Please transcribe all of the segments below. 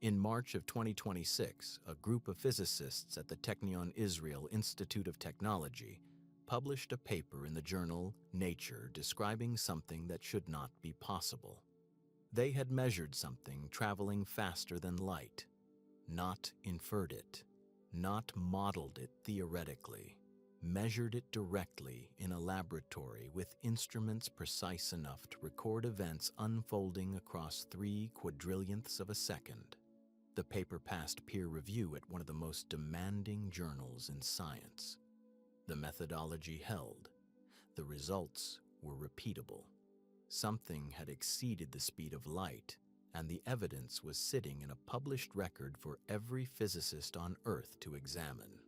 In March of 2026, a group of physicists at the Technion-Israel Institute of Technology published a paper in the journal Nature describing something that should not be possible. They had measured something traveling faster than light, not inferred it, not modeled it theoretically, measured it directly in a laboratory with instruments precise enough to record events unfolding across 3 quadrillionths of a second. The paper passed peer review at one of the most demanding journals in science. The methodology held. The results were repeatable. Something had exceeded the speed of light, and the evidence was sitting in a published record for every physicist on Earth to examine.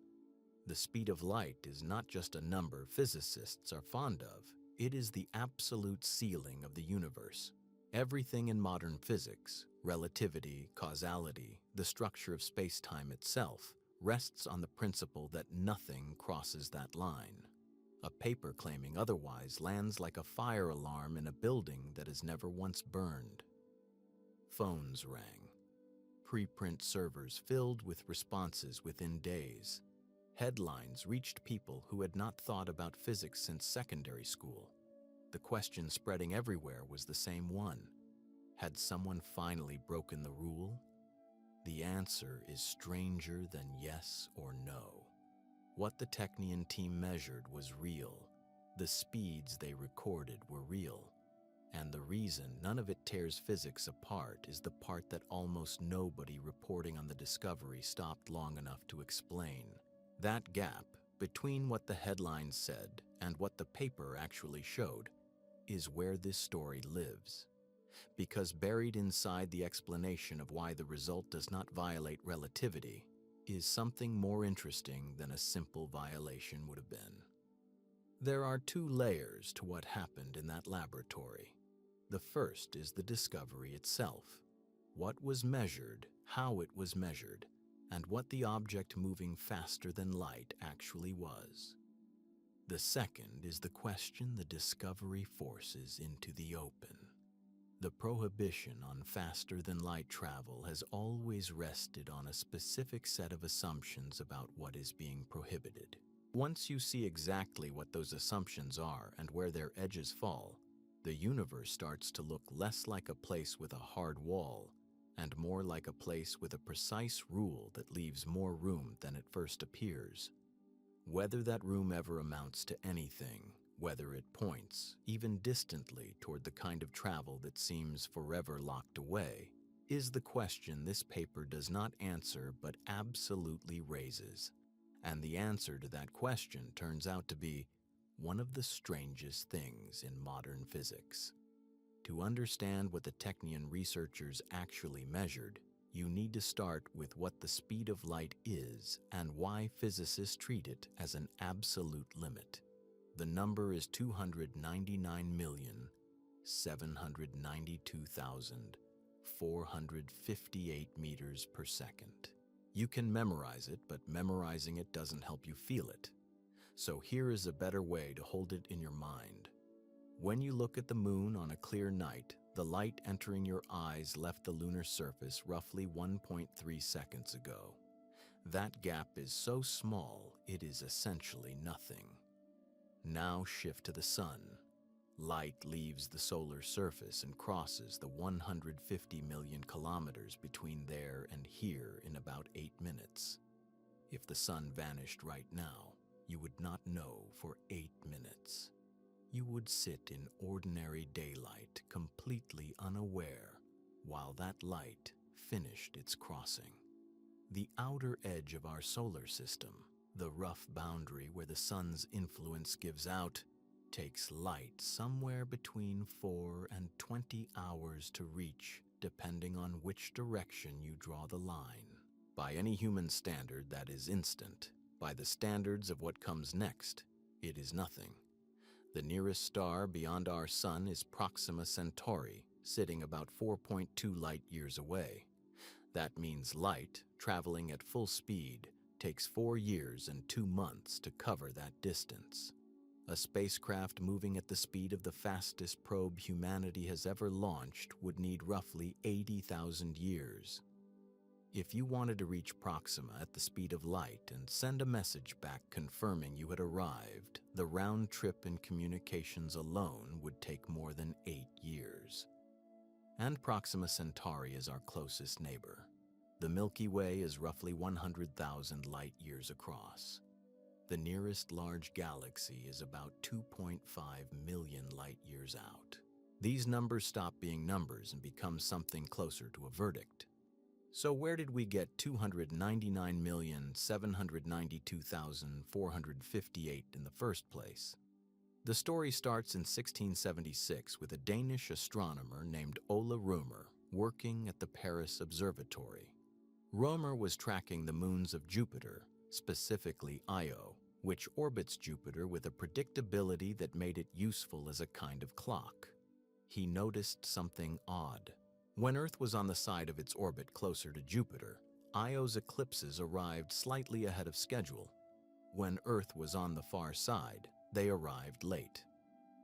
The speed of light is not just a number physicists are fond of. It is the absolute ceiling of the universe. Everything in modern physics, relativity, causality, the structure of space-time itself, rests on the principle that nothing crosses that line. A paper claiming otherwise lands like a fire alarm in a building that has never once burned. Phones rang. Preprint servers filled with responses within days. Headlines reached people who had not thought about physics since secondary school. The question spreading everywhere was the same one. Had someone finally broken the rule? The answer is stranger than yes or no. What the Technion team measured was real. The speeds they recorded were real. And the reason none of it tears physics apart is the part that almost nobody reporting on the discovery stopped long enough to explain. That gap between what the headlines said and what the paper actually showed is where this story lives. Because buried inside the explanation of why the result does not violate relativity is something more interesting than a simple violation would have been. There are 2 layers to what happened in that laboratory. The first is the discovery itself. What was measured, how it was measured, and what the object moving faster than light actually was. The second is the question the discovery forces into the open. The prohibition on faster-than-light travel has always rested on a specific set of assumptions about what is being prohibited. Once you see exactly what those assumptions are and where their edges fall, the universe starts to look less like a place with a hard wall and more like a place with a precise rule that leaves more room than it first appears. Whether that room ever amounts to anything, whether it points, even distantly, toward the kind of travel that seems forever locked away, is the question this paper does not answer but absolutely raises. And the answer to that question turns out to be one of the strangest things in modern physics. To understand what the Technion researchers actually measured, you need to start with what the speed of light is and why physicists treat it as an absolute limit. The number is 299,792,458 meters per second. You can memorize it, but memorizing it doesn't help you feel it. So here is a better way to hold it in your mind. When you look at the moon on a clear night, the light entering your eyes left the lunar surface roughly 1.3 seconds ago. That gap is so small, it is essentially nothing. Now shift to the sun. Light leaves the solar surface and crosses the 150 million kilometers between there and here in about 8 minutes. If the sun vanished right now, you would not know for 8 minutes. You would sit in ordinary daylight, completely unaware, while that light finished its crossing. The outer edge of our solar system, the rough boundary where the sun's influence gives out, takes light somewhere between 4 and 20 hours to reach, depending on which direction you draw the line. By any human standard, that is instant. By the standards of what comes next, it is nothing. The nearest star beyond our sun is Proxima Centauri, sitting about 4.2 light-years away. That means light, traveling at full speed, takes 4 years and 2 months to cover that distance. A spacecraft moving at the speed of the fastest probe humanity has ever launched would need roughly 80,000 years. If you wanted to reach Proxima at the speed of light and send a message back confirming you had arrived, the round trip in communications alone would take more than 8 years. And Proxima Centauri is our closest neighbor. The Milky Way is roughly 100,000 light-years across. The nearest large galaxy is about 2.5 million light-years out. These numbers stop being numbers and become something closer to a verdict. So where did we get 299,792,458 in the first place? The story starts in 1676 with a Danish astronomer named Ole Rømer working at the Paris Observatory. Rømer was tracking the moons of Jupiter, specifically Io, which orbits Jupiter with a predictability that made it useful as a kind of clock. He noticed something odd. When Earth was on the side of its orbit closer to Jupiter, Io's eclipses arrived slightly ahead of schedule. When Earth was on the far side, they arrived late.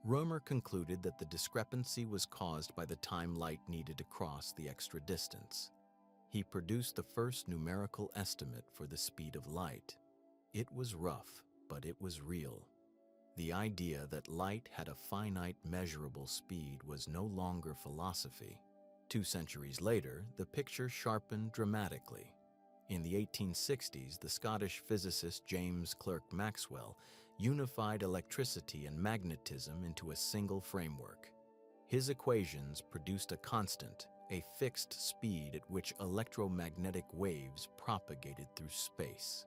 Rømer concluded that the discrepancy was caused by the time light needed to cross the extra distance. He produced the first numerical estimate for the speed of light. It was rough, but it was real. The idea that light had a finite measurable speed was no longer philosophy. 2 centuries later, the picture sharpened dramatically. In the 1860s, the Scottish physicist James Clerk Maxwell unified electricity and magnetism into a single framework. His equations produced a constant, a fixed speed at which electromagnetic waves propagated through space.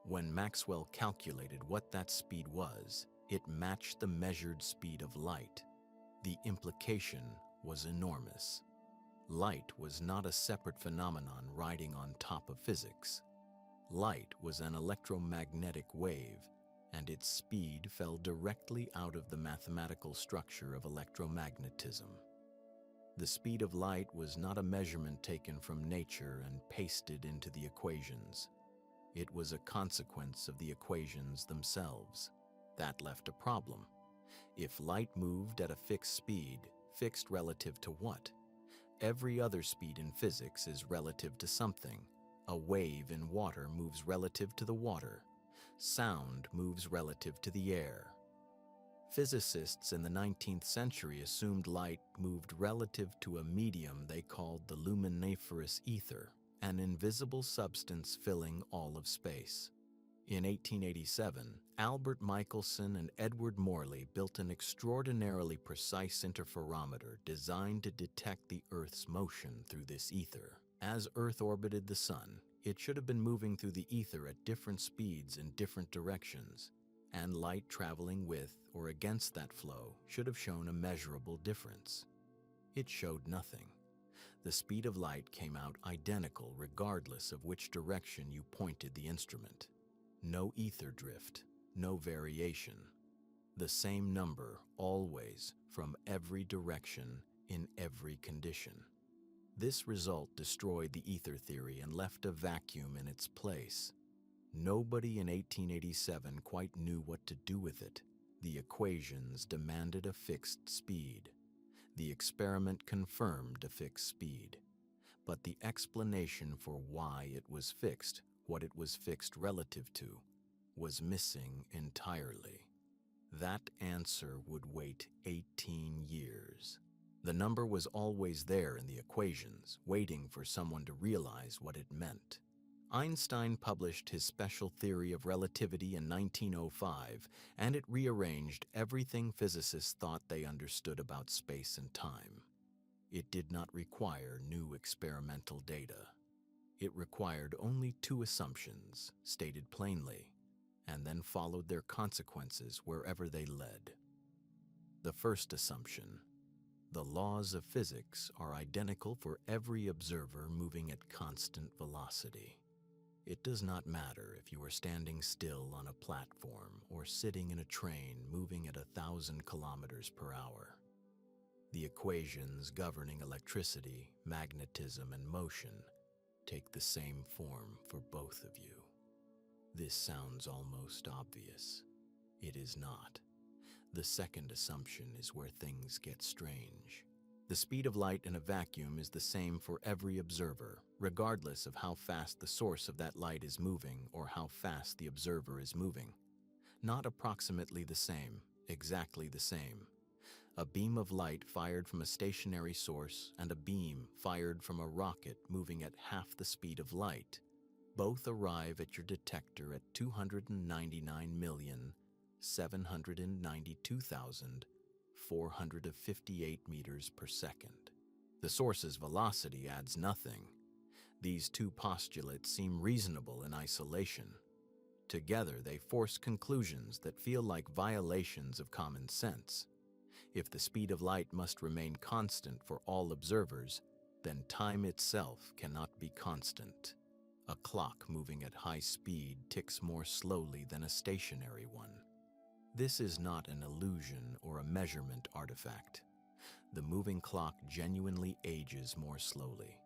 When Maxwell calculated what that speed was, it matched the measured speed of light. The implication was enormous. Light was not a separate phenomenon riding on top of physics. Light was an electromagnetic wave, and its speed fell directly out of the mathematical structure of electromagnetism. The speed of light was not a measurement taken from nature and pasted into the equations. It was a consequence of the equations themselves. That left a problem. If light moved at a fixed speed, fixed relative to what? Every other speed in physics is relative to something. A wave in water moves relative to the water. Sound moves relative to the air. Physicists in the 19th century assumed light moved relative to a medium they called the luminiferous ether, an invisible substance filling all of space. In 1887, Albert Michelson and Edward Morley built an extraordinarily precise interferometer designed to detect the Earth's motion through this ether. As Earth orbited the Sun, it should have been moving through the ether at different speeds in different directions, and light traveling with or against that flow should have shown a measurable difference. It showed nothing. The speed of light came out identical regardless of which direction you pointed the instrument. No ether drift, no variation. The same number always from every direction in every condition. This result destroyed the ether theory and left a vacuum in its place. Nobody in 1887 quite knew what to do with it. The equations demanded a fixed speed. The experiment confirmed a fixed speed. But the explanation for why it was fixed, what it was fixed relative to, was missing entirely. That answer would wait 18 years. The number was always there in the equations, waiting for someone to realize what it meant. Einstein published his special theory of relativity in 1905, and it rearranged everything physicists thought they understood about space and time. It did not require new experimental data. It required only 2 assumptions, stated plainly, and then followed their consequences wherever they led. The first assumption: the laws of physics are identical for every observer moving at constant velocity. It does not matter if you are standing still on a platform or sitting in a train moving at 1,000 kilometers per hour. The equations governing electricity, magnetism, and motion take the same form for both of you. This sounds almost obvious. It is not. The second assumption is where things get strange. The speed of light in a vacuum is the same for every observer, regardless of how fast the source of that light is moving or how fast the observer is moving. Not approximately the same, exactly the same. A beam of light fired from a stationary source and a beam fired from a rocket moving at half the speed of light both arrive at your detector at 299,792,458 meters per second. The source's velocity adds nothing. These two postulates seem reasonable in isolation. Together, they force conclusions that feel like violations of common sense. If the speed of light must remain constant for all observers, then time itself cannot be constant. A clock moving at high speed ticks more slowly than a stationary one. This is not an illusion or a measurement artifact. The moving clock genuinely ages more slowly.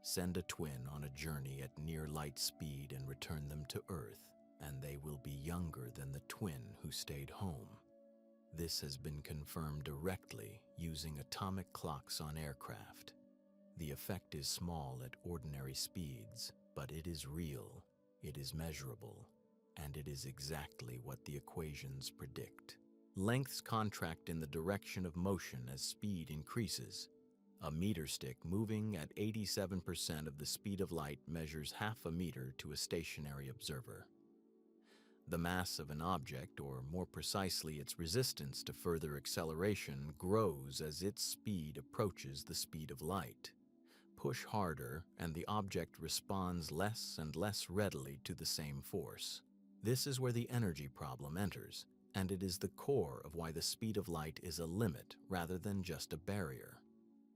Send a twin on a journey at near light speed and return them to Earth, and they will be younger than the twin who stayed home. This has been confirmed directly using atomic clocks on aircraft. The effect is small at ordinary speeds, but it is real, it is measurable, and it is exactly what the equations predict. Lengths contract in the direction of motion as speed increases. A meter stick moving at 87% of the speed of light measures half a meter to a stationary observer. The mass of an object, or more precisely its resistance to further acceleration, grows as its speed approaches the speed of light. Push harder, and the object responds less and less readily to the same force. This is where the energy problem enters, and it is the core of why the speed of light is a limit rather than just a barrier.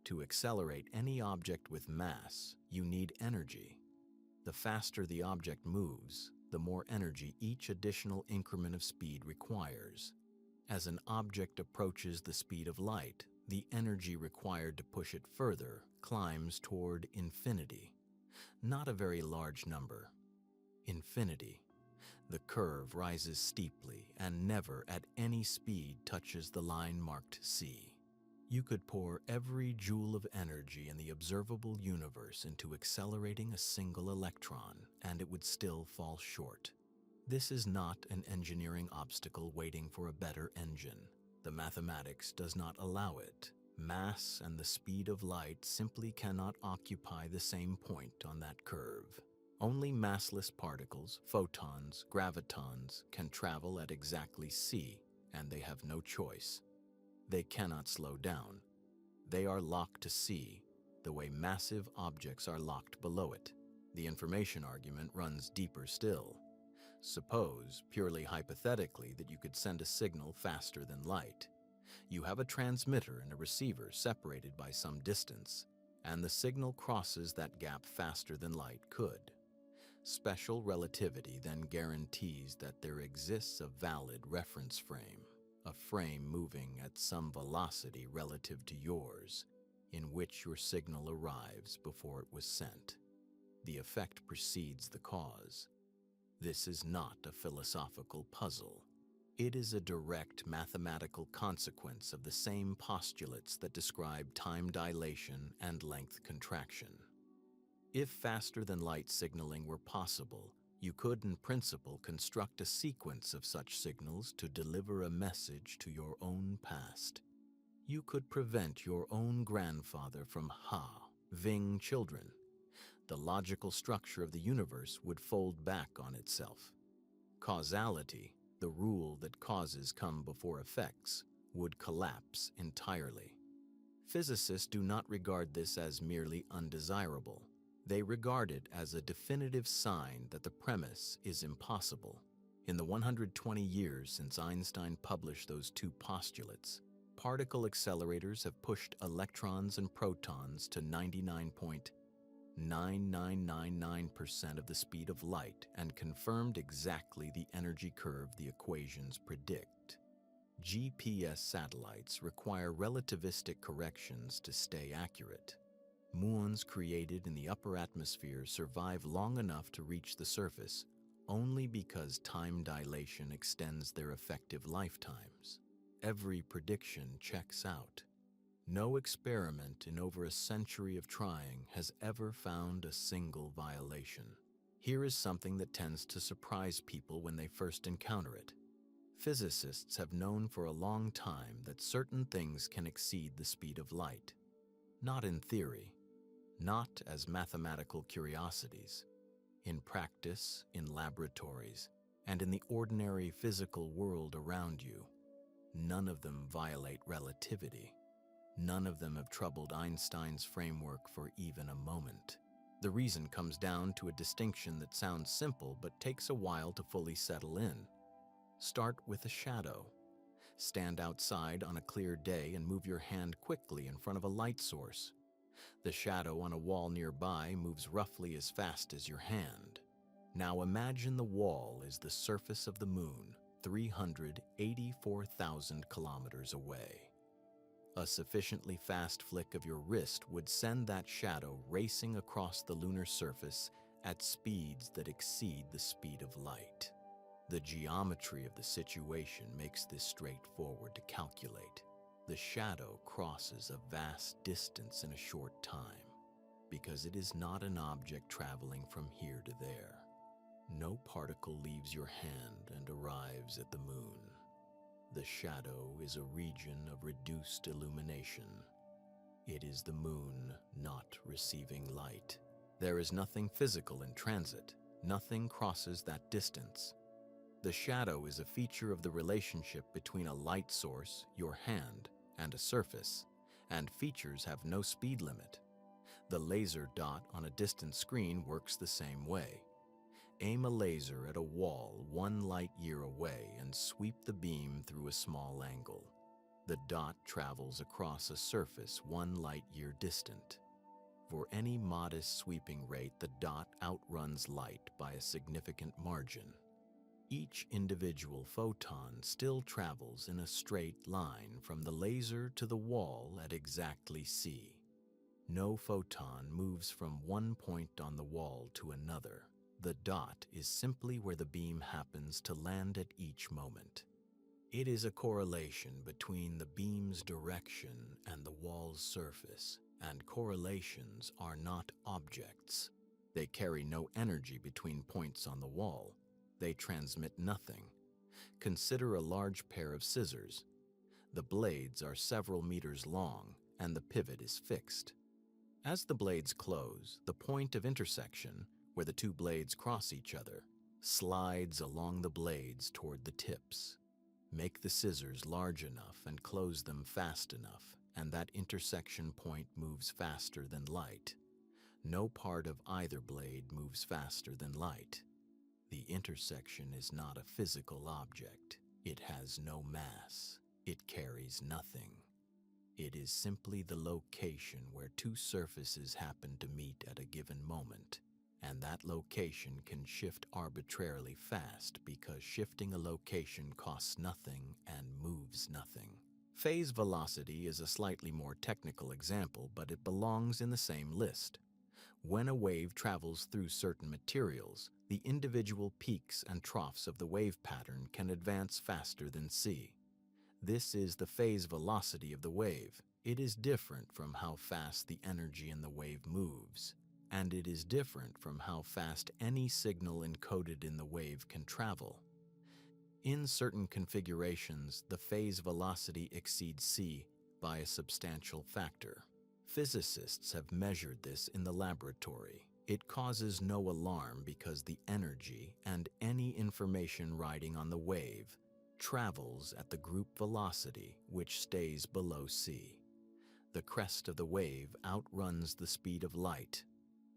To accelerate any object with mass, you need energy. The faster the object moves, the more energy each additional increment of speed requires. As an object approaches the speed of light, the energy required to push it further climbs toward infinity. Not a very large number. Infinity. The curve rises steeply and never at any speed touches the line marked C. You could pour every joule of energy in the observable universe into accelerating a single electron, and it would still fall short. This is not an engineering obstacle waiting for a better engine. The mathematics does not allow it. Mass and the speed of light simply cannot occupy the same point on that curve. Only massless particles, photons, gravitons, can travel at exactly c, and they have no choice. They cannot slow down. They are locked to c, the way massive objects are locked below it. The information argument runs deeper still. Suppose, purely hypothetically, that you could send a signal faster than light. You have a transmitter and a receiver separated by some distance, and the signal crosses that gap faster than light could. Special relativity then guarantees that there exists a valid reference frame, a frame moving at some velocity relative to yours, in which your signal arrives before it was sent. The effect precedes the cause. This is not a philosophical puzzle. It is a direct mathematical consequence of the same postulates that describe time dilation and length contraction. If faster-than-light signaling were possible, you could in principle construct a sequence of such signals to deliver a message to your own past. You could prevent your own grandfather from having children. The logical structure of the universe would fold back on itself. Causality, the rule that causes come before effects, would collapse entirely. Physicists do not regard this as merely undesirable. They regard it as a definitive sign that the premise is impossible. In the 120 years since Einstein published those two postulates, particle accelerators have pushed electrons and protons to 99.9999% of the speed of light and confirmed exactly the energy curve the equations predict. GPS satellites require relativistic corrections to stay accurate. Muons created in the upper atmosphere survive long enough to reach the surface only because time dilation extends their effective lifetimes. Every prediction checks out. No experiment in over a century of trying has ever found a single violation. Here is something that tends to surprise people when they first encounter it. Physicists have known for a long time that certain things can exceed the speed of light. Not in theory, not as mathematical curiosities. In practice, in laboratories, and in the ordinary physical world around you, none of them violate relativity. None of them have troubled Einstein's framework for even a moment. The reason comes down to a distinction that sounds simple but takes a while to fully settle in. Start with a shadow. Stand outside on a clear day and move your hand quickly in front of a light source. The shadow on a wall nearby moves roughly as fast as your hand. Now imagine the wall is the surface of the moon, 384,000 kilometers away. A sufficiently fast flick of your wrist would send that shadow racing across the lunar surface at speeds that exceed the speed of light. The geometry of the situation makes this straightforward to calculate. The shadow crosses a vast distance in a short time because it is not an object traveling from here to there. No particle leaves your hand and arrives at the moon. The shadow is a region of reduced illumination. It is the moon not receiving light. There is nothing physical in transit. Nothing crosses that distance. The shadow is a feature of the relationship between a light source, your hand, and a surface, and features have no speed limit. The laser dot on a distant screen works the same way. Aim a laser at a wall 1 light year away and sweep the beam through a small angle. The dot travels across a surface 1 light year distant. For any modest sweeping rate, the dot outruns light by a significant margin. Each individual photon still travels in a straight line from the laser to the wall at exactly c. No photon moves from one point on the wall to another. The dot is simply where the beam happens to land at each moment. It is a correlation between the beam's direction and the wall's surface, and correlations are not objects. They carry no energy between points on the wall. They transmit nothing. Consider a large pair of scissors. The blades are several meters long, and the pivot is fixed. As the blades close, the point of intersection, where the two blades cross each other, slides along the blades toward the tips. Make the scissors large enough and close them fast enough, and that intersection point moves faster than light. No part of either blade moves faster than light. The intersection is not a physical object. It has no mass. It carries nothing. It is simply the location where two surfaces happen to meet at a given moment, and that location can shift arbitrarily fast because shifting a location costs nothing and moves nothing. Phase velocity is a slightly more technical example, but it belongs in the same list. When a wave travels through certain materials, the individual peaks and troughs of the wave pattern can advance faster than c. This is the phase velocity of the wave. It is different from how fast the energy in the wave moves, and it is different from how fast any signal encoded in the wave can travel. In certain configurations, the phase velocity exceeds c by a substantial factor. Physicists have measured this in the laboratory. It causes no alarm because the energy and any information riding on the wave travels at the group velocity, which stays below c. The crest of the wave outruns the speed of light.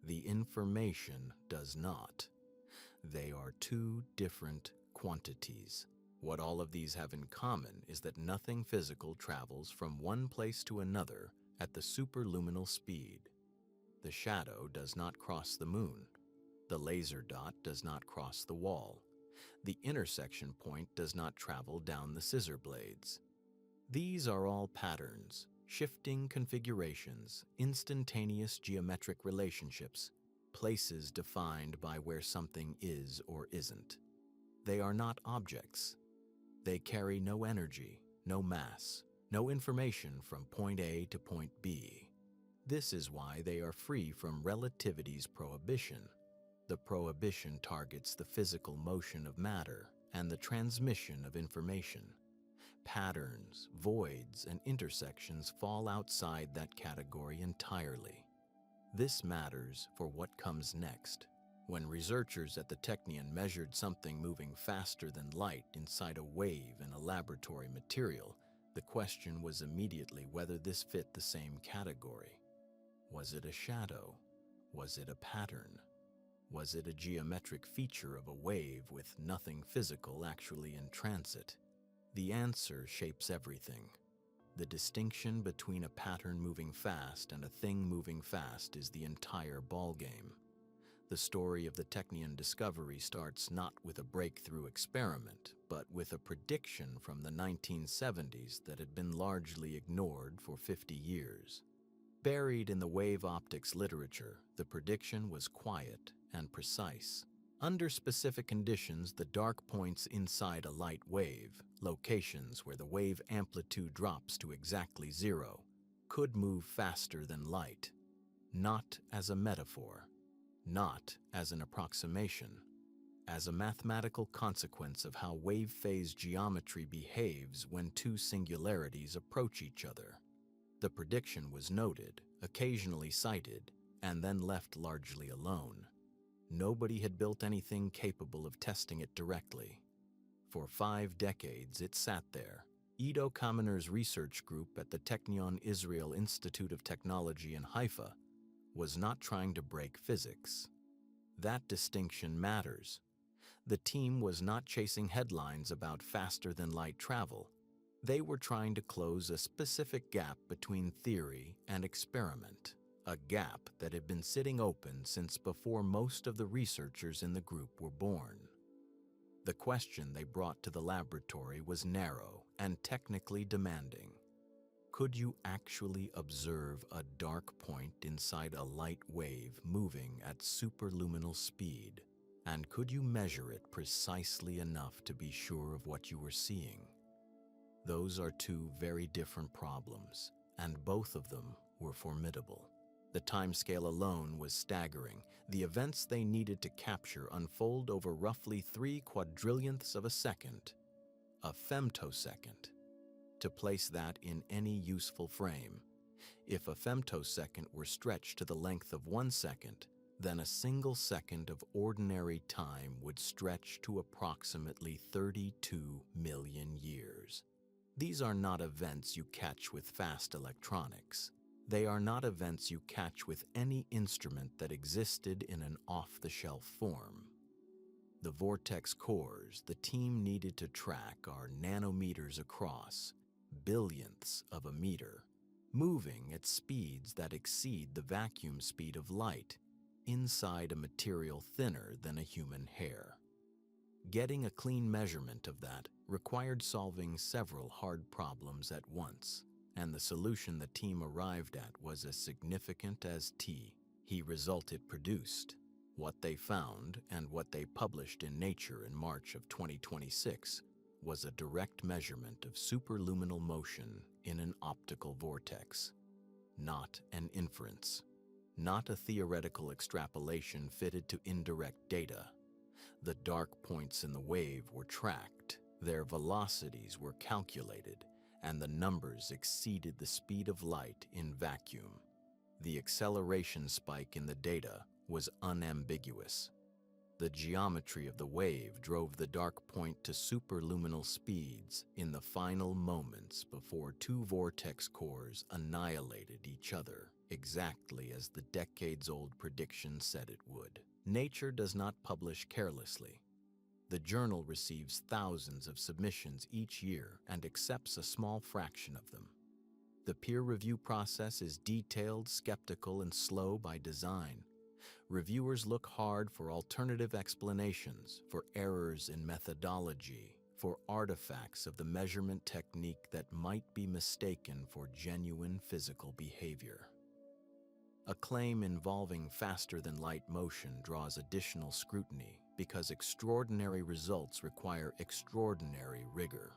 The information does not. They are two different quantities. What all of these have in common is that nothing physical travels from one place to another at the superluminal speed. The shadow does not cross the moon. The laser dot does not cross the wall. The intersection point does not travel down the scissor blades. These are all patterns, shifting configurations, instantaneous geometric relationships, places defined by where something is or isn't. They are not objects. They carry no energy, no mass, No information from point A to point B. This is why they are free from relativity's prohibition. The prohibition targets the physical motion of matter and the transmission of information. Patterns, voids, and intersections fall outside that category entirely. This matters for what comes next. When researchers at the Technion measured something moving faster than light inside a wave in a laboratory material, the question was immediately whether this fit the same category. Was it a shadow? Was it a pattern? Was it a geometric feature of a wave with nothing physical actually in transit? The answer shapes everything. The distinction between a pattern moving fast and a thing moving fast is the entire ballgame. The story of the Technion discovery starts not with a breakthrough experiment, but with a prediction from the 1970s that had been largely ignored for 50 years. Buried in the wave optics literature, the prediction was quiet and precise. Under specific conditions, the dark points inside a light wave, locations where the wave amplitude drops to exactly zero, could move faster than light. Not as a metaphor, not as an approximation, as a mathematical consequence of how wave phase geometry behaves when two singularities approach each other. The prediction was noted, occasionally cited, and then left largely alone. Nobody had built anything capable of testing it directly. For 5 decades, it sat there. Ido Kamener's research group at the Technion-Israel Institute of Technology in Haifa was not trying to break physics. That distinction matters. The team was not chasing headlines about faster-than-light travel. They were trying to close a specific gap between theory and experiment, a gap that had been sitting open since before most of the researchers in the group were born. The question they brought to the laboratory was narrow and technically demanding. Could you actually observe a dark point inside a light wave moving at superluminal speed? And could you measure it precisely enough to be sure of what you were seeing? Those are two very different problems, and both of them were formidable. The timescale alone was staggering. The events they needed to capture unfold over roughly 3 quadrillionths of a second, a femtosecond. To place that in any useful frame, if a femtosecond were stretched to the length of 1 second, then a single second of ordinary time would stretch to approximately 32 million years. These are not events you catch with fast electronics. They are not events you catch with any instrument that existed in an off-the-shelf form. The vortex cores the team needed to track are nanometers across, billionths of a meter, moving at speeds that exceed the vacuum speed of light, inside a material thinner than a human hair. Getting a clean measurement of that required solving several hard problems at once, and the solution the team arrived at was as significant as T. He resulted produced. What they found, and what they published in Nature in March of 2026, was a direct measurement of superluminal motion in an optical vortex. Not an inference. Not a theoretical extrapolation fitted to indirect data. The dark points in the wave were tracked, their velocities were calculated, and the numbers exceeded the speed of light in vacuum. The acceleration spike in the data was unambiguous. The geometry of the wave drove the dark point to superluminal speeds in the final moments before two vortex cores annihilated each other, exactly as the decades-old prediction said it would. Nature does not publish carelessly. The journal receives thousands of submissions each year and accepts a small fraction of them. The peer review process is detailed, skeptical, and slow by design. Reviewers look hard for alternative explanations, for errors in methodology, for artifacts of the measurement technique that might be mistaken for genuine physical behavior. A claim involving faster-than-light motion draws additional scrutiny because extraordinary results require extraordinary rigor.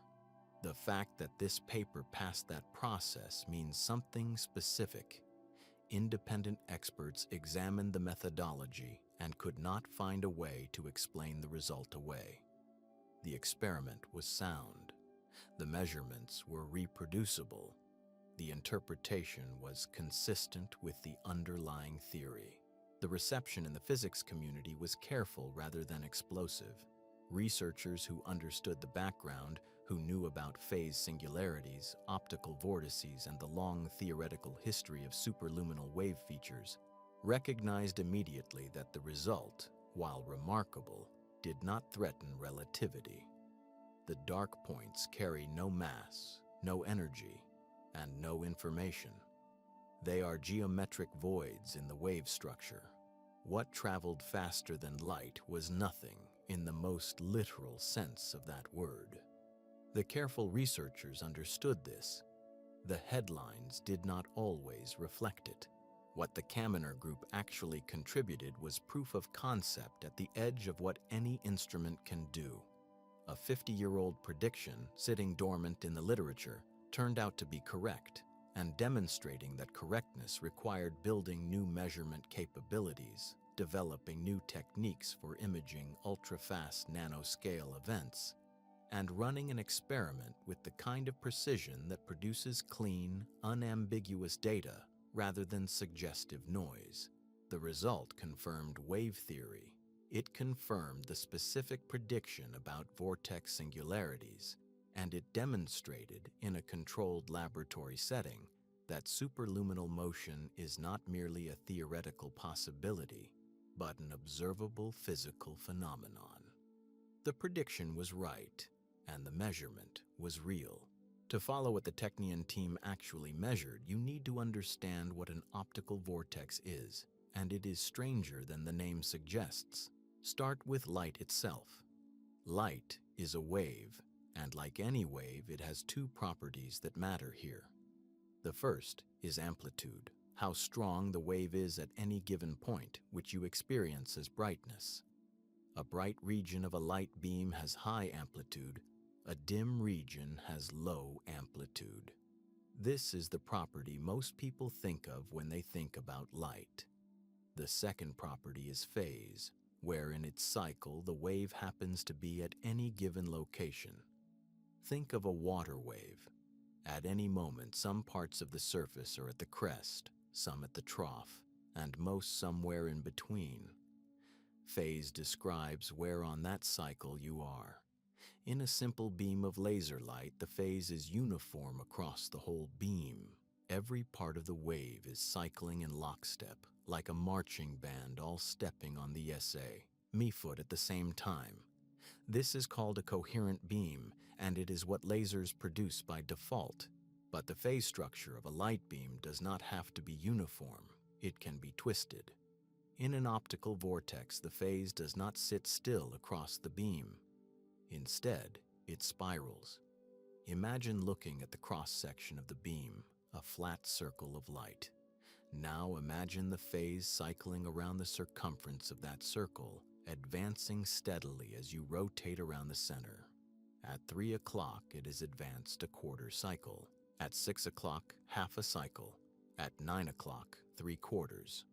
The fact that this paper passed that process means something specific. Independent experts examined the methodology and could not find a way to explain the result away. The experiment was sound. The measurements were reproducible. The interpretation was consistent with the underlying theory. The reception in the physics community was careful rather than explosive. Researchers who understood the background, who knew about phase singularities, optical vortices, and the long theoretical history of superluminal wave features, recognized immediately that the result, while remarkable, did not threaten relativity. The dark points carry no mass, no energy, and no information. They are geometric voids in the wave structure. What traveled faster than light was nothing in the most literal sense of that word. The careful researchers understood this. The headlines did not always reflect it. What the Kaminer group actually contributed was proof of concept at the edge of what any instrument can do. A 50-year-old prediction sitting dormant in the literature turned out to be correct, and demonstrating that correctness required building new measurement capabilities, developing new techniques for imaging ultra-fast nanoscale events, and running an experiment with the kind of precision that produces clean, unambiguous data rather than suggestive noise. The result confirmed wave theory. It confirmed the specific prediction about vortex singularities, and it demonstrated in a controlled laboratory setting that superluminal motion is not merely a theoretical possibility, but an observable physical phenomenon. The prediction was right, and the measurement was real. To follow what the Technion team actually measured, you need to understand what an optical vortex is, and it is stranger than the name suggests. Start with light itself. Light is a wave, and like any wave, it has two properties that matter here. The first is amplitude, how strong the wave is at any given point, which you experience as brightness. A bright region of a light beam has high amplitude, a dim region has low amplitude. This is the property most people think of when they think about light. The second property is phase, where in its cycle the wave happens to be at any given location. Think of a water wave. At any moment, some parts of the surface are at the crest, some at the trough, and most somewhere in between. Phase describes where on that cycle you are. In a simple beam of laser light, the phase is uniform across the whole beam. Every part of the wave is cycling in lockstep, like a marching band all stepping on the me foot at the same time. This is called a coherent beam, and it is what lasers produce by default. But the phase structure of a light beam does not have to be uniform. It can be twisted. In an optical vortex, the phase does not sit still across the beam. Instead, it spirals. Imagine looking at the cross-section of the beam, a flat circle of light. Now imagine the phase cycling around the circumference of that circle, advancing steadily as you rotate around the center. At 3 o'clock, it is advanced a quarter cycle. At 6 o'clock, half a cycle. At 9 o'clock, 3/4.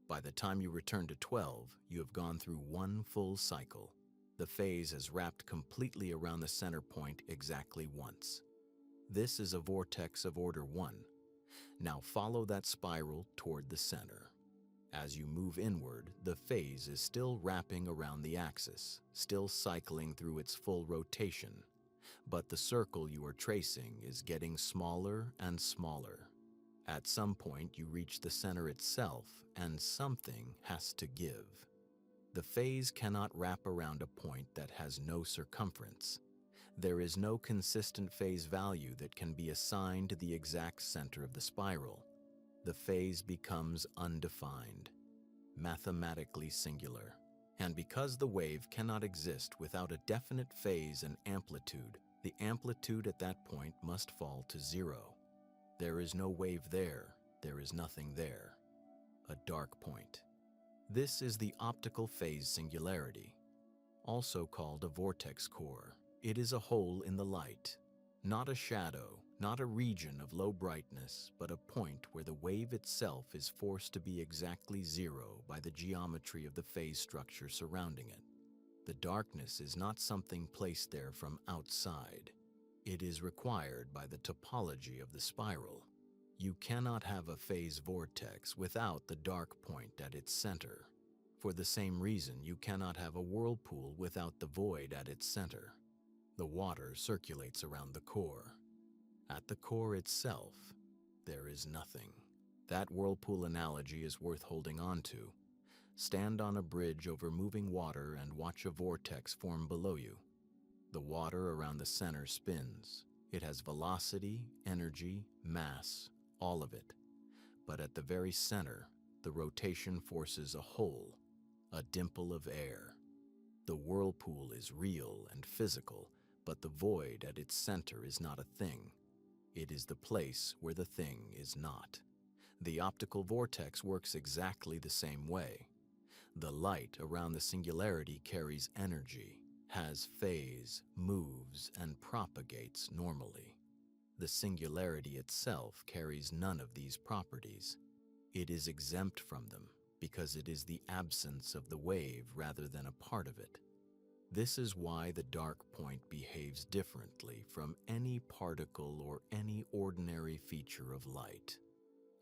By the time you return to 12, you have gone through one full cycle. The phase has wrapped completely around the center point exactly once. This is a vortex of order 1. Now follow that spiral toward the center. As you move inward, the phase is still wrapping around the axis, still cycling through its full rotation. But the circle you are tracing is getting smaller and smaller. At some point, you reach the center itself, and something has to give. The phase cannot wrap around a point that has no circumference. There is no consistent phase value that can be assigned to the exact center of the spiral. The phase becomes undefined, mathematically singular. And because the wave cannot exist without a definite phase and amplitude, the amplitude at that point must fall to 0. There is no wave there, there is nothing there. A dark point. This is the optical phase singularity, also called a vortex core. It is a hole in the light. Not a shadow, not a region of low brightness, but a point where the wave itself is forced to be exactly zero by the geometry of the phase structure surrounding it. The darkness is not something placed there from outside. It is required by the topology of the spiral. You cannot have a phase vortex without the dark point at its center. For the same reason, you cannot have a whirlpool without the void at its center. The water circulates around the core. At the core itself, there is nothing. That whirlpool analogy is worth holding on to. Stand on a bridge over moving water and watch a vortex form below you. The water around the center spins. It has velocity, energy, mass, all of it. But at the very center, the rotation forces a hole, a dimple of air. The whirlpool is real and physical, but the void at its center is not a thing. It is the place where the thing is not. The optical vortex works exactly the same way. The light around the singularity carries energy, has phase, moves, and propagates normally. The singularity itself carries none of these properties. It is exempt from them because it is the absence of the wave rather than a part of it. This is why the dark point behaves differently from any particle or any ordinary feature of light.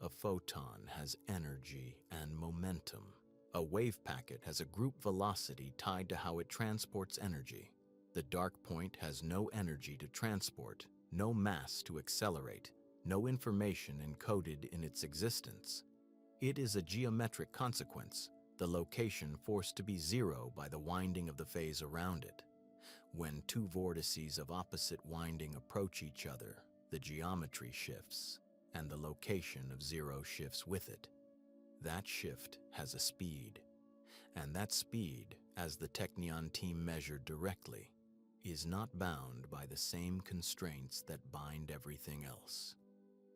A photon has energy and momentum. A wave packet has a group velocity tied to how it transports energy. The dark point has no energy to transport, no mass to accelerate, no information encoded in its existence. It is a geometric consequence, the location forced to be zero by the winding of the phase around it. When two vortices of opposite winding approach each other, the geometry shifts, and the location of zero shifts with it. That shift has a speed, and that speed, as the Technion team measured directly, is not bound by the same constraints that bind everything else.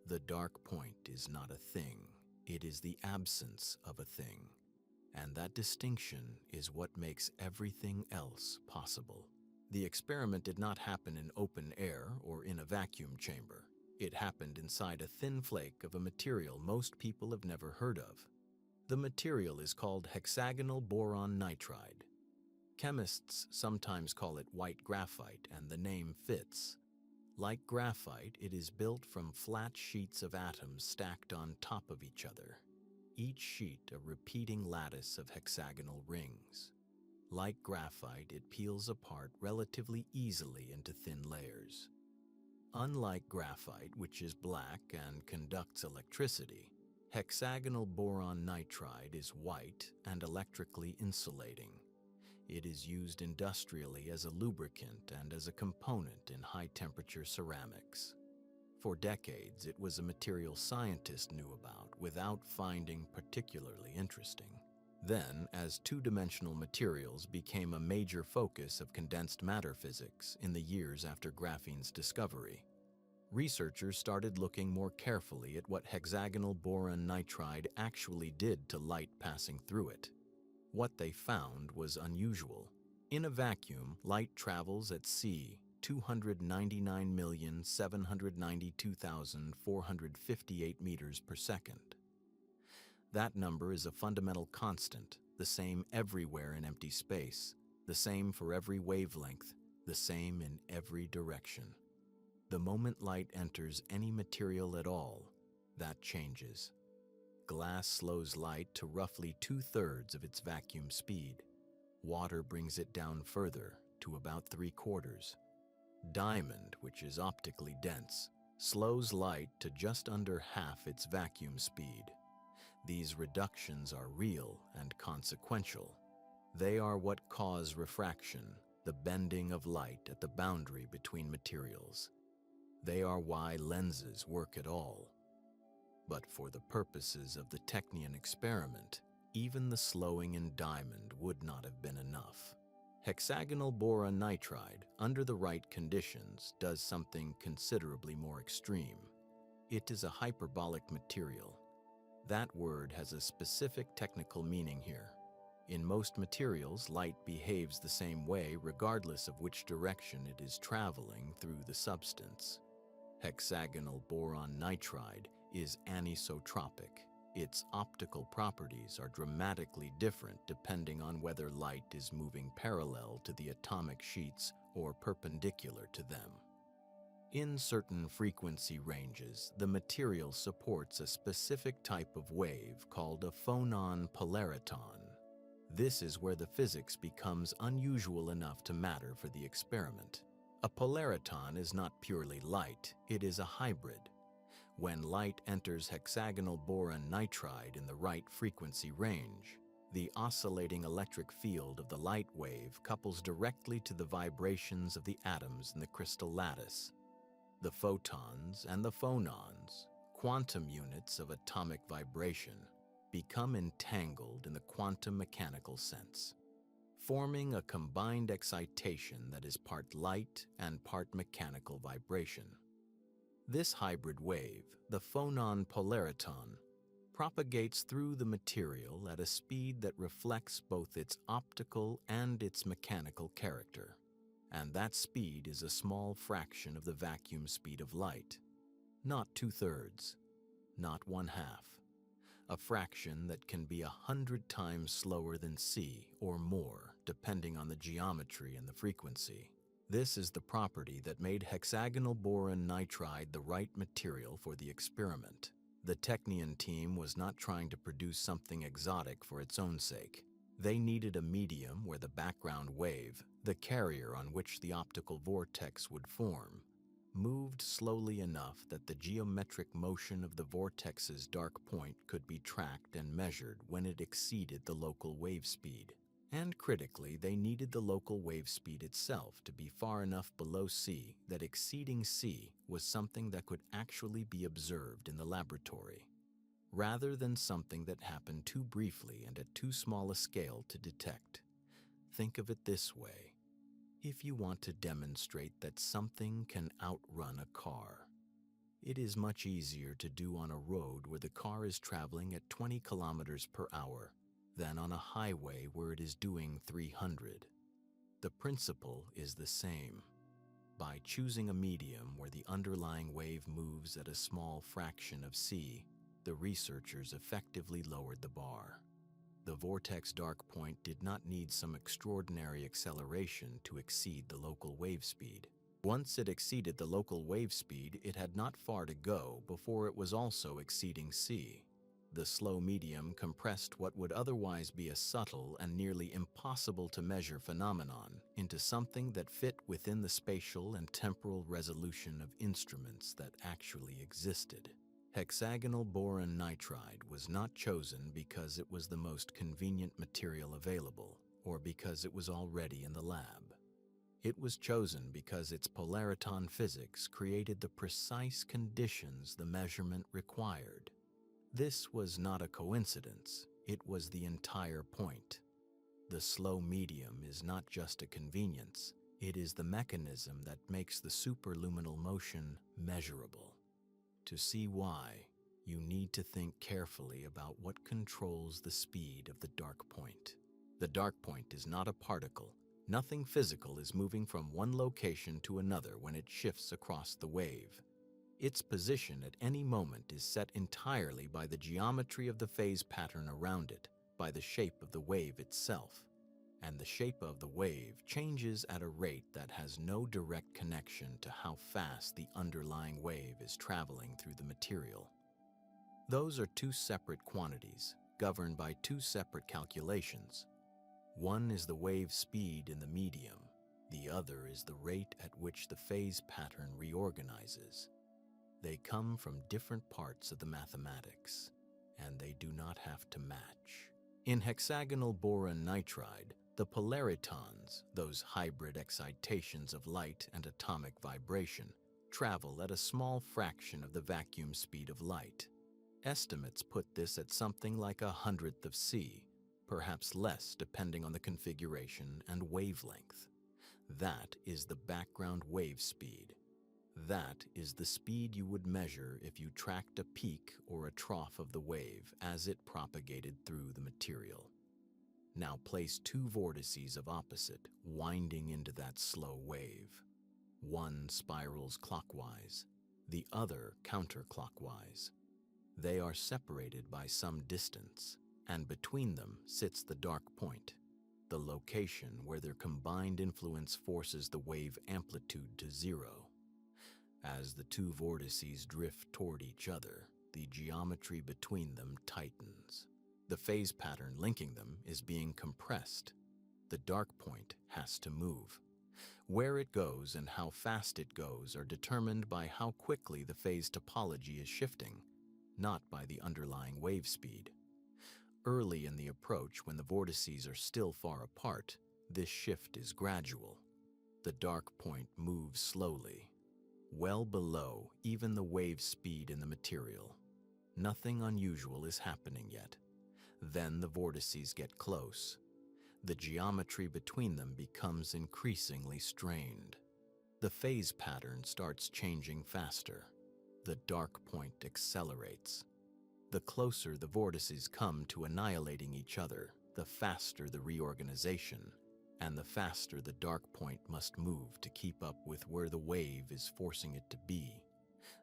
The dark point is not a thing, it is the absence of a thing, and that distinction is what makes everything else possible. The experiment did not happen in open air or in a vacuum chamber. It happened inside a thin flake of a material most people have never heard of. The material is called hexagonal boron nitride. Chemists sometimes call it white graphite, and the name fits. Like graphite, it is built from flat sheets of atoms stacked on top of each other, each sheet a repeating lattice of hexagonal rings. Like graphite, it peels apart relatively easily into thin layers. Unlike graphite, which is black and conducts electricity, hexagonal boron nitride is white and electrically insulating. It is used industrially as a lubricant and as a component in high-temperature ceramics. For decades, it was a material scientists knew about without finding particularly interesting. Then, as two-dimensional materials became a major focus of condensed matter physics in the years after graphene's discovery, researchers started looking more carefully at what hexagonal boron nitride actually did to light passing through it. What they found was unusual. In a vacuum, light travels at c 299,792,458 meters per second. That number is a fundamental constant, the same everywhere in empty space, the same for every wavelength, the same in every direction. The moment light enters any material at all, that changes. Glass slows light to roughly 2/3 of its vacuum speed. Water brings it down further to about 3/4. Diamond, which is optically dense, slows light to just under half its vacuum speed. These reductions are real and consequential. They are what cause refraction, the bending of light at the boundary between materials. They are why lenses work at all. But for the purposes of the Technion experiment, even the slowing in diamond would not have been enough. Hexagonal boron nitride, under the right conditions, does something considerably more extreme. It is a hyperbolic material. That word has a specific technical meaning here. In most materials, light behaves the same way regardless of which direction it is traveling through the substance. Hexagonal boron nitride is anisotropic. Its optical properties are dramatically different depending on whether light is moving parallel to the atomic sheets or perpendicular to them. In certain frequency ranges, the material supports a specific type of wave called a phonon polariton. This is where the physics becomes unusual enough to matter for the experiment. A polariton is not purely light, it is a hybrid. When light enters hexagonal boron nitride in the right frequency range, the oscillating electric field of the light wave couples directly to the vibrations of the atoms in the crystal lattice. The photons and the phonons, quantum units of atomic vibration, become entangled in the quantum mechanical sense, forming a combined excitation that is part light and part mechanical vibration. This hybrid wave, the phonon polariton, propagates through the material at a speed that reflects both its optical and its mechanical character. And that speed is a small fraction of the vacuum speed of light. Not 2/3, not 1/2. A fraction that can be 100 times slower than c or more, depending on the geometry and the frequency. This is the property that made hexagonal boron nitride the right material for the experiment. The Technion team was not trying to produce something exotic for its own sake. They needed a medium where the background wave, the carrier on which the optical vortex would form, moved slowly enough that the geometric motion of the vortex's dark point could be tracked and measured when it exceeded the local wave speed. And critically, they needed the local wave speed itself to be far enough below c that exceeding c was something that could actually be observed in the laboratory, rather than something that happened too briefly and at too small a scale to detect. Think of it this way. If you want to demonstrate that something can outrun a car, it is much easier to do on a road where the car is traveling at 20 kilometers per hour than on a highway where it is doing 300. The principle is the same. By choosing a medium where the underlying wave moves at a small fraction of c, the researchers effectively lowered the bar. The vortex dark point did not need some extraordinary acceleration to exceed the local wave speed. Once it exceeded the local wave speed, it had not far to go before it was also exceeding c. The slow medium compressed what would otherwise be a subtle and nearly impossible to measure phenomenon into something that fit within the spatial and temporal resolution of instruments that actually existed. Hexagonal boron nitride was not chosen because it was the most convenient material available or because it was already in the lab. It was chosen because its polariton physics created the precise conditions the measurement required. This was not a coincidence, it was the entire point. The slow medium is not just a convenience, it is the mechanism that makes the superluminal motion measurable. To see why, you need to think carefully about what controls the speed of the dark point. The dark point is not a particle. Nothing physical is moving from one location to another when it shifts across the wave. Its position at any moment is set entirely by the geometry of the phase pattern around it, by the shape of the wave itself. And the shape of the wave changes at a rate that has no direct connection to how fast the underlying wave is traveling through the material. Those are two separate quantities, governed by two separate calculations. One is the wave speed in the medium, the other is the rate at which the phase pattern reorganizes. They come from different parts of the mathematics, and they do not have to match. In hexagonal boron nitride, the polaritons, those hybrid excitations of light and atomic vibration, travel at a small fraction of the vacuum speed of light. Estimates put this at something like 1/100th of c, perhaps less depending on the configuration and wavelength. That is the background wave speed. That is the speed you would measure if you tracked a peak or a trough of the wave as it propagated through the material. Now place two vortices of opposite winding into that slow wave. One spirals clockwise, the other counterclockwise. They are separated by some distance, and between them sits the dark point, the location where their combined influence forces the wave amplitude to zero. As the two vortices drift toward each other, the geometry between them tightens. The phase pattern linking them is being compressed. The dark point has to move. Where it goes and how fast it goes are determined by how quickly the phase topology is shifting, not by the underlying wave speed. Early in the approach, when the vortices are still far apart, this shift is gradual. The dark point moves slowly, well below even the wave speed in the material. Nothing unusual is happening yet. Then the vortices get close. The geometry between them becomes increasingly strained. The phase pattern starts changing faster. The dark point accelerates. The closer the vortices come to annihilating each other, the faster the reorganization, and the faster the dark point must move to keep up with where the wave is forcing it to be.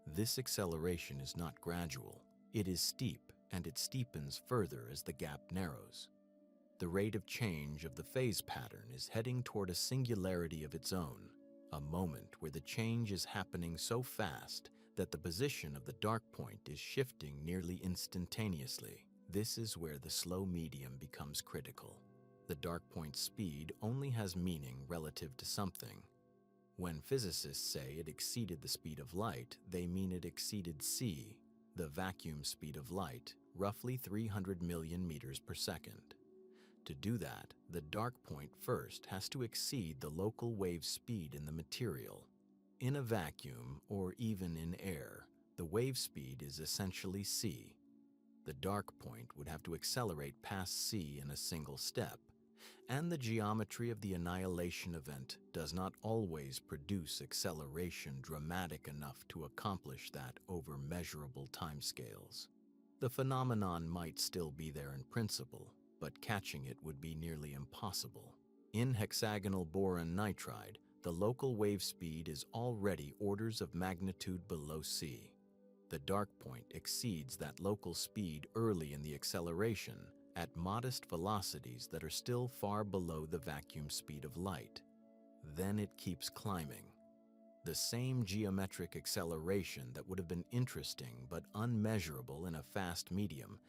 This acceleration is not gradual. It is steep, and it steepens further as the gap narrows. The rate of change of the phase pattern is heading toward a singularity of its own, a moment where the change is happening so fast that the position of the dark point is shifting nearly instantaneously. This is where the slow medium becomes critical. The dark point's speed only has meaning relative to something. When physicists say it exceeded the speed of light, they mean it exceeded c, the vacuum speed of light, roughly 300 million meters per second. To do that, the dark point first has to exceed the local wave speed in the material. In a vacuum, or even in air, the wave speed is essentially c. The dark point would have to accelerate past c in a single step, and the geometry of the annihilation event does not always produce acceleration dramatic enough to accomplish that over measurable timescales. The phenomenon might still be there in principle, but catching it would be nearly impossible. In hexagonal boron nitride, the local wave speed is already orders of magnitude below c. The dark point exceeds that local speed early in the acceleration at modest velocities that are still far below the vacuum speed of light. Then it keeps climbing. The same geometric acceleration that would have been interesting but unmeasurable in a fast medium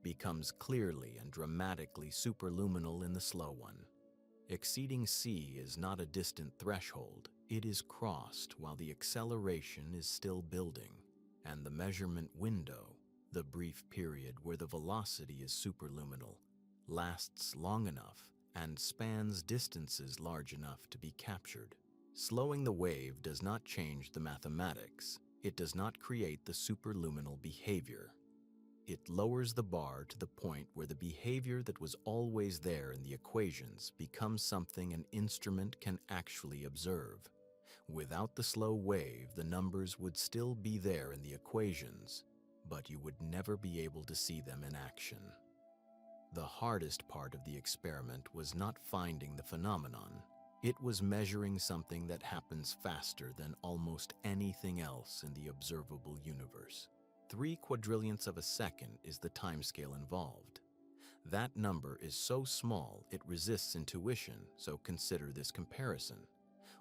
becomes clearly and dramatically superluminal in the slow one. Exceeding c is not a distant threshold. It is crossed while the acceleration is still building, and the measurement window, the brief period where the velocity is superluminal, lasts long enough and spans distances large enough to be captured. Slowing the wave does not change the mathematics. It does not create the superluminal behavior. It lowers the bar to the point where the behavior that was always there in the equations becomes something an instrument can actually observe. Without the slow wave, the numbers would still be there in the equations, but you would never be able to see them in action. The hardest part of the experiment was not finding the phenomenon. It was measuring something that happens faster than almost anything else in the observable universe. 3 quadrillionths of a second is the timescale involved. That number is so small it resists intuition, so consider this comparison.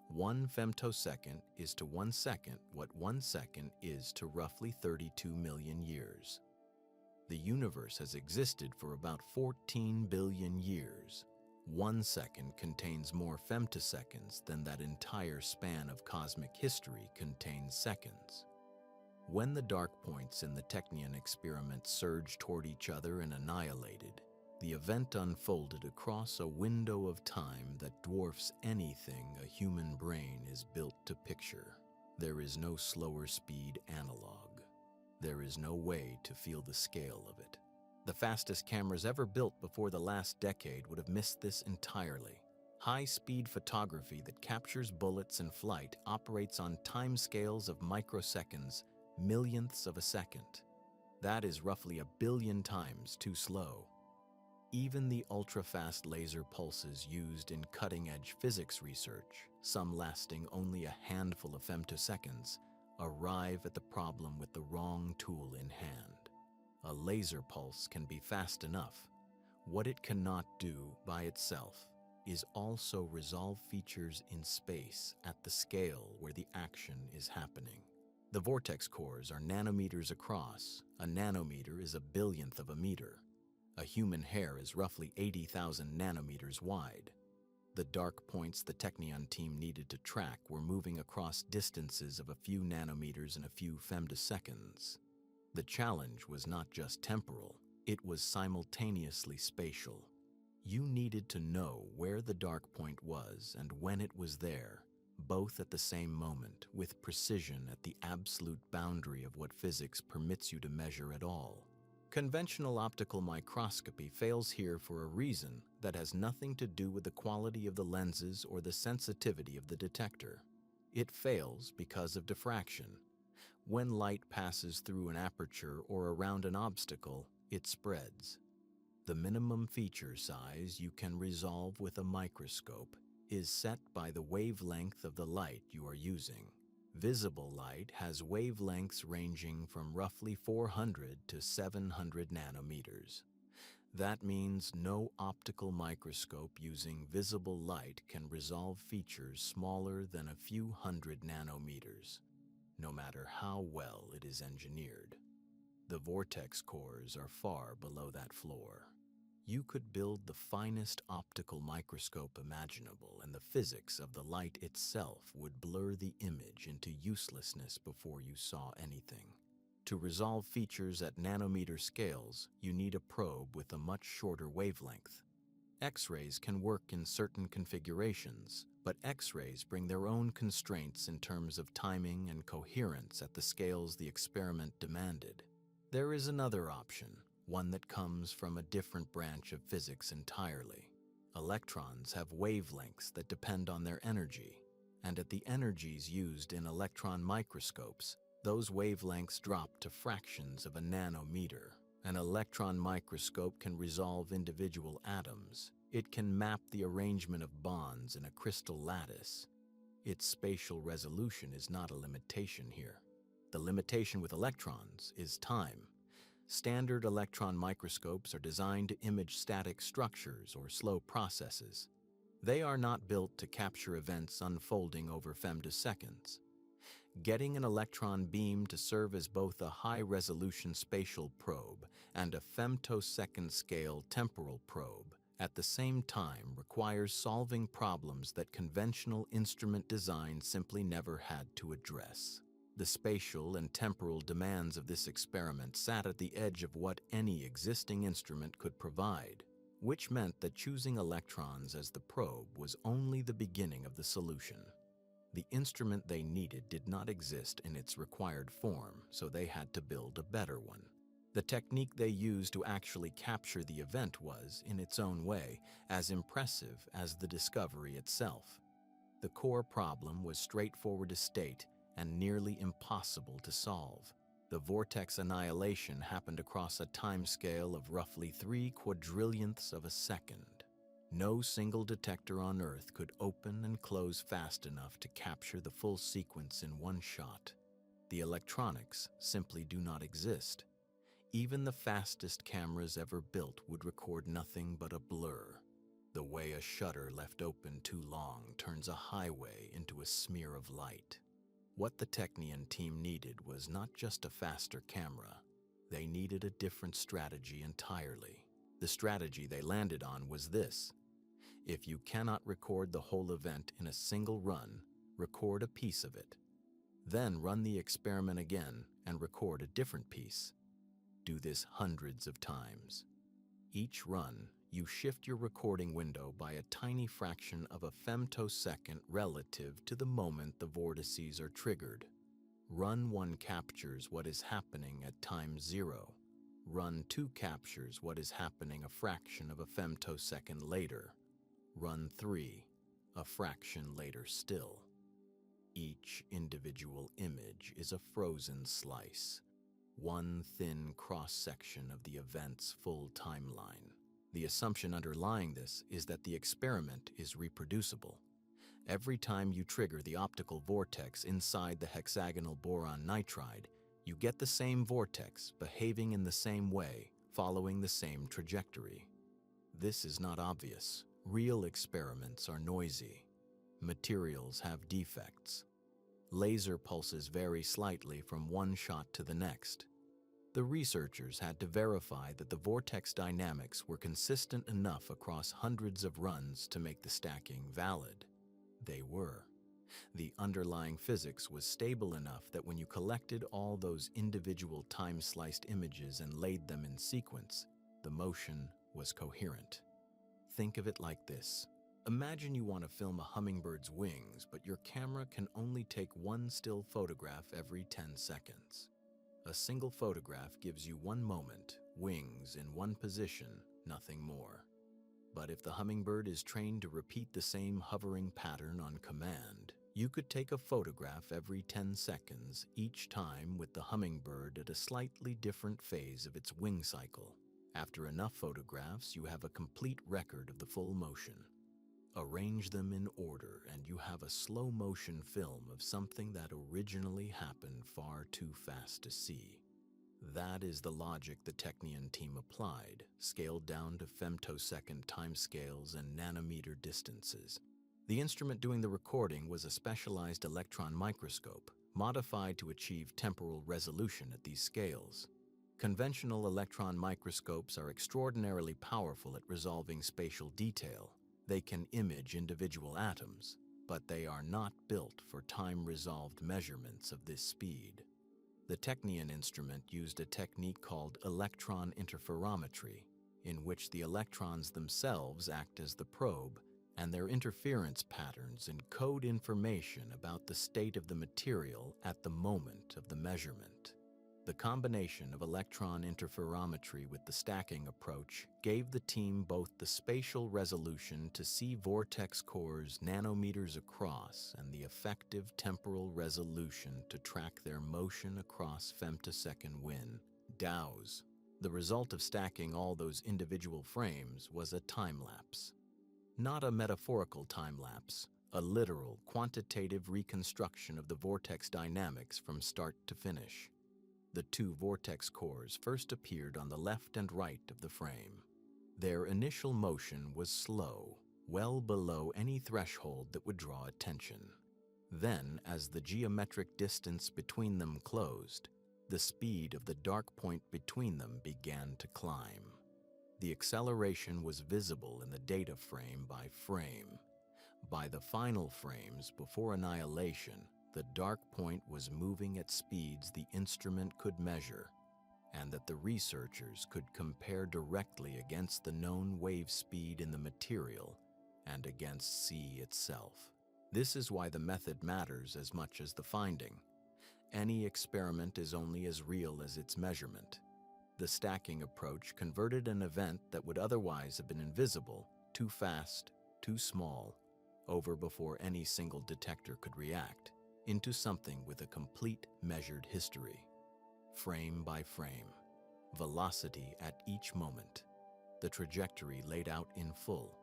1 femtosecond is to 1 second what 1 second is to roughly 32 million years. The universe has existed for about 14 billion years. 1 second contains more femtoseconds than that entire span of cosmic history contains seconds. When the dark points in the Technion experiment surged toward each other and annihilated, the event unfolded across a window of time that dwarfs anything a human brain is built to picture. There is no slower speed analog. There is no way to feel the scale of it. The fastest cameras ever built before the last decade would have missed this entirely. High-speed photography that captures bullets in flight operates on timescales of microseconds, millionths of a second. That is roughly 1 billion times too slow. Even the ultra-fast laser pulses used in cutting-edge physics research, some lasting only a handful of femtoseconds, arrive at the problem with the wrong tool in hand. A laser pulse can be fast enough. What it cannot do by itself is also resolve features in space at the scale where the action is happening. The vortex cores are nanometers across. A nanometer is a billionth of a meter. A human hair is roughly 80,000 nanometers wide. The dark points the Technion team needed to track were moving across distances of a few nanometers and a few femtoseconds. The challenge was not just temporal, it was simultaneously spatial. You needed to know where the dark point was and when it was there, both at the same moment, with precision at the absolute boundary of what physics permits you to measure at all. Conventional optical microscopy fails here for a reason that has nothing to do with the quality of the lenses or the sensitivity of the detector. It fails because of diffraction. When light passes through an aperture or around an obstacle, it spreads. The minimum feature size you can resolve with a microscope is set by the wavelength of the light you are using. Visible light has wavelengths ranging from roughly 400 to 700 nanometers. That means no optical microscope using visible light can resolve features smaller than a few hundred nanometers, no matter how well it is engineered. The vortex cores are far below that floor. You could build the finest optical microscope imaginable, and the physics of the light itself would blur the image into uselessness before you saw anything. To resolve features at nanometer scales, you need a probe with a much shorter wavelength. X-rays can work in certain configurations, but X-rays bring their own constraints in terms of timing and coherence at the scales the experiment demanded. There is another option, one that comes from a different branch of physics entirely. Electrons have wavelengths that depend on their energy, and at the energies used in electron microscopes, those wavelengths drop to fractions of a nanometer. An electron microscope can resolve individual atoms. It can map the arrangement of bonds in a crystal lattice. Its spatial resolution is not a limitation here. The limitation with electrons is time. Standard electron microscopes are designed to image static structures or slow processes. They are not built to capture events unfolding over femtoseconds. Getting an electron beam to serve as both a high-resolution spatial probe and a femtosecond-scale temporal probe at the same time requires solving problems that conventional instrument design simply never had to address. The spatial and temporal demands of this experiment sat at the edge of what any existing instrument could provide, which meant that choosing electrons as the probe was only the beginning of the solution. The instrument they needed did not exist in its required form, so they had to build a better one. The technique they used to actually capture the event was, in its own way, as impressive as the discovery itself. The core problem was straightforward to state and nearly impossible to solve. The vortex annihilation happened across a timescale of roughly 3 quadrillionths of a second. No single detector on Earth could open and close fast enough to capture the full sequence in one shot. The electronics simply do not exist. Even the fastest cameras ever built would record nothing but a blur. The way a shutter left open too long turns a highway into a smear of light. What the Technion team needed was not just a faster camera. They needed a different strategy entirely. The strategy they landed on was this: if you cannot record the whole event in a single run, record a piece of it. Then run the experiment again and record a different piece. Do this hundreds of times. Each run, you shift your recording window by a tiny fraction of a femtosecond relative to the moment the vortices are triggered. Run 1 captures what is happening at time 0. Run 2 captures what is happening a fraction of a femtosecond later. Run 3, a fraction later still. Each individual image is a frozen slice, one thin cross-section of the event's full timeline. The assumption underlying this is that the experiment is reproducible. Every time you trigger the optical vortex inside the hexagonal boron nitride, you get the same vortex behaving in the same way, following the same trajectory. This is not obvious. Real experiments are noisy. Materials have defects. Laser pulses vary slightly from one shot to the next. The researchers had to verify that the vortex dynamics were consistent enough across hundreds of runs to make the stacking valid. They were. The underlying physics was stable enough that when you collected all those individual time-sliced images and laid them in sequence, the motion was coherent. Think of it like this. Imagine you want to film a hummingbird's wings, but your camera can only take one still photograph every 10 seconds. A single photograph gives you one moment, wings in one position, nothing more. But if the hummingbird is trained to repeat the same hovering pattern on command, you could take a photograph every 10 seconds, each time with the hummingbird at a slightly different phase of its wing cycle. After enough photographs, you have a complete record of the full motion. Arrange them in order, and you have a slow-motion film of something that originally happened far too fast to see. That is the logic the Technion team applied, scaled down to femtosecond timescales and nanometer distances. The instrument doing the recording was a specialized electron microscope, modified to achieve temporal resolution at these scales. Conventional electron microscopes are extraordinarily powerful at resolving spatial detail. They can image individual atoms, but they are not built for time-resolved measurements of this speed. The Technion instrument used a technique called electron interferometry, in which the electrons themselves act as the probe, and their interference patterns encode information about the state of the material at the moment of the measurement. The combination of electron interferometry with the stacking approach gave the team both the spatial resolution to see vortex cores nanometers across and the effective temporal resolution to track their motion across femtosecond win, DAOs. The result of stacking all those individual frames was a time-lapse. Not a metaphorical time-lapse, a literal, quantitative reconstruction of the vortex dynamics from start to finish. The two vortex cores first appeared on the left and right of the frame. Their initial motion was slow, well below any threshold that would draw attention. Then, as the geometric distance between them closed, the speed of the dark point between them began to climb. The acceleration was visible in the data frame by frame. By the final frames before annihilation, the dark point was moving at speeds the instrument could measure, and that the researchers could compare directly against the known wave speed in the material and against C itself. This is why the method matters as much as the finding. Any experiment is only as real as its measurement. The stacking approach converted an event that would otherwise have been invisible, too fast, too small, over before any single detector could react, into something with a complete measured history. Frame by frame, velocity at each moment, the trajectory laid out in full.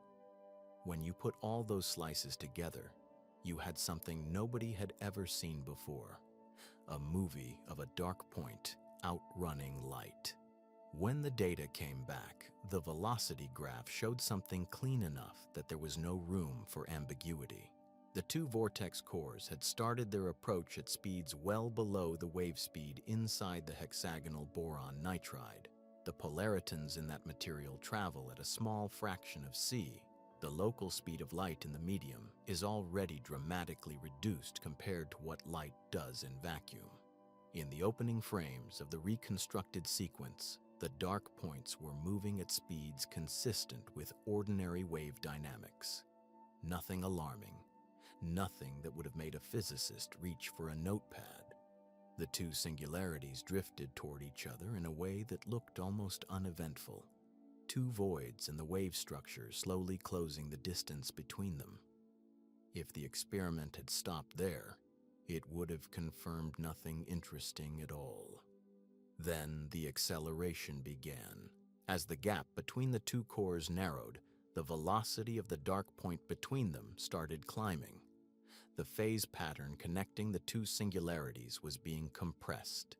When you put all those slices together, you had something nobody had ever seen before, a movie of a dark point outrunning light. When the data came back, the velocity graph showed something clean enough that there was no room for ambiguity. The two vortex cores had started their approach at speeds well below the wave speed inside the hexagonal boron nitride. The polaritons in that material travel at a small fraction of c. The local speed of light in the medium is already dramatically reduced compared to what light does in vacuum. In the opening frames of the reconstructed sequence, the dark points were moving at speeds consistent with ordinary wave dynamics. Nothing alarming, nothing that would have made a physicist reach for a notepad. The two singularities drifted toward each other in a way that looked almost uneventful. Two voids in the wave structure slowly closing the distance between them. If the experiment had stopped there, it would have confirmed nothing interesting at all. Then the acceleration began. As the gap between the two cores narrowed, the velocity of the dark point between them started climbing. The phase pattern connecting the two singularities was being compressed.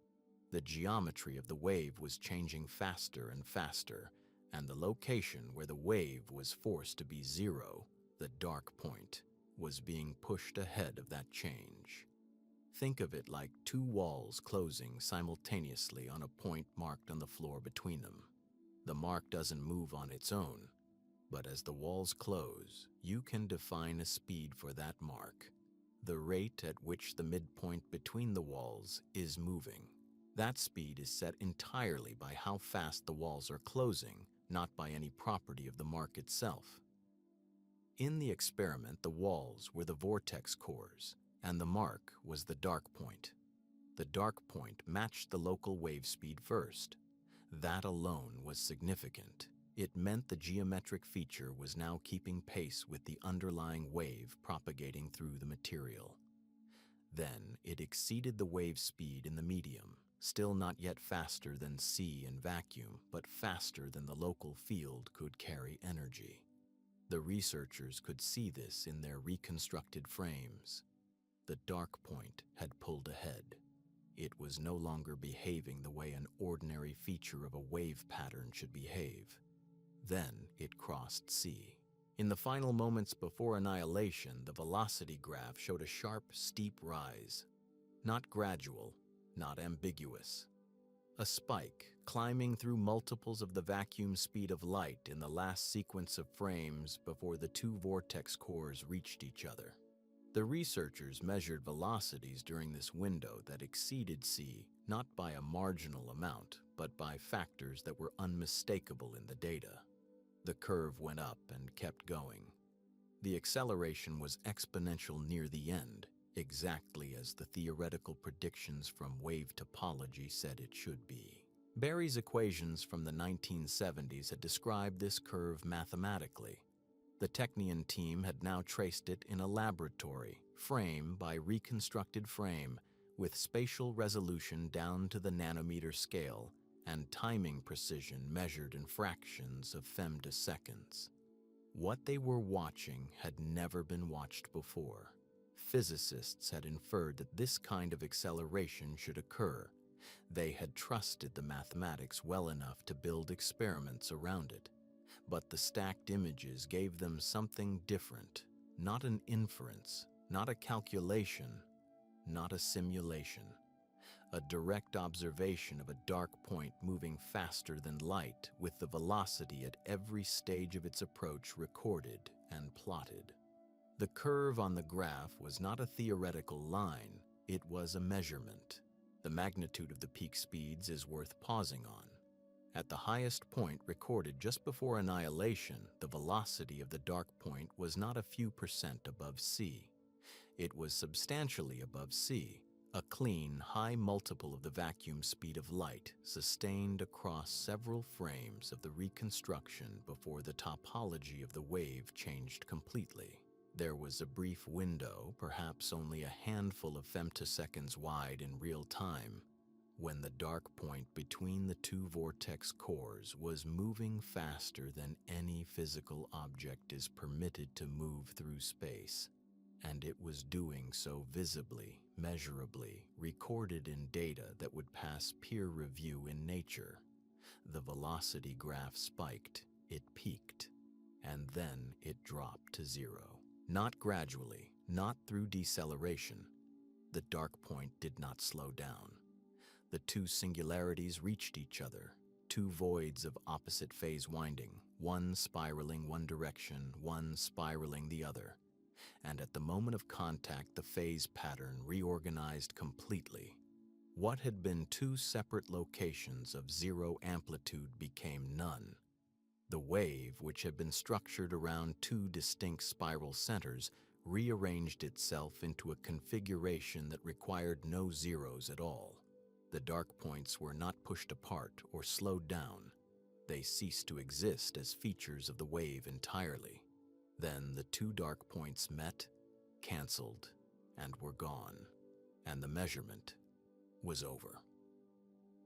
The geometry of the wave was changing faster and faster, and the location where the wave was forced to be zero, the dark point, was being pushed ahead of that change. Think of it like two walls closing simultaneously on a point marked on the floor between them. The mark doesn't move on its own, but as the walls close, you can define a speed for that mark, the rate at which the midpoint between the walls is moving. That speed is set entirely by how fast the walls are closing, not by any property of the mark itself. In the experiment, the walls were the vortex cores, and the mark was the dark point. The dark point matched the local wave speed first. That alone was significant. It meant the geometric feature was now keeping pace with the underlying wave propagating through the material. Then it exceeded the wave speed in the medium, still not yet faster than c in vacuum, but faster than the local field could carry energy. The researchers could see this in their reconstructed frames. The dark point had pulled ahead. It was no longer behaving the way an ordinary feature of a wave pattern should behave. Then it crossed c. In the final moments before annihilation, the velocity graph showed a sharp, steep rise. Not gradual, not ambiguous. A spike, climbing through multiples of the vacuum speed of light in the last sequence of frames before the two vortex cores reached each other. The researchers measured velocities during this window that exceeded c, not by a marginal amount, but by factors that were unmistakable in the data. The curve went up and kept going. The acceleration was exponential near the end, exactly as the theoretical predictions from wave topology said it should be. Barry's equations from the 1970s had described this curve mathematically. The Technion team had now traced it in a laboratory, frame by reconstructed frame, with spatial resolution down to the nanometer scale and timing precision measured in fractions of femtoseconds. What they were watching had never been watched before. Physicists had inferred that this kind of acceleration should occur. They had trusted the mathematics well enough to build experiments around it. But the stacked images gave them something different, not an inference, not a calculation, not a simulation. A direct observation of a dark point moving faster than light with the velocity at every stage of its approach recorded and plotted. The curve on the graph was not a theoretical line, it was a measurement. The magnitude of the peak speeds is worth pausing on. At the highest point recorded just before annihilation, the velocity of the dark point was not a few percent above c. It was substantially above c, a clean, high multiple of the vacuum speed of light, sustained across several frames of the reconstruction before the topology of the wave changed completely. There was a brief window, perhaps only a handful of femtoseconds wide in real time, when the dark point between the two vortex cores was moving faster than any physical object is permitted to move through space. And it was doing so visibly, measurably, recorded in data that would pass peer review in Nature. The velocity graph spiked, it peaked, and then it dropped to zero. Not gradually, not through deceleration. The dark point did not slow down. The two singularities reached each other, two voids of opposite phase winding, one spiraling one direction, one spiraling the other. And at the moment of contact, the phase pattern reorganized completely. What had been two separate locations of zero amplitude became none. The wave, which had been structured around two distinct spiral centers, rearranged itself into a configuration that required no zeros at all. The dark points were not pushed apart or slowed down. They ceased to exist as features of the wave entirely. Then the two dark points met, canceled, and were gone, and the measurement was over.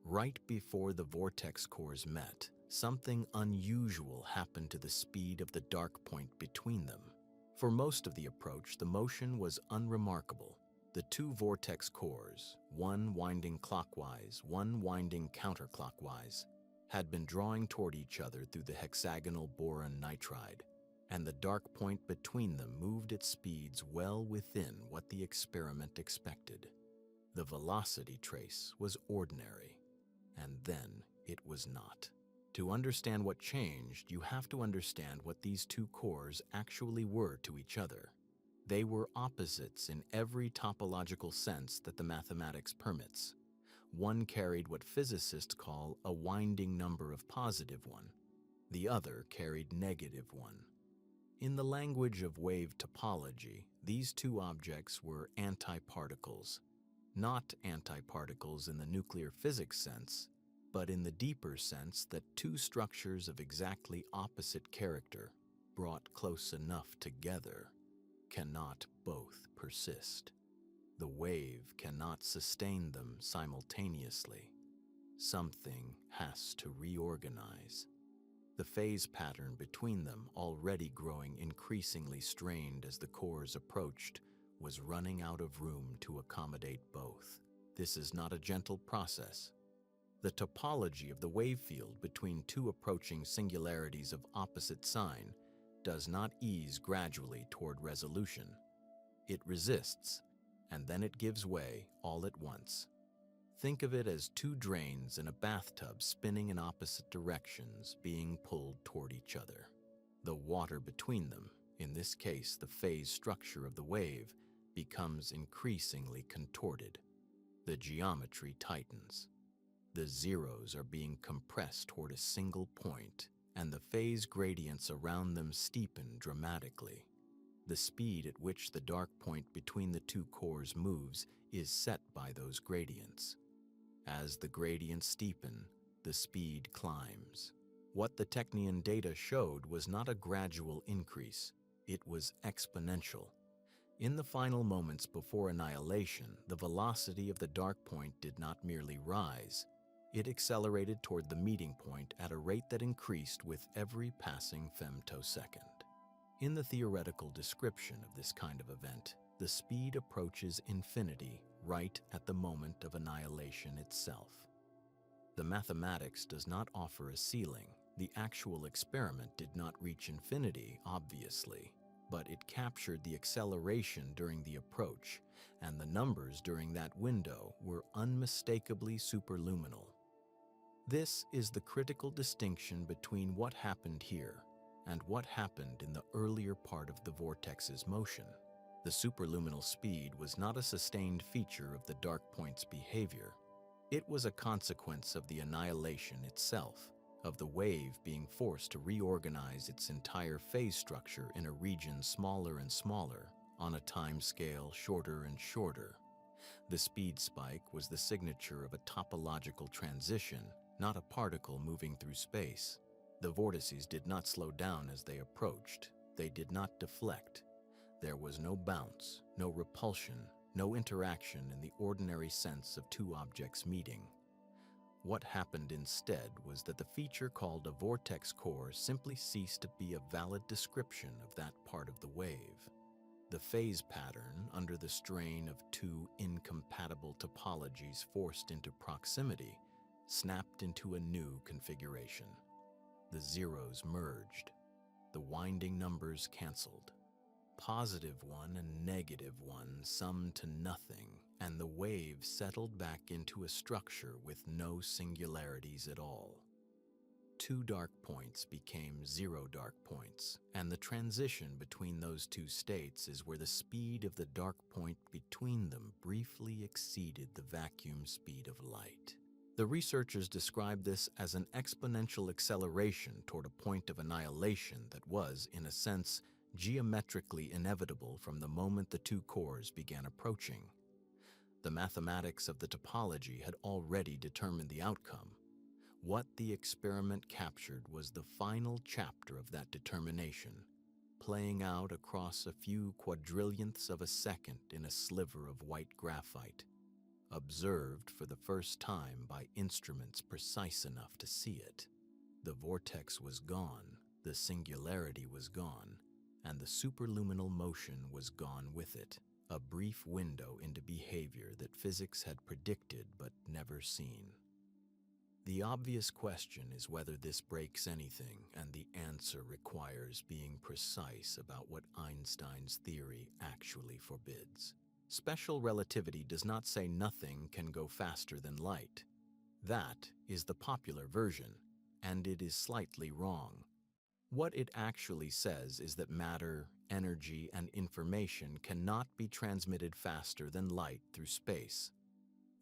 Right before the vortex cores met, something unusual happened to the speed of the dark point between them. For most of the approach, the motion was unremarkable. The two vortex cores, one winding clockwise, one winding counterclockwise, had been drawing toward each other through the hexagonal boron nitride, and the dark point between them moved at speeds well within what the experiment expected. The velocity trace was ordinary, and then it was not. To understand what changed, you have to understand what these two cores actually were to each other. They were opposites in every topological sense that the mathematics permits. One carried what physicists call a winding number of positive one. The other carried negative one. In the language of wave topology, these two objects were antiparticles. Not antiparticles in the nuclear physics sense, but in the deeper sense that two structures of exactly opposite character, brought close enough together, cannot both persist. The wave cannot sustain them simultaneously. Something has to reorganize. The phase pattern between them, already growing increasingly strained as the cores approached, was running out of room to accommodate both. This is not a gentle process. The topology of the wave field between two approaching singularities of opposite sign does not ease gradually toward resolution. It resists, and then it gives way all at once. Think of it as two drains in a bathtub spinning in opposite directions, being pulled toward each other. The water between them, in this case the phase structure of the wave, becomes increasingly contorted. The geometry tightens. The zeros are being compressed toward a single point, and the phase gradients around them steepen dramatically. The speed at which the dark point between the two cores moves is set by those gradients. As the gradients steepen, the speed climbs. What the Technion data showed was not a gradual increase, it was exponential. In the final moments before annihilation, the velocity of the dark point did not merely rise, it accelerated toward the meeting point at a rate that increased with every passing femtosecond. In the theoretical description of this kind of event, the speed approaches infinity right at the moment of annihilation itself. The mathematics does not offer a ceiling. The actual experiment did not reach infinity, obviously, but it captured the acceleration during the approach, and the numbers during that window were unmistakably superluminal. This is the critical distinction between what happened here and what happened in the earlier part of the vortex's motion. The superluminal speed was not a sustained feature of the dark point's behavior. It was a consequence of the annihilation itself, of the wave being forced to reorganize its entire phase structure in a region smaller and smaller, on a time scale shorter and shorter. The speed spike was the signature of a topological transition, not a particle moving through space. The vortices did not slow down as they approached. They did not deflect. There was no bounce, no repulsion, no interaction in the ordinary sense of two objects meeting. What happened instead was that the feature called a vortex core simply ceased to be a valid description of that part of the wave. The phase pattern, under the strain of two incompatible topologies forced into proximity, snapped into a new configuration. The zeros merged. The winding numbers canceled. +1 and -1 summed to nothing, and the wave settled back into a structure with no singularities at all. Two dark points became zero dark points, and the transition between those two states is where the speed of the dark point between them briefly exceeded the vacuum speed of light. The researchers describe this as an exponential acceleration toward a point of annihilation that was, in a sense, geometrically inevitable from the moment the two cores began approaching. The mathematics of the topology had already determined the outcome. What the experiment captured was the final chapter of that determination, playing out across a few quadrillionths of a second in a sliver of white graphite, observed for the first time by instruments precise enough to see it. The vortex was gone, the singularity was gone, and the superluminal motion was gone with it, a brief window into behavior that physics had predicted but never seen. The obvious question is whether this breaks anything, and the answer requires being precise about what Einstein's theory actually forbids. Special relativity does not say nothing can go faster than light. That is the popular version, and it is slightly wrong. What it actually says is that matter, energy, and information cannot be transmitted faster than light through space.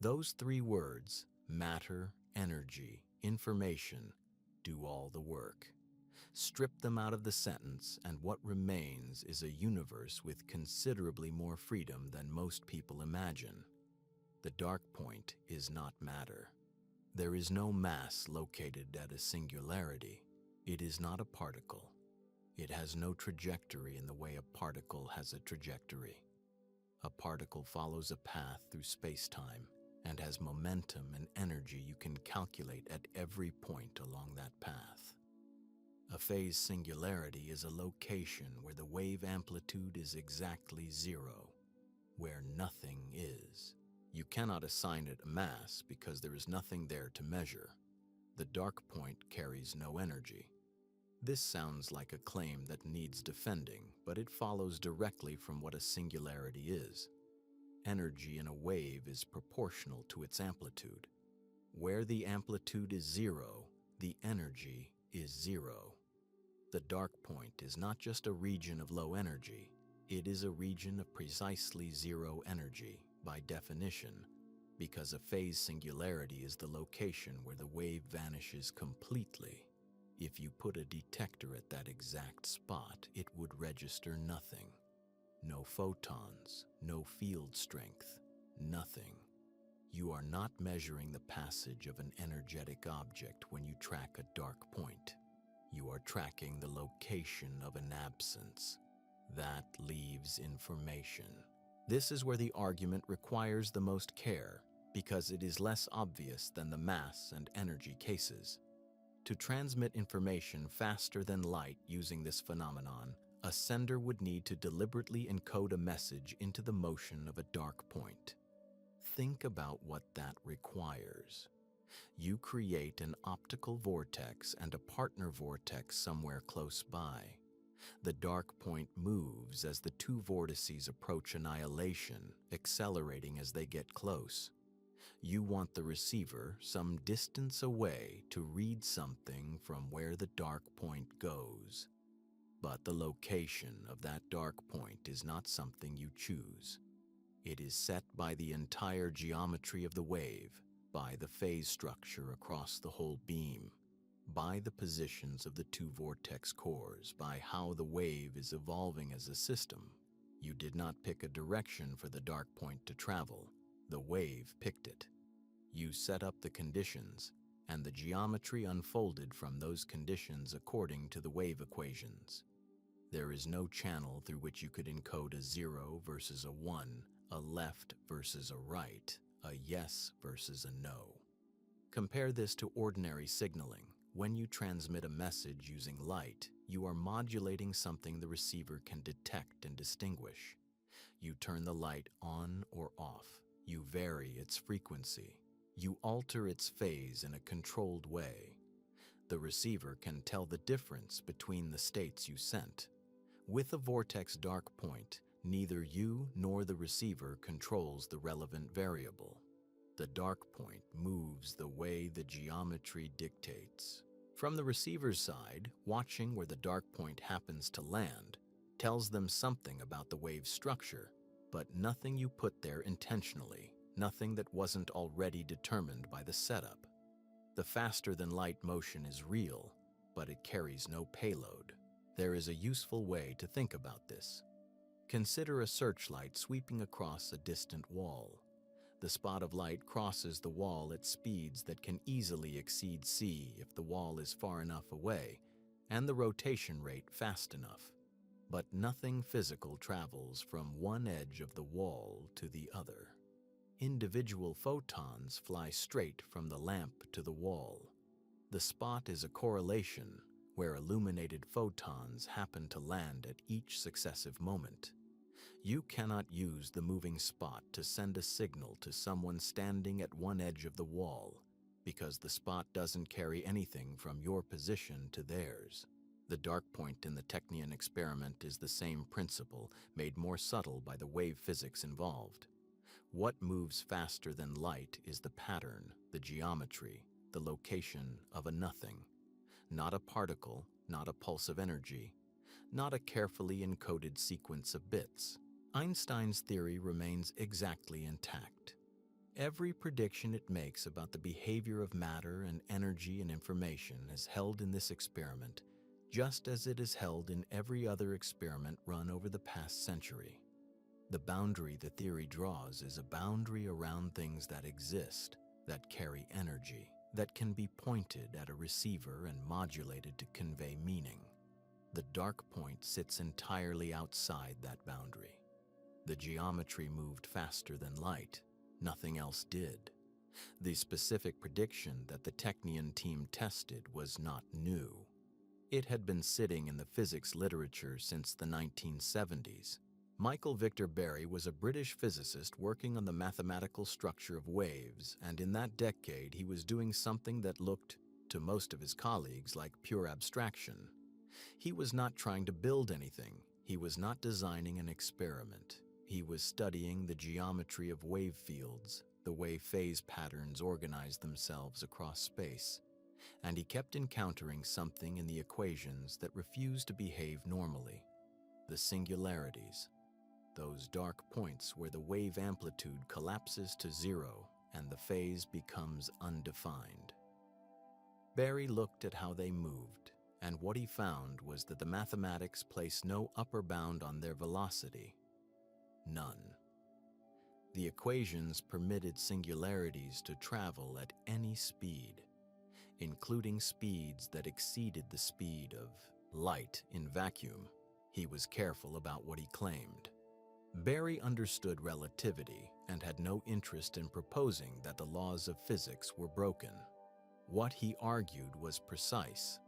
Those three words, matter, energy, information, do all the work. Strip them out of the sentence, and what remains is a universe with considerably more freedom than most people imagine. The dark point is not matter. There is no mass located at a singularity. It is not a particle. It has no trajectory in the way a particle has a trajectory. A particle follows a path through space-time and has momentum and energy you can calculate at every point along that path. A phase singularity is a location where the wave amplitude is exactly zero, where nothing is. You cannot assign it a mass because there is nothing there to measure. The dark point carries no energy. This sounds like a claim that needs defending, but it follows directly from what a singularity is. Energy in a wave is proportional to its amplitude. Where the amplitude is zero, the energy is zero. The dark point is not just a region of low energy, it is a region of precisely zero energy, by definition, because a phase singularity is the location where the wave vanishes completely. If you put a detector at that exact spot, it would register nothing. No photons, no field strength, nothing. You are not measuring the passage of an energetic object when you track a dark point. You are tracking the location of an absence. That leaves information. This is where the argument requires the most care, because it is less obvious than the mass and energy cases. To transmit information faster than light using this phenomenon, a sender would need to deliberately encode a message into the motion of a dark point. Think about what that requires. You create an optical vortex and a partner vortex somewhere close by. The dark point moves as the two vortices approach annihilation, accelerating as they get close. You want the receiver some distance away to read something from where the dark point goes. But the location of that dark point is not something you choose. It is set by the entire geometry of the wave, by the phase structure across the whole beam, by the positions of the two vortex cores, by how the wave is evolving as a system. You did not pick a direction for the dark point to travel. The wave picked it. You set up the conditions, and the geometry unfolded from those conditions according to the wave equations. There is no channel through which you could encode a 0 versus a 1, a left versus a right, a yes versus a no. Compare this to ordinary signaling. When you transmit a message using light, you are modulating something the receiver can detect and distinguish. You turn the light on or off. You vary its frequency. You alter its phase in a controlled way. The receiver can tell the difference between the states you sent. With a vortex dark point, neither you nor the receiver controls the relevant variable. The dark point moves the way the geometry dictates. From the receiver's side, watching where the dark point happens to land tells them something about the wave's structure, but nothing you put there intentionally, nothing that wasn't already determined by the setup. The faster-than-light motion is real, but it carries no payload. There is a useful way to think about this. Consider a searchlight sweeping across a distant wall. The spot of light crosses the wall at speeds that can easily exceed c if the wall is far enough away, and the rotation rate fast enough. But nothing physical travels from one edge of the wall to the other. Individual photons fly straight from the lamp to the wall. The spot is a correlation where illuminated photons happen to land at each successive moment. You cannot use the moving spot to send a signal to someone standing at one edge of the wall, because the spot doesn't carry anything from your position to theirs. The dark point in the Technion experiment is the same principle, made more subtle by the wave physics involved. What moves faster than light is the pattern, the geometry, the location of a nothing. Not a particle, not a pulse of energy, not a carefully encoded sequence of bits. Einstein's theory remains exactly intact. Every prediction it makes about the behavior of matter and energy and information is held in this experiment, just as it is held in every other experiment run over the past century. The boundary the theory draws is a boundary around things that exist, that carry energy, that can be pointed at a receiver and modulated to convey meaning. The dark point sits entirely outside that boundary. The geometry moved faster than light. Nothing else did. The specific prediction that the Technion team tested was not new. It had been sitting in the physics literature since the 1970s. Michael Victor Barry was a British physicist working on the mathematical structure of waves, and in that decade he was doing something that looked, to most of his colleagues, like pure abstraction. He was not trying to build anything. He was not designing an experiment. He was studying the geometry of wave fields, the way phase patterns organize themselves across space. And he kept encountering something in the equations that refused to behave normally. The singularities. Those dark points where the wave amplitude collapses to zero and the phase becomes undefined. Barry looked at how they moved, and what he found was that the mathematics place no upper bound on their velocity. None. The equations permitted singularities to travel at any speed, including speeds that exceeded the speed of light in vacuum. He was careful about what he claimed. Barry understood relativity and had no interest in proposing that the laws of physics were broken. What he argued was precise.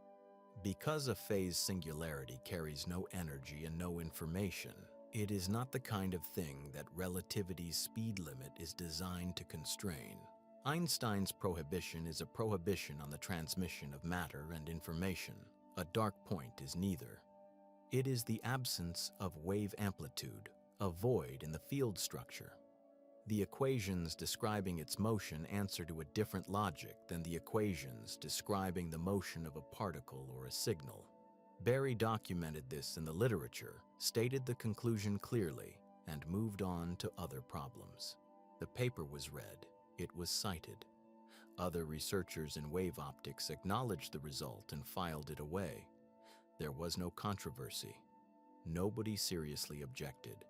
Because a phase singularity carries no energy and no information, it is not the kind of thing that relativity's speed limit is designed to constrain. Einstein's prohibition is a prohibition on the transmission of matter and information. A dark point is neither. It is the absence of wave amplitude, a void in the field structure. The equations describing its motion answer to a different logic than the equations describing the motion of a particle or a signal. Barry documented this in the literature, stated the conclusion clearly, and moved on to other problems. The paper was read. It was cited. Other researchers in wave optics acknowledged the result and filed it away. There was no controversy. Nobody seriously objected.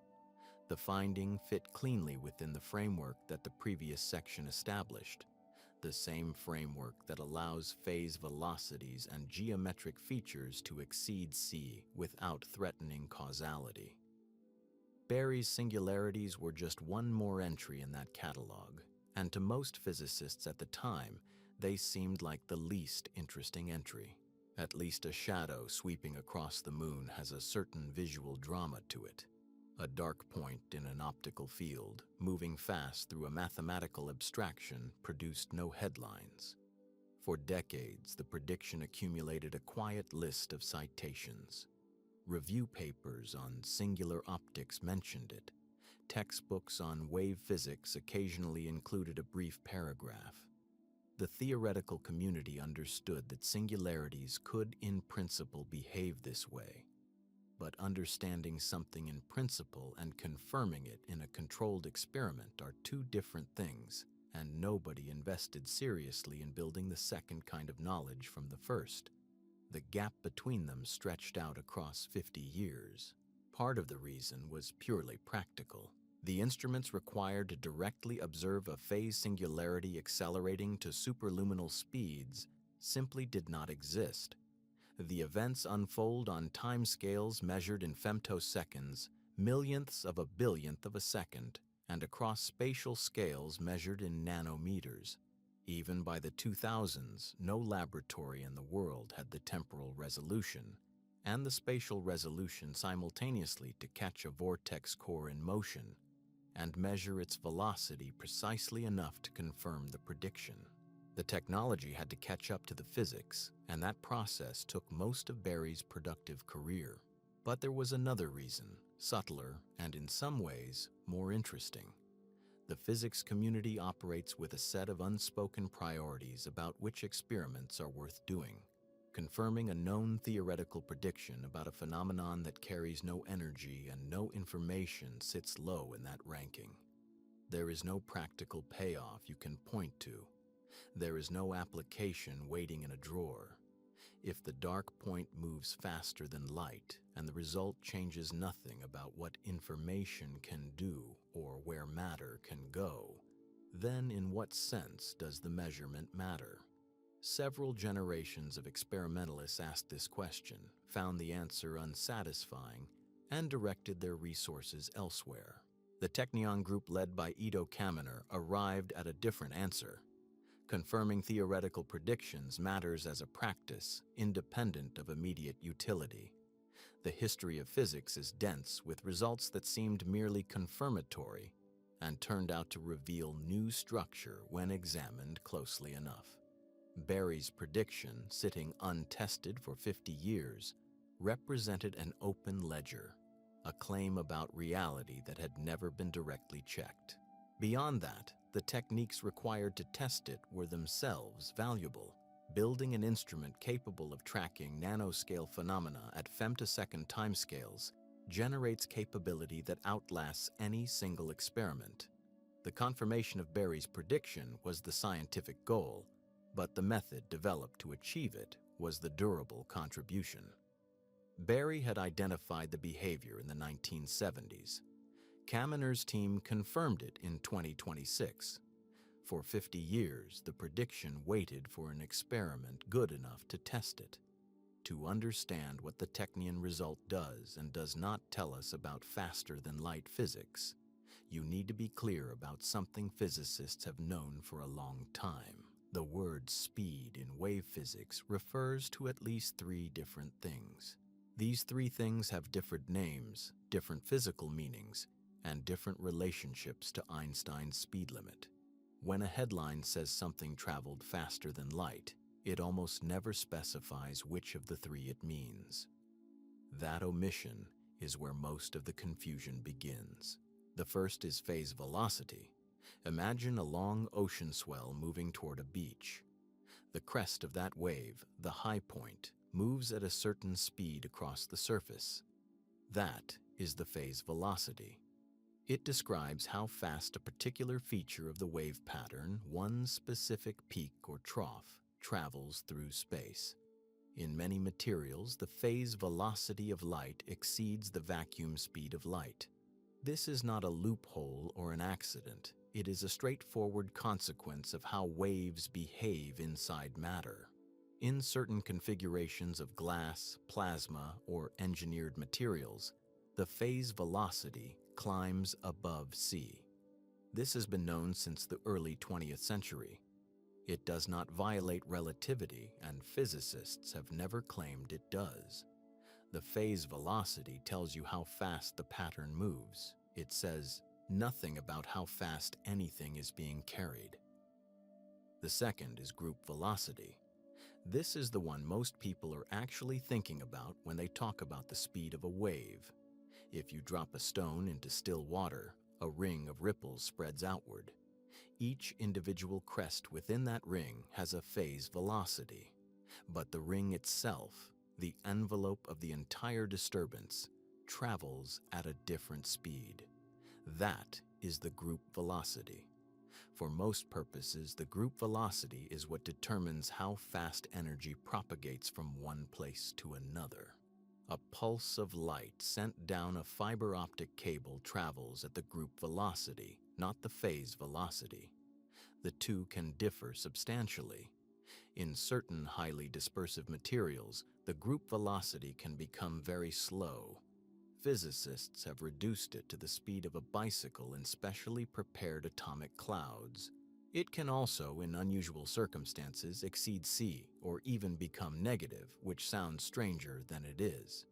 The finding fit cleanly within the framework that the previous section established, the same framework that allows phase velocities and geometric features to exceed c without threatening causality. Barry's singularities were just one more entry in that catalog, and to most physicists at the time, they seemed like the least interesting entry. At least a shadow sweeping across the moon has a certain visual drama to it. A dark point in an optical field, moving fast through a mathematical abstraction, produced no headlines. For decades, the prediction accumulated a quiet list of citations. Review papers on singular optics mentioned it. Textbooks on wave physics occasionally included a brief paragraph. The theoretical community understood that singularities could, in principle, behave this way. But understanding something in principle and confirming it in a controlled experiment are two different things, and nobody invested seriously in building the second kind of knowledge from the first. The gap between them stretched out across 50 years. Part of the reason was purely practical. The instruments required to directly observe a phase singularity accelerating to superluminal speeds simply did not exist. The events unfold on timescales measured in femtoseconds, millionths of a billionth of a second, and across spatial scales measured in nanometers. Even by the 2000s, no laboratory in the world had the temporal resolution and the spatial resolution simultaneously to catch a vortex core in motion and measure its velocity precisely enough to confirm the prediction. The technology had to catch up to the physics, and that process took most of Barry's productive career. But there was another reason, subtler and in some ways more interesting. The physics community operates with a set of unspoken priorities about which experiments are worth doing. Confirming a known theoretical prediction about a phenomenon that carries no energy and no information sits low in that ranking. There is no practical payoff you can point to. There is no application waiting in a drawer. If the dark point moves faster than light and the result changes nothing about what information can do or where matter can go, then in what sense does the measurement matter? Several generations of experimentalists asked this question, found the answer unsatisfying, and directed their resources elsewhere. The Technion group led by Ido Kaminer arrived at a different answer. Confirming theoretical predictions matters as a practice, independent of immediate utility. The history of physics is dense with results that seemed merely confirmatory and turned out to reveal new structure when examined closely enough. Barry's prediction, sitting untested for 50 years, represented an open ledger, a claim about reality that had never been directly checked. Beyond that, the techniques required to test it were themselves valuable. Building an instrument capable of tracking nanoscale phenomena at femtosecond timescales generates capability that outlasts any single experiment. The confirmation of Barry's prediction was the scientific goal, but the method developed to achieve it was the durable contribution. Barry had identified the behavior in the 1970s. Kaminer's team confirmed it in 2026. For 50 years, the prediction waited for an experiment good enough to test it. To understand what the Technion result does and does not tell us about faster-than-light physics, you need to be clear about something physicists have known for a long time. The word speed in wave physics refers to at least 3 different things. These 3 things have different names, different physical meanings, and different relationships to Einstein's speed limit. When a headline says something traveled faster than light, it almost never specifies which of the 3 it means. That omission is where most of the confusion begins. The first is phase velocity. Imagine a long ocean swell moving toward a beach. The crest of that wave, the high point, moves at a certain speed across the surface. That is the phase velocity. It describes how fast a particular feature of the wave pattern, one specific peak or trough, travels through space. In many materials, the phase velocity of light exceeds the vacuum speed of light. This is not a loophole or an accident. It is a straightforward consequence of how waves behave inside matter. In certain configurations of glass, plasma, or engineered materials, the phase velocity climbs above c. This has been known since the early 20th century. It does not violate relativity, and physicists have never claimed it does. The phase velocity tells you how fast the pattern moves. It says nothing about how fast anything is being carried. The second is group velocity. This is the one most people are actually thinking about when they talk about the speed of a wave. If you drop a stone into still water, a ring of ripples spreads outward. Each individual crest within that ring has a phase velocity, but the ring itself, the envelope of the entire disturbance, travels at a different speed. That is the group velocity. For most purposes, the group velocity is what determines how fast energy propagates from one place to another. A pulse of light sent down a fiber optic cable travels at the group velocity, not the phase velocity. The two can differ substantially. In certain highly dispersive materials, the group velocity can become very slow. Physicists have reduced it to the speed of a bicycle in specially prepared atomic clouds. It can also, in unusual circumstances, exceed c or even become negative, which sounds stranger than it is.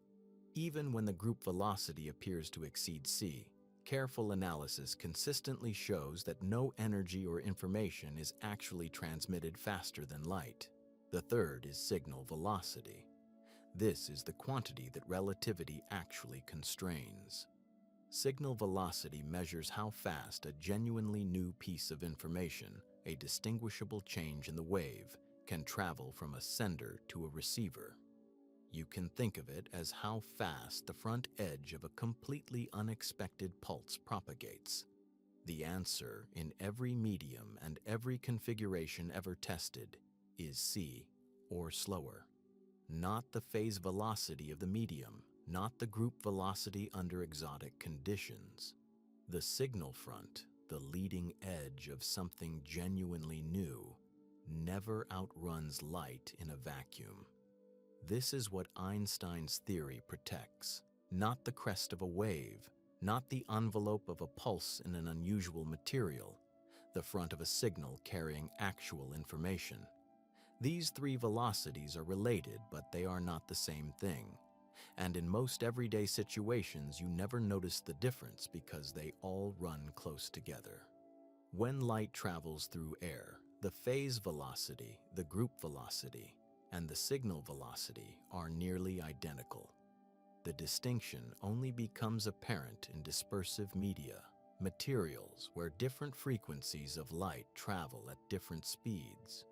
Even when the group velocity appears to exceed c, careful analysis consistently shows that no energy or information is actually transmitted faster than light. The third is signal velocity. This is the quantity that relativity actually constrains. Signal velocity measures how fast a genuinely new piece of information, a distinguishable change in the wave, can travel from a sender to a receiver. You can think of it as how fast the front edge of a completely unexpected pulse propagates. The answer in every medium and every configuration ever tested is c, or slower. Not the phase velocity of the medium, not the group velocity under exotic conditions. The signal front, the leading edge of something genuinely new, never outruns light in a vacuum. This is what Einstein's theory protects, not the crest of a wave, not the envelope of a pulse in an unusual material, the front of a signal carrying actual information. These three velocities are related, but they are not the same thing. And in most everyday situations, you never notice the difference because they all run close together. When light travels through air, the phase velocity, the group velocity, and the signal velocity are nearly identical. The distinction only becomes apparent in dispersive media, materials where different frequencies of light travel at different speeds,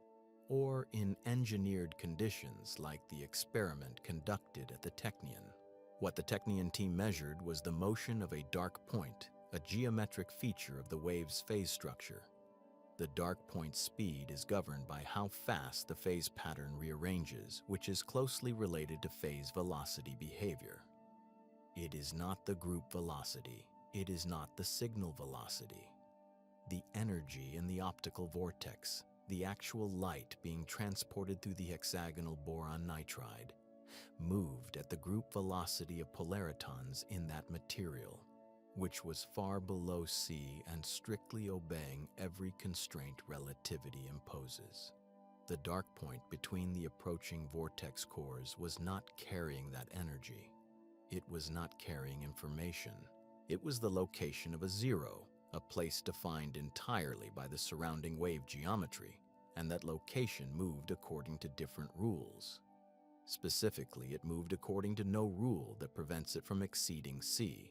or in engineered conditions like the experiment conducted at the Technion. What the Technion team measured was the motion of a dark point, a geometric feature of the wave's phase structure. The dark point's speed is governed by how fast the phase pattern rearranges, which is closely related to phase velocity behavior. It is not the group velocity, it is not the signal velocity. The energy in the optical vortex, the actual light being transported through the hexagonal boron nitride, moved at the group velocity of polaritons in that material, which was far below c and strictly obeying every constraint relativity imposes. The dark point between the approaching vortex cores was not carrying that energy. It was not carrying information. It was the location of a zero, a place defined entirely by the surrounding wave geometry, and that location moved according to different rules. Specifically, it moved according to no rule that prevents it from exceeding c,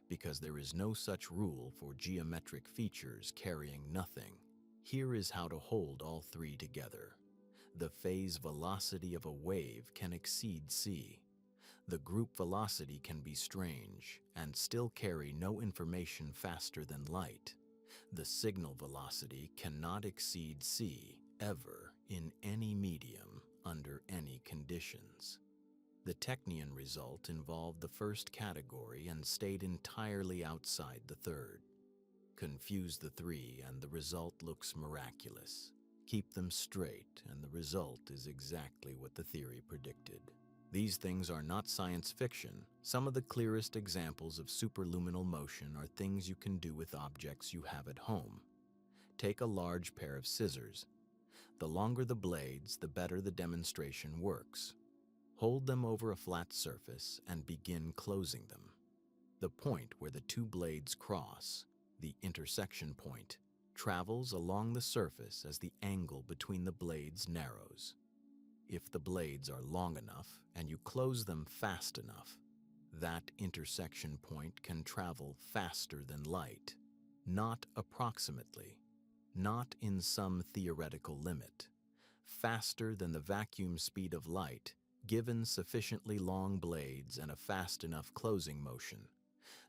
because there is no such rule for geometric features carrying nothing. Here is how to hold all three together. The phase velocity of a wave can exceed c. The group velocity can be strange and still carry no information faster than light. The signal velocity cannot exceed c ever in any medium under any conditions. The Technion result involved the first category and stayed entirely outside the third. Confuse the three and the result looks miraculous. Keep them straight and the result is exactly what the theory predicted. These things are not science fiction. Some of the clearest examples of superluminal motion are things you can do with objects you have at home. Take a large pair of scissors. The longer the blades, the better the demonstration works. Hold them over a flat surface and begin closing them. The point where the two blades cross, the intersection point, travels along the surface as the angle between the blades narrows. If the blades are long enough and you close them fast enough, that intersection point can travel faster than light, not approximately, not in some theoretical limit, faster than the vacuum speed of light, given sufficiently long blades and a fast enough closing motion.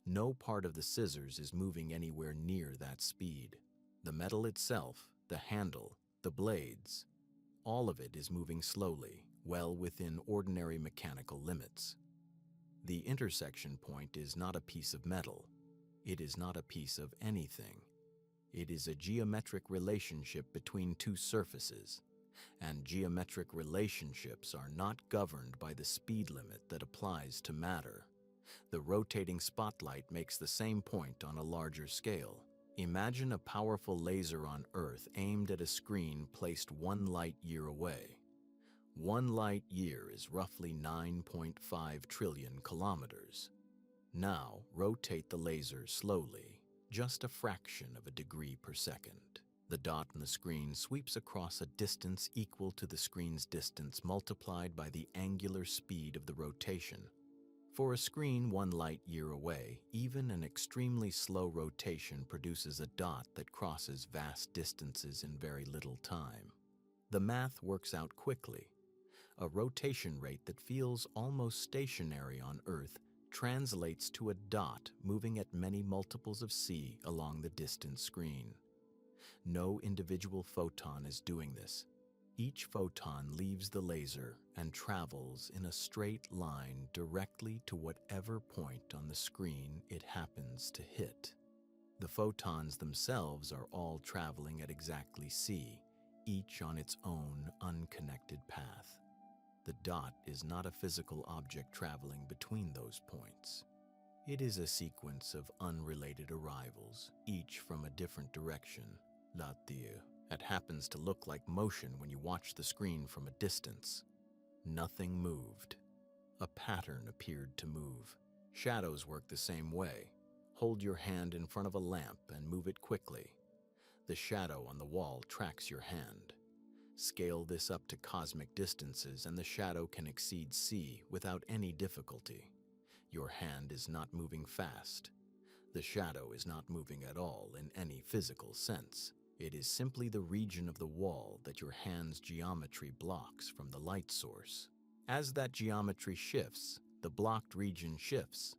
No part of the scissors is moving anywhere near that speed. The metal itself, the handle, the blades, all of it is moving slowly, well within ordinary mechanical limits. The intersection point is not a piece of metal. It is not a piece of anything. It is a geometric relationship between two surfaces, and geometric relationships are not governed by the speed limit that applies to matter. The rotating spotlight makes the same point on a larger scale. Imagine a powerful laser on Earth aimed at a screen placed 1 light year away. 1 light year is roughly 9.5 trillion kilometers. Now, rotate the laser slowly, just a fraction of a degree per second. The dot on the screen sweeps across a distance equal to the screen's distance multiplied by the angular speed of the rotation. For a screen 1 light year away, even an extremely slow rotation produces a dot that crosses vast distances in very little time. The math works out quickly. A rotation rate that feels almost stationary on Earth translates to a dot moving at many multiples of c along the distant screen. No individual photon is doing this. Each photon leaves the laser and travels in a straight line directly to whatever point on the screen it happens to hit. The photons themselves are all traveling at exactly c, each on its own unconnected path. The dot is not a physical object traveling between those points. It is a sequence of unrelated arrivals, each from a different direction. It happens to look like motion when you watch the screen from a distance. Nothing moved. A pattern appeared to move. Shadows work the same way. Hold your hand in front of a lamp and move it quickly. The shadow on the wall tracks your hand. Scale this up to cosmic distances and the shadow can exceed c without any difficulty. Your hand is not moving fast. The shadow is not moving at all in any physical sense. It is simply the region of the wall that your hand's geometry blocks from the light source. As that geometry shifts, the blocked region shifts.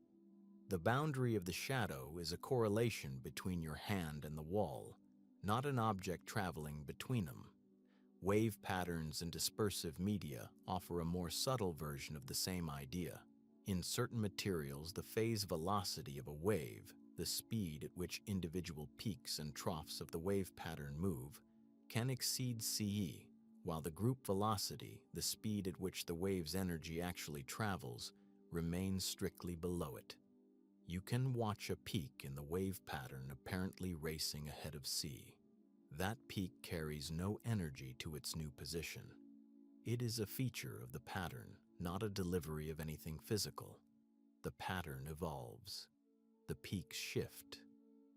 The boundary of the shadow is a correlation between your hand and the wall, not an object traveling between them. Wave patterns and dispersive media offer a more subtle version of the same idea. In certain materials, the phase velocity of a wave, the speed at which individual peaks and troughs of the wave pattern move, can exceed c, while the group velocity, the speed at which the wave's energy actually travels, remains strictly below it. You can watch a peak in the wave pattern apparently racing ahead of c. That peak carries no energy to its new position. It is a feature of the pattern, not a delivery of anything physical. The pattern evolves. The peaks shift.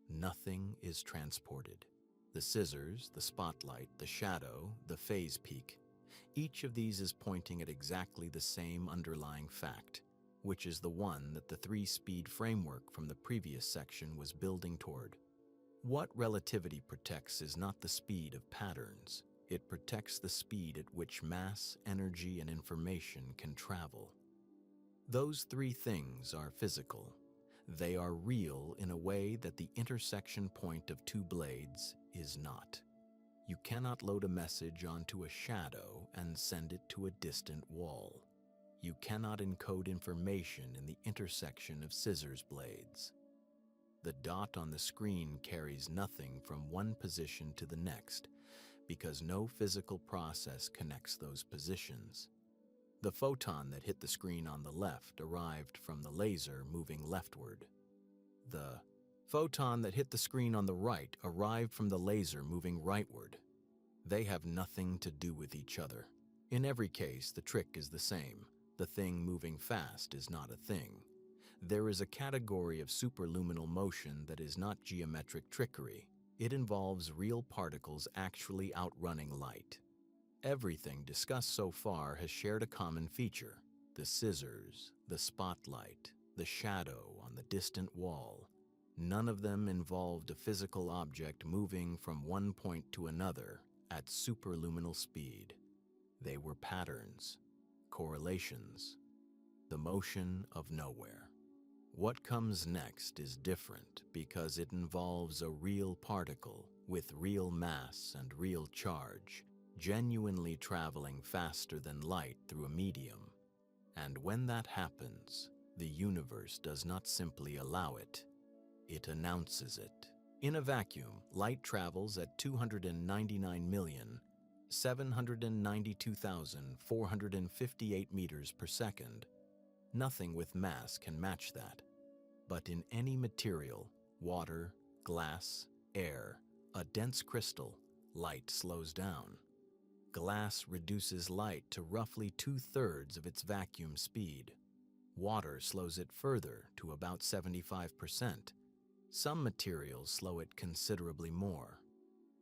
Nothing is transported. The scissors, the spotlight, the shadow, the phase peak. Each of these is pointing at exactly the same underlying fact, which is the one that the three-speed framework from the previous section was building toward. What relativity protects is not the speed of patterns. It protects the speed at which mass, energy, and information can travel. Those three things are physical. They are real in a way that the intersection point of two blades is not. You cannot load a message onto a shadow and send it to a distant wall. You cannot encode information in the intersection of scissors blades. The dot on the screen carries nothing from one position to the next because no physical process connects those positions. The photon that hit the screen on the left arrived from the laser moving leftward. The photon that hit the screen on the right arrived from the laser moving rightward. They have nothing to do with each other. In every case, the trick is the same. The thing moving fast is not a thing. There is a category of superluminal motion that is not geometric trickery. It involves real particles actually outrunning light. Everything discussed so far has shared a common feature: the scissors, the spotlight, the shadow on the distant wall. None of them involved a physical object moving from one point to another at superluminal speed. They were patterns, correlations, the motion of nowhere. What comes next is different because it involves a real particle with real mass and real charge, genuinely traveling faster than light through a medium. And when that happens, the universe does not simply allow it, it announces it. In a vacuum, light travels at 299,792,458 meters per second. Nothing with mass can match that. But in any material, water, glass, air, a dense crystal, light slows down. Glass reduces light to roughly 2/3 of its vacuum speed. Water slows it further to about 75%. Some materials slow it considerably more.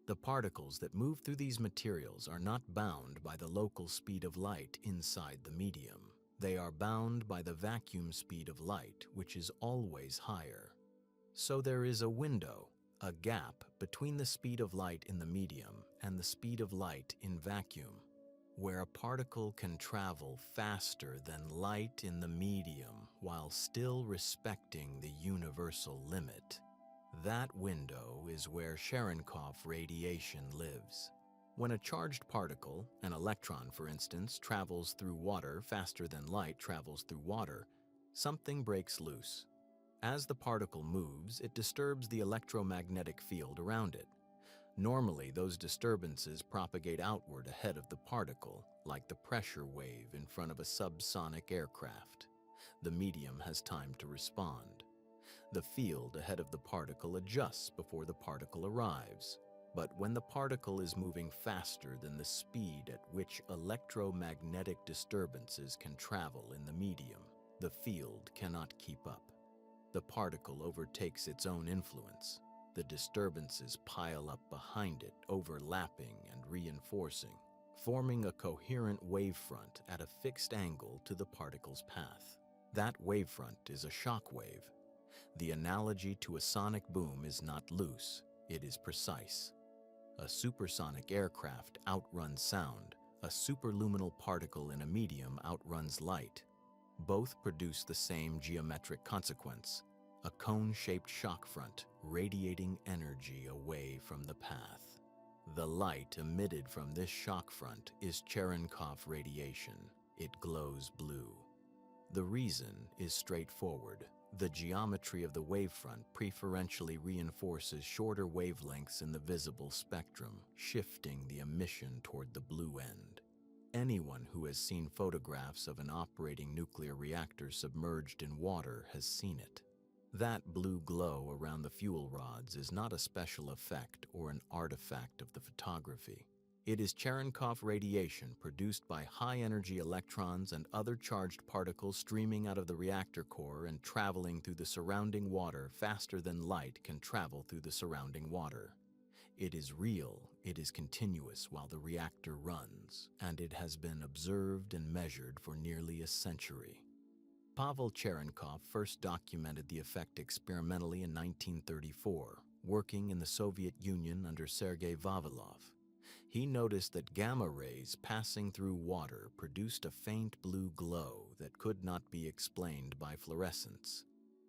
The particles that move through these materials are not bound by the local speed of light inside the medium. They are bound by the vacuum speed of light, which is always higher. So there is a window, a gap between the speed of light in the medium and the speed of light in vacuum, where a particle can travel faster than light in the medium while still respecting the universal limit. That window is where Cherenkov radiation lives. When a charged particle, an electron for instance, travels through water faster than light travels through water, something breaks loose. As the particle moves, it disturbs the electromagnetic field around it. Normally, those disturbances propagate outward ahead of the particle, like the pressure wave in front of a subsonic aircraft. The medium has time to respond. The field ahead of the particle adjusts before the particle arrives. But when the particle is moving faster than the speed at which electromagnetic disturbances can travel in the medium, the field cannot keep up. The particle overtakes its own influence. The disturbances pile up behind it, overlapping and reinforcing, forming a coherent wavefront at a fixed angle to the particle's path. That wavefront is a shock wave. The analogy to a sonic boom is not loose, it is precise. A supersonic aircraft outruns sound. A superluminal particle in a medium outruns light. Both produce the same geometric consequence, a cone-shaped shock front radiating energy away from the path. The light emitted from this shock front is Cherenkov radiation. It glows blue. The reason is straightforward. The geometry of the wavefront preferentially reinforces shorter wavelengths in the visible spectrum, shifting the emission toward the blue end. Anyone who has seen photographs of an operating nuclear reactor submerged in water has seen it. That blue glow around the fuel rods is not a special effect or an artifact of the photography. It is Cherenkov radiation produced by high-energy electrons and other charged particles streaming out of the reactor core and traveling through the surrounding water faster than light can travel through the surrounding water. It is real, it is continuous while the reactor runs, and it has been observed and measured for nearly a century. Pavel Cherenkov first documented the effect experimentally in 1934, working in the Soviet Union under Sergei Vavilov. He noticed that gamma rays passing through water produced a faint blue glow that could not be explained by fluorescence.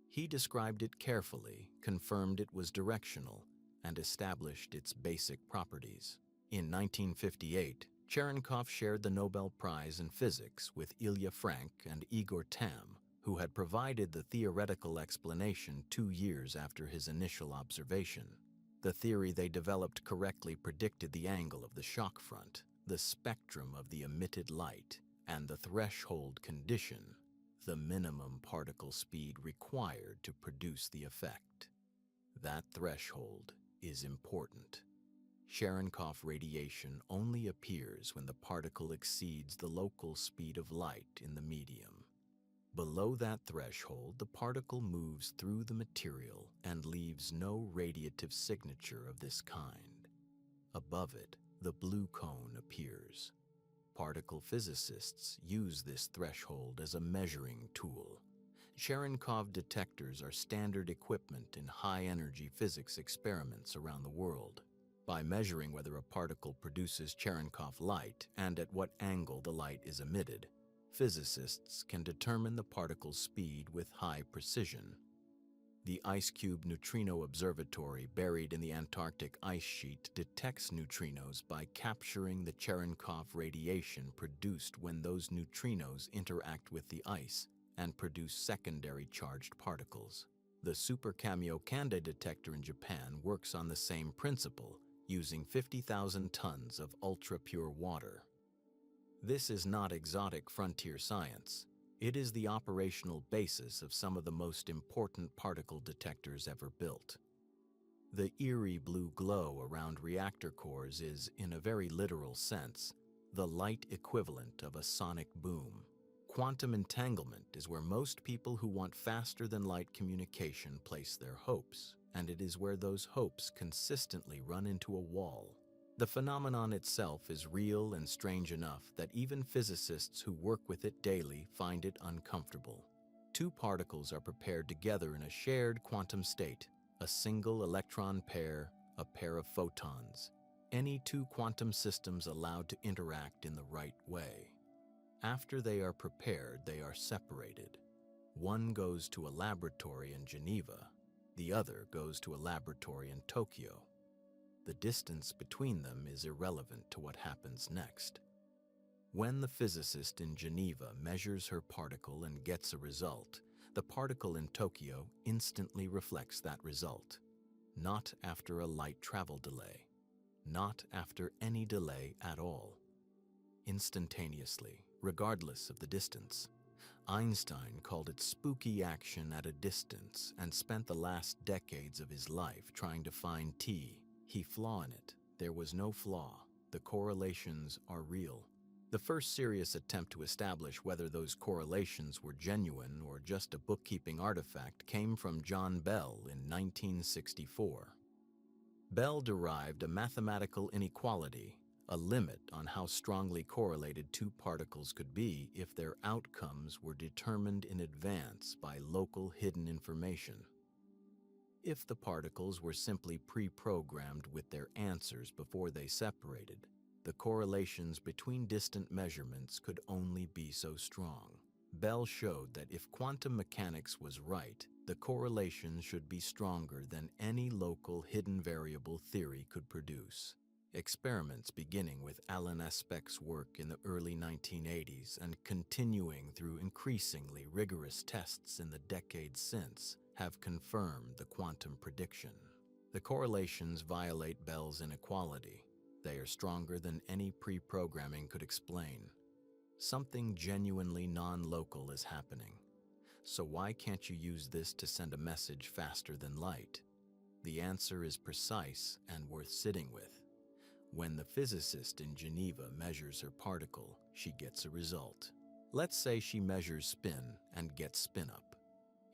He described it carefully, confirmed it was directional, and established its basic properties. In 1958, Cherenkov shared the Nobel Prize in Physics with Ilya Frank and Igor Tamm, who had provided the theoretical explanation 2 years after his initial observation. The theory they developed correctly predicted the angle of the shock front, the spectrum of the emitted light, and the threshold condition, the minimum particle speed required to produce the effect. That threshold is important. Cherenkov radiation only appears when the particle exceeds the local speed of light in the medium. Below that threshold, the particle moves through the material and leaves no radiative signature of this kind. Above it, the blue cone appears. Particle physicists use this threshold as a measuring tool. Cherenkov detectors are standard equipment in high-energy physics experiments around the world. By measuring whether a particle produces Cherenkov light and at what angle the light is emitted, physicists can determine the particle's speed with high precision. The Ice Cube Neutrino Observatory buried in the Antarctic ice sheet detects neutrinos by capturing the Cherenkov radiation produced when those neutrinos interact with the ice and produce secondary charged particles. The Super Kamiokande detector in Japan works on the same principle, using 50,000 tons of ultra-pure water. This is not exotic frontier science. It is the operational basis of some of the most important particle detectors ever built. The eerie blue glow around reactor cores is, in a very literal sense, the light equivalent of a sonic boom. Quantum entanglement is where most people who want faster-than-light communication place their hopes, and it is where those hopes consistently run into a wall. The phenomenon itself is real and strange enough that even physicists who work with it daily find it uncomfortable. Two particles are prepared together in a shared quantum state, a single electron pair, a pair of photons. Any two quantum systems allowed to interact in the right way. After they are prepared, they are separated. One goes to a laboratory in Geneva, the other goes to a laboratory in Tokyo. The distance between them is irrelevant to what happens next. When the physicist in Geneva measures her particle and gets a result, the particle in Tokyo instantly reflects that result. Not after a light travel delay. Not after any delay at all. Instantaneously, regardless of the distance. Einstein called it spooky action at a distance and spent the last decades of his life trying to find flaw in it. There was no flaw. The correlations are real. The first serious attempt to establish whether those correlations were genuine or just a bookkeeping artifact came from John Bell in 1964. Bell derived a mathematical inequality, a limit on how strongly correlated two particles could be if their outcomes were determined in advance by local hidden information. If the particles were simply pre-programmed with their answers before they separated, the correlations between distant measurements could only be so strong. Bell showed that if quantum mechanics was right, the correlation should be stronger than any local hidden variable theory could produce. Experiments beginning with Alan Aspect's work in the early 1980s and continuing through increasingly rigorous tests in the decades since have confirmed the quantum prediction. The correlations violate Bell's inequality. They are stronger than any pre-programming could explain. Something genuinely non-local is happening. So why can't you use this to send a message faster than light? The answer is precise and worth sitting with. When the physicist in Geneva measures her particle, she gets a result. Let's say she measures spin and gets spin up.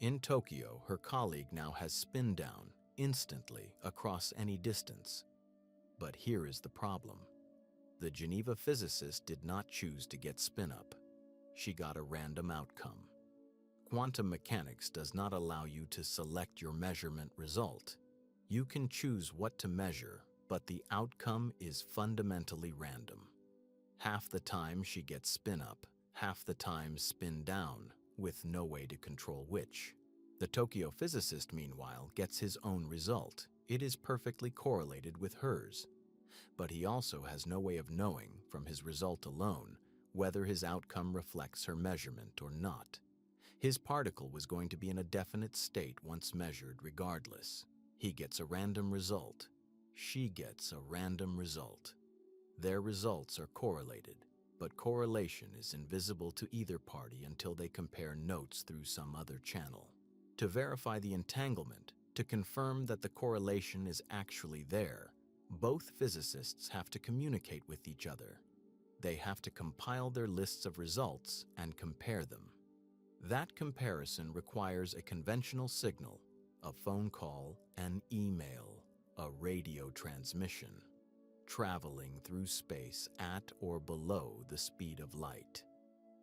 In Tokyo, her colleague now has spin down instantly across any distance. But here is the problem. The Geneva physicist did not choose to get spin up. She got a random outcome. Quantum mechanics does not allow you to select your measurement result. You can choose what to measure, but the outcome is fundamentally random. Half the time she gets spin up, half the time spin down, with no way to control which. The Tokyo physicist, meanwhile, gets his own result. It is perfectly correlated with hers. But he also has no way of knowing, from his result alone, whether his outcome reflects her measurement or not. His particle was going to be in a definite state once measured regardless. He gets a random result. She gets a random result. Their results are correlated, but correlation is invisible to either party until they compare notes through some other channel. To verify the entanglement, to confirm that the correlation is actually there, both physicists have to communicate with each other. They have to compile their lists of results and compare them. That comparison requires a conventional signal, a phone call, an email, a radio transmission, traveling through space at or below the speed of light.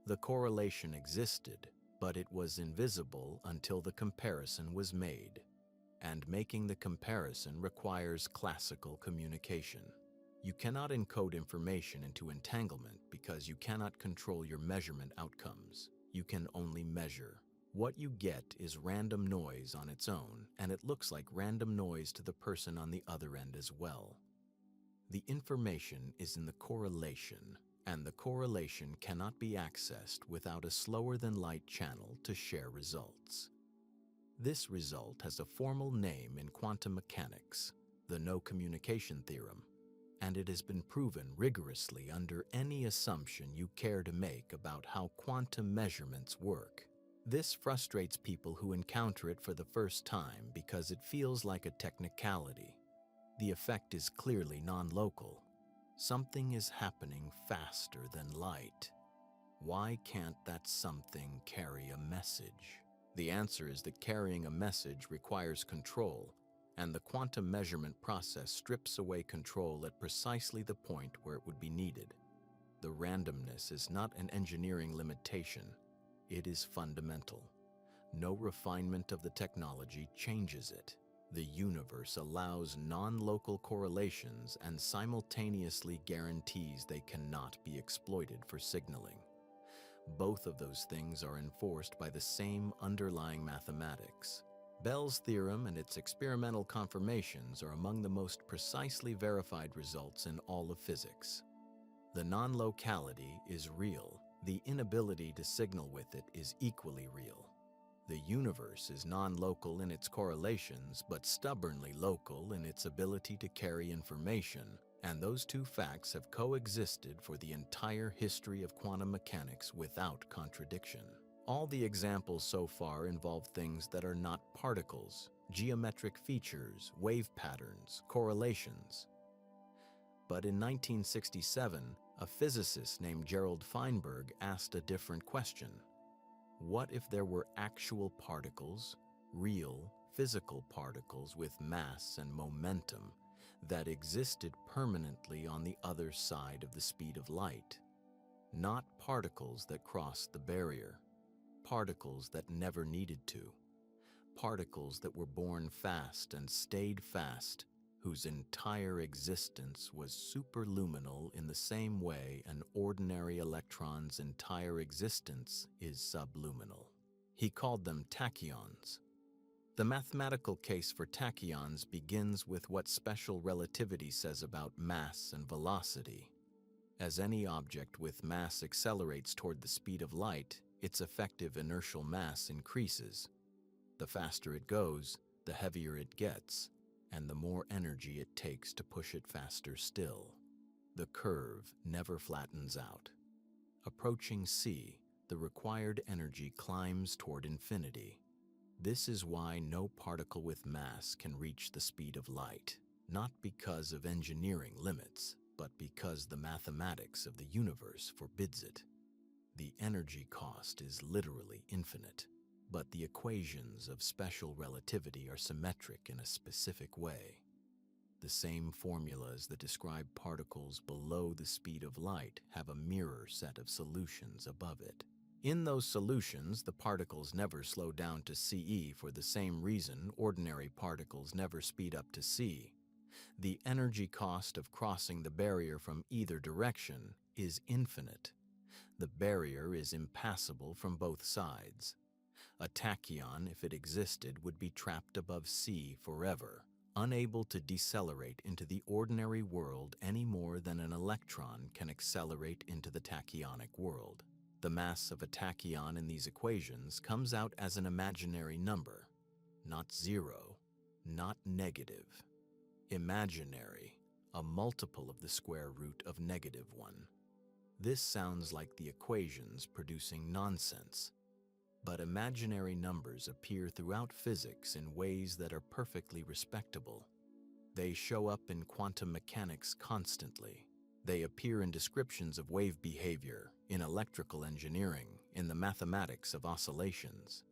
The correlation existed, but it was invisible until the comparison was made. And making the comparison requires classical communication. You cannot encode information into entanglement because you cannot control your measurement outcomes. You can only measure. What you get is random noise on its own, and it looks like random noise to the person on the other end as well. The information is in the correlation, and the correlation cannot be accessed without a slower-than-light channel to share results. This result has a formal name in quantum mechanics, the no-communication theorem, and it has been proven rigorously under any assumption you care to make about how quantum measurements work. This frustrates people who encounter it for the first time because it feels like a technicality. The effect is clearly non-local. Something is happening faster than light. Why can't that something carry a message? The answer is that carrying a message requires control, and the quantum measurement process strips away control at precisely the point where it would be needed. The randomness is not an engineering limitation. It is fundamental. No refinement of the technology changes it. The universe allows non-local correlations and simultaneously guarantees they cannot be exploited for signaling. Both of those things are enforced by the same underlying mathematics. Bell's theorem and its experimental confirmations are among the most precisely verified results in all of physics. The non-locality is real. The inability to signal with it is equally real. The universe is non-local in its correlations, but stubbornly local in its ability to carry information, and those two facts have coexisted for the entire history of quantum mechanics without contradiction. All the examples so far involve things that are not particles, geometric features, wave patterns, correlations. But in 1967, a physicist named Gerald Feinberg asked a different question. What if there were actual particles, real, physical particles with mass and momentum that existed permanently on the other side of the speed of light? Not particles that crossed the barrier, particles that never needed to, particles that were born fast and stayed fast, whose entire existence was superluminal in the same way an ordinary electron's entire existence is subluminal. He called them tachyons. The mathematical case for tachyons begins with what special relativity says about mass and velocity. As any object with mass accelerates toward the speed of light, its effective inertial mass increases. The faster it goes, the heavier it gets, and the more energy it takes to push it faster still. The curve never flattens out. Approaching c, the required energy climbs toward infinity. This is why no particle with mass can reach the speed of light, not because of engineering limits, but because the mathematics of the universe forbids it. The energy cost is literally infinite. But the equations of special relativity are symmetric in a specific way. The same formulas that describe particles below the speed of light have a mirror set of solutions above it. In those solutions, the particles never slow down to CE for the same reason ordinary particles never speed up to C. The energy cost of crossing the barrier from either direction is infinite. The barrier is impassable from both sides. A tachyon, if it existed, would be trapped above C forever, unable to decelerate into the ordinary world any more than an electron can accelerate into the tachyonic world. The mass of a tachyon in these equations comes out as an imaginary number, not zero, not negative. Imaginary, a multiple of the square root of -1. This sounds like the equations producing nonsense. But imaginary numbers appear throughout physics in ways that are perfectly respectable. They show up in quantum mechanics constantly. They appear in descriptions of wave behavior, in electrical engineering, in the mathematics of oscillations.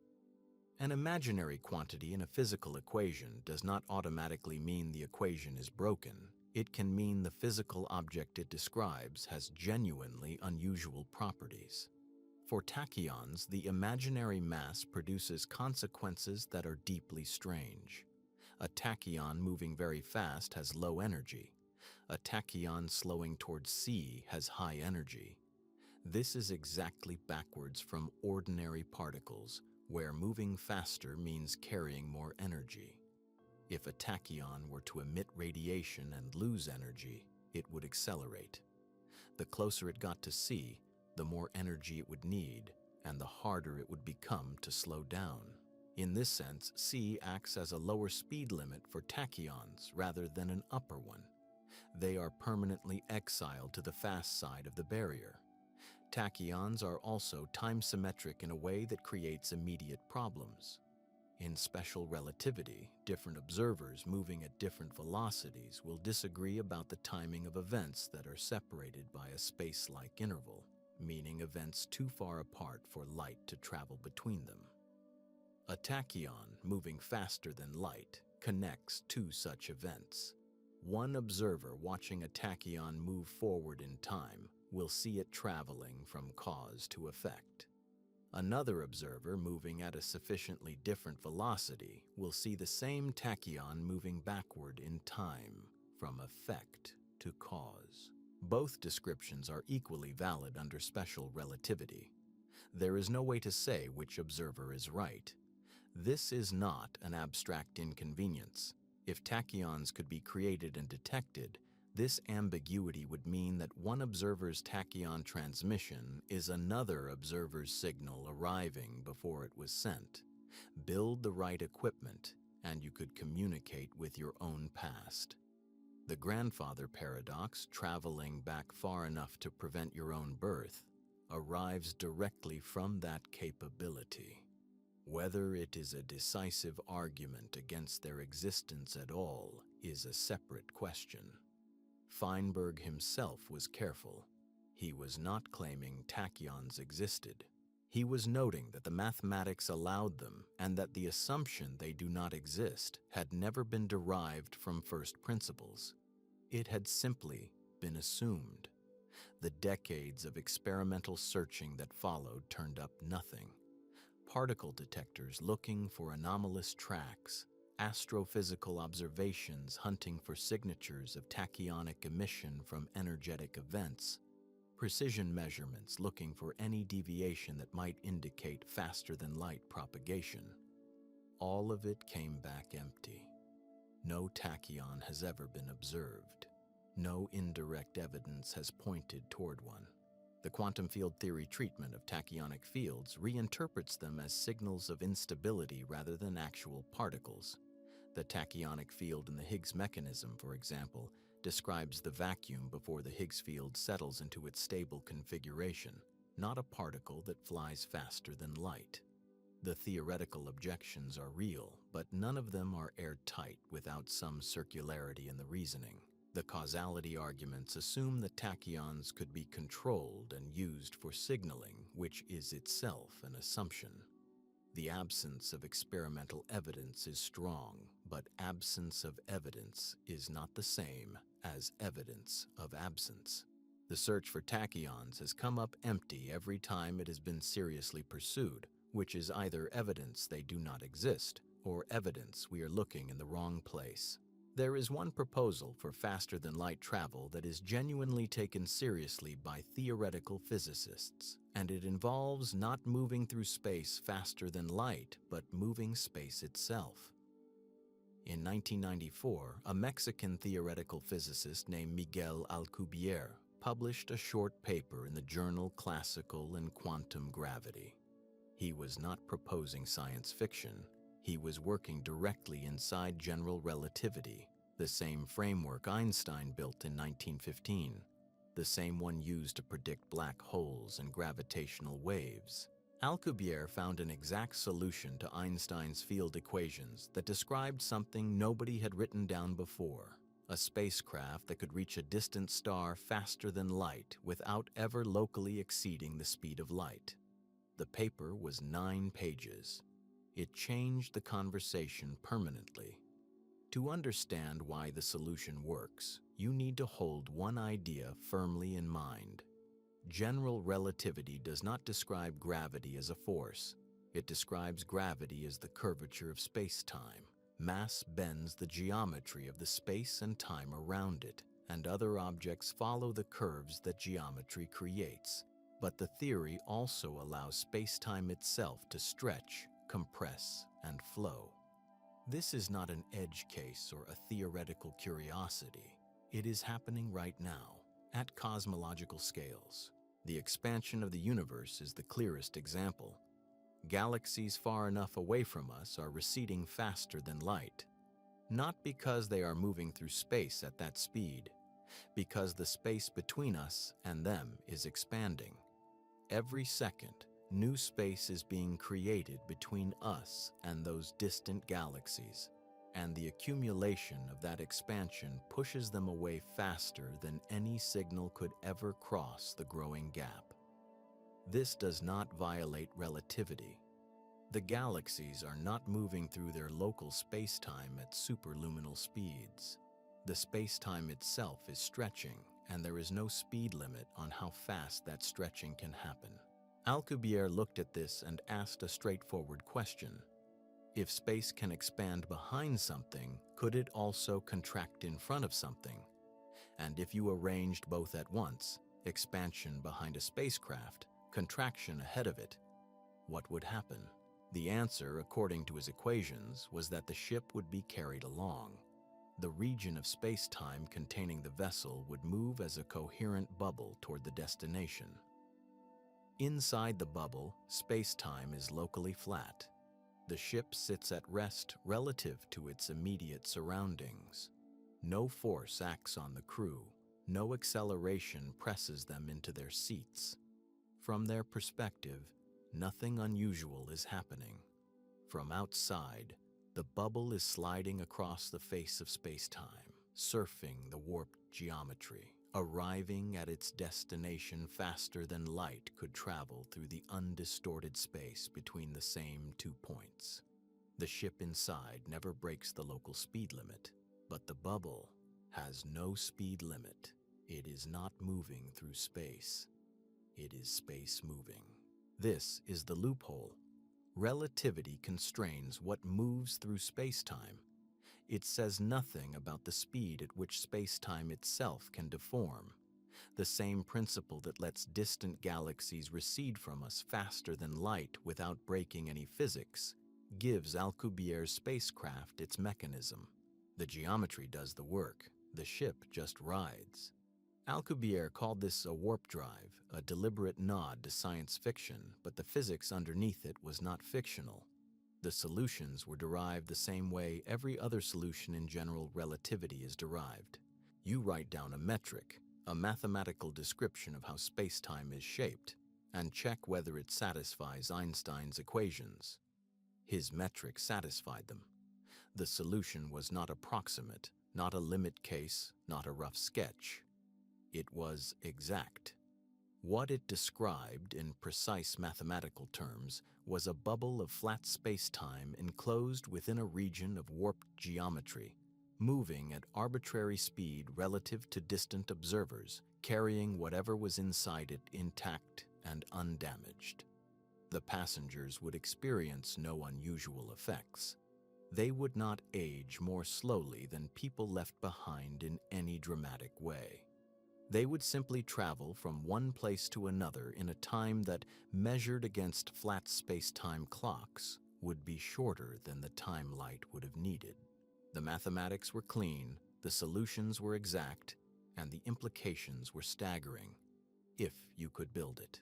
An imaginary quantity in a physical equation does not automatically mean the equation is broken. It can mean the physical object it describes has genuinely unusual properties. For tachyons, the imaginary mass produces consequences that are deeply strange. A tachyon moving very fast has low energy. A tachyon slowing towards C has high energy. This is exactly backwards from ordinary particles, where moving faster means carrying more energy. If a tachyon were to emit radiation and lose energy, it would accelerate. The closer it got to C, the more energy it would need, and the harder it would become to slow down. In this sense, C acts as a lower speed limit for tachyons rather than an upper one. They are permanently exiled to the fast side of the barrier. Tachyons are also time-symmetric in a way that creates immediate problems. In special relativity, different observers moving at different velocities will disagree about the timing of events that are separated by a space-like interval, meaning events too far apart for light to travel between them. A tachyon moving faster than light connects two such events. One observer watching a tachyon move forward in time will see it traveling from cause to effect. Another observer moving at a sufficiently different velocity will see the same tachyon moving backward in time, from effect to cause. Both descriptions are equally valid under special relativity. There is no way to say which observer is right. This is not an abstract inconvenience. If tachyons could be created and detected, this ambiguity would mean that one observer's tachyon transmission is another observer's signal arriving before it was sent. Build the right equipment, and you could communicate with your own past. The grandfather paradox, traveling back far enough to prevent your own birth, arrives directly from that capability. Whether it is a decisive argument against their existence at all is a separate question. Feinberg himself was careful. He was not claiming tachyons existed. He was noting that the mathematics allowed them and that the assumption they do not exist had never been derived from first principles. It had simply been assumed. The decades of experimental searching that followed turned up nothing. Particle detectors looking for anomalous tracks, astrophysical observations hunting for signatures of tachyonic emission from energetic events, precision measurements looking for any deviation that might indicate faster-than-light propagation. All of it came back empty. No tachyon has ever been observed. No indirect evidence has pointed toward one. The quantum field theory treatment of tachyonic fields reinterprets them as signals of instability rather than actual particles. The tachyonic field in the Higgs mechanism, for example, describes the vacuum before the Higgs field settles into its stable configuration, not a particle that flies faster than light. The theoretical objections are real, but none of them are airtight without some circularity in the reasoning. The causality arguments assume that tachyons could be controlled and used for signaling, which is itself an assumption. The absence of experimental evidence is strong, but absence of evidence is not the same as evidence of absence. The search for tachyons has come up empty every time it has been seriously pursued, which is either evidence they do not exist or evidence we are looking in the wrong place. There is one proposal for faster-than-light travel that is genuinely taken seriously by theoretical physicists, and it involves not moving through space faster than light, but moving space itself. In 1994, a Mexican theoretical physicist named Miguel Alcubierre published a short paper in the journal Classical and Quantum Gravity. He was not proposing science fiction. He was working directly inside general relativity, the same framework Einstein built in 1915, the same one used to predict black holes and gravitational waves. Alcubierre found an exact solution to Einstein's field equations that described something nobody had written down before, a spacecraft that could reach a distant star faster than light without ever locally exceeding the speed of light. The paper was 9 pages. It changed the conversation permanently. To understand why the solution works, you need to hold one idea firmly in mind. General relativity does not describe gravity as a force. It describes gravity as the curvature of space-time. Mass bends the geometry of the space and time around it, and other objects follow the curves that geometry creates. But the theory also allows space-time itself to stretch, compress, and flow. This is not an edge case or a theoretical curiosity. It is happening right now, at cosmological scales. The expansion of the universe is the clearest example. Galaxies far enough away from us are receding faster than light, not because they are moving through space at that speed, because the space between us and them is expanding. Every second, new space is being created between us and those distant galaxies, and the accumulation of that expansion pushes them away faster than any signal could ever cross the growing gap. This does not violate relativity. The galaxies are not moving through their local spacetime at superluminal speeds. The spacetime itself is stretching, and there is no speed limit on how fast that stretching can happen. Alcubierre looked at this and asked a straightforward question. If space can expand behind something, could it also contract in front of something? And if you arranged both at once, expansion behind a spacecraft, contraction ahead of it, what would happen? The answer, according to his equations, was that the ship would be carried along. The region of space-time containing the vessel would move as a coherent bubble toward the destination. Inside the bubble, space-time is locally flat. The ship sits at rest relative to its immediate surroundings. No force acts on the crew. No acceleration presses them into their seats. From their perspective, nothing unusual is happening. From outside, the bubble is sliding across the face of space-time, surfing the warped geometry, arriving at its destination faster than light could travel through the undistorted space between the same 2 points. The ship inside never breaks the local speed limit, but the bubble has no speed limit. It is not moving through space. It is space moving. This is the loophole. Relativity constrains what moves through space-time. It says nothing about the speed at which space-time itself can deform. The same principle that lets distant galaxies recede from us faster than light without breaking any physics gives Alcubierre's spacecraft its mechanism. The geometry does the work. The ship just rides. Alcubierre called this a warp drive, a deliberate nod to science fiction, but the physics underneath it was not fictional. The solutions were derived the same way every other solution in general relativity is derived. You write down a metric, a mathematical description of how space-time is shaped, and check whether it satisfies Einstein's equations. His metric satisfied them. The solution was not approximate, not a limit case, not a rough sketch. It was exact. What it described in precise mathematical terms was a bubble of flat space-time enclosed within a region of warped geometry, moving at arbitrary speed relative to distant observers, carrying whatever was inside it intact and undamaged. The passengers would experience no unusual effects. They would not age more slowly than people left behind in any dramatic way. They would simply travel from one place to another in a time that, measured against flat space-time clocks, would be shorter than the time light would have needed. The mathematics were clean, the solutions were exact, and the implications were staggering, if you could build it.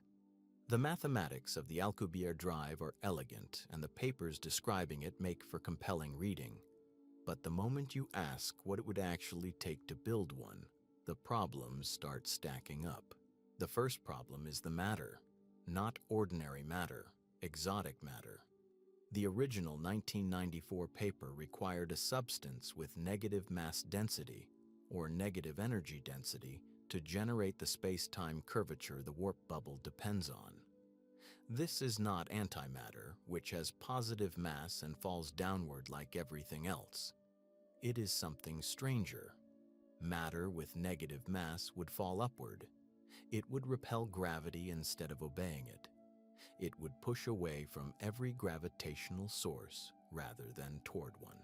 The mathematics of the Alcubierre drive are elegant, and the papers describing it make for compelling reading. But the moment you ask what it would actually take to build one, the problems start stacking up. The first problem is the matter, not ordinary matter, exotic matter. The original 1994 paper required a substance with negative mass density, or negative energy density, to generate the space-time curvature the warp bubble depends on. This is not antimatter, which has positive mass and falls downward like everything else. It is something stranger. Matter with negative mass would fall upward. It would repel gravity instead of obeying it. It would push away from every gravitational source rather than toward one.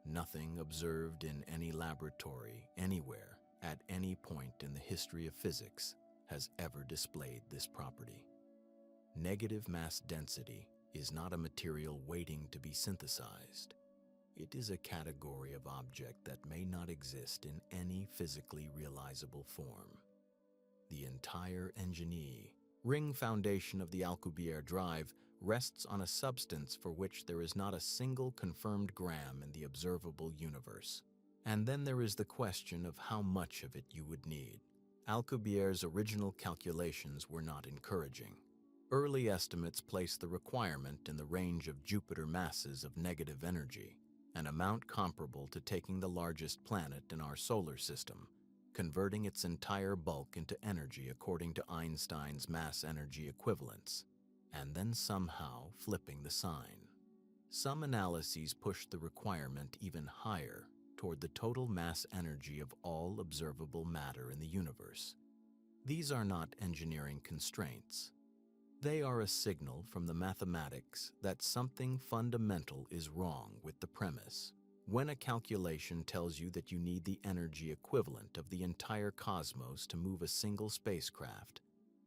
Nothing observed in any laboratory, anywhere, at any point in the history of physics, has ever displayed this property. Negative mass density is not a material waiting to be synthesized. It is a category of object that may not exist in any physically realizable form. The entire ring foundation of the Alcubierre drive rests on a substance for which there is not a single confirmed gram in the observable universe. And then there is the question of how much of it you would need. Alcubierre's original calculations were not encouraging. Early estimates placed the requirement in the range of Jupiter masses of negative energy, an amount comparable to taking the largest planet in our solar system, converting its entire bulk into energy according to Einstein's mass-energy equivalence, and then somehow flipping the sign. Some analyses pushed the requirement even higher, toward the total mass energy of all observable matter in the universe. These are not engineering constraints. They are a signal from the mathematics that something fundamental is wrong with the premise. When a calculation tells you that you need the energy equivalent of the entire cosmos to move a single spacecraft,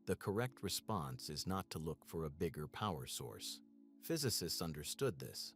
the correct response is not to look for a bigger power source. Physicists understood this.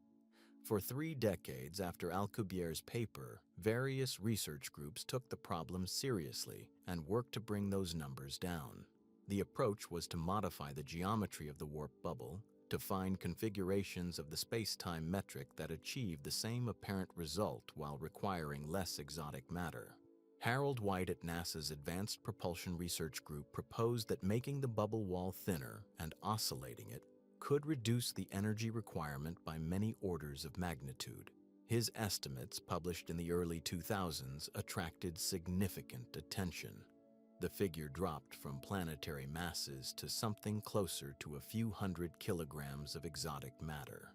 For 3 decades after Alcubierre's paper, various research groups took the problem seriously and worked to bring those numbers down. The approach was to modify the geometry of the warp bubble, to find configurations of the space-time metric that achieved the same apparent result while requiring less exotic matter. Harold White at NASA's Advanced Propulsion Research Group proposed that making the bubble wall thinner and oscillating it could reduce the energy requirement by many orders of magnitude. His estimates, published in the early 2000s, attracted significant attention. The figure dropped from planetary masses to something closer to a few hundred kilograms of exotic matter.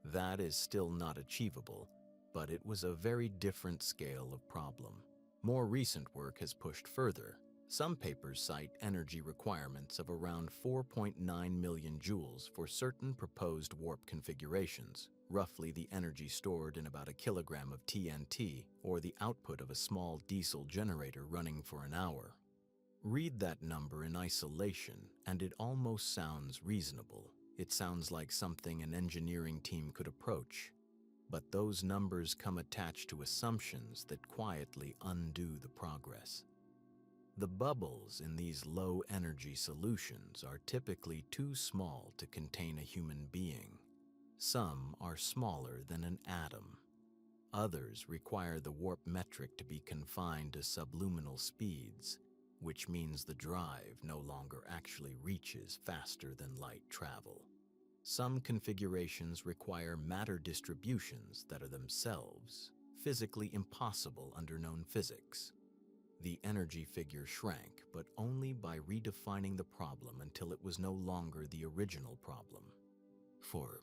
That is still not achievable, but it was a very different scale of problem. More recent work has pushed further. Some papers cite energy requirements of around 4.9 million joules for certain proposed warp configurations, roughly the energy stored in about a kilogram of TNT or the output of a small diesel generator running for an hour. Read that number in isolation, and it almost sounds reasonable. It sounds like something an engineering team could approach. But those numbers come attached to assumptions that quietly undo the progress. The bubbles in these low-energy solutions are typically too small to contain a human being. Some are smaller than an atom. Others require the warp metric to be confined to subluminal speeds, which means the drive no longer actually reaches faster than light travel. Some configurations require matter distributions that are themselves physically impossible under known physics. The energy figure shrank, but only by redefining the problem until it was no longer the original problem. 4.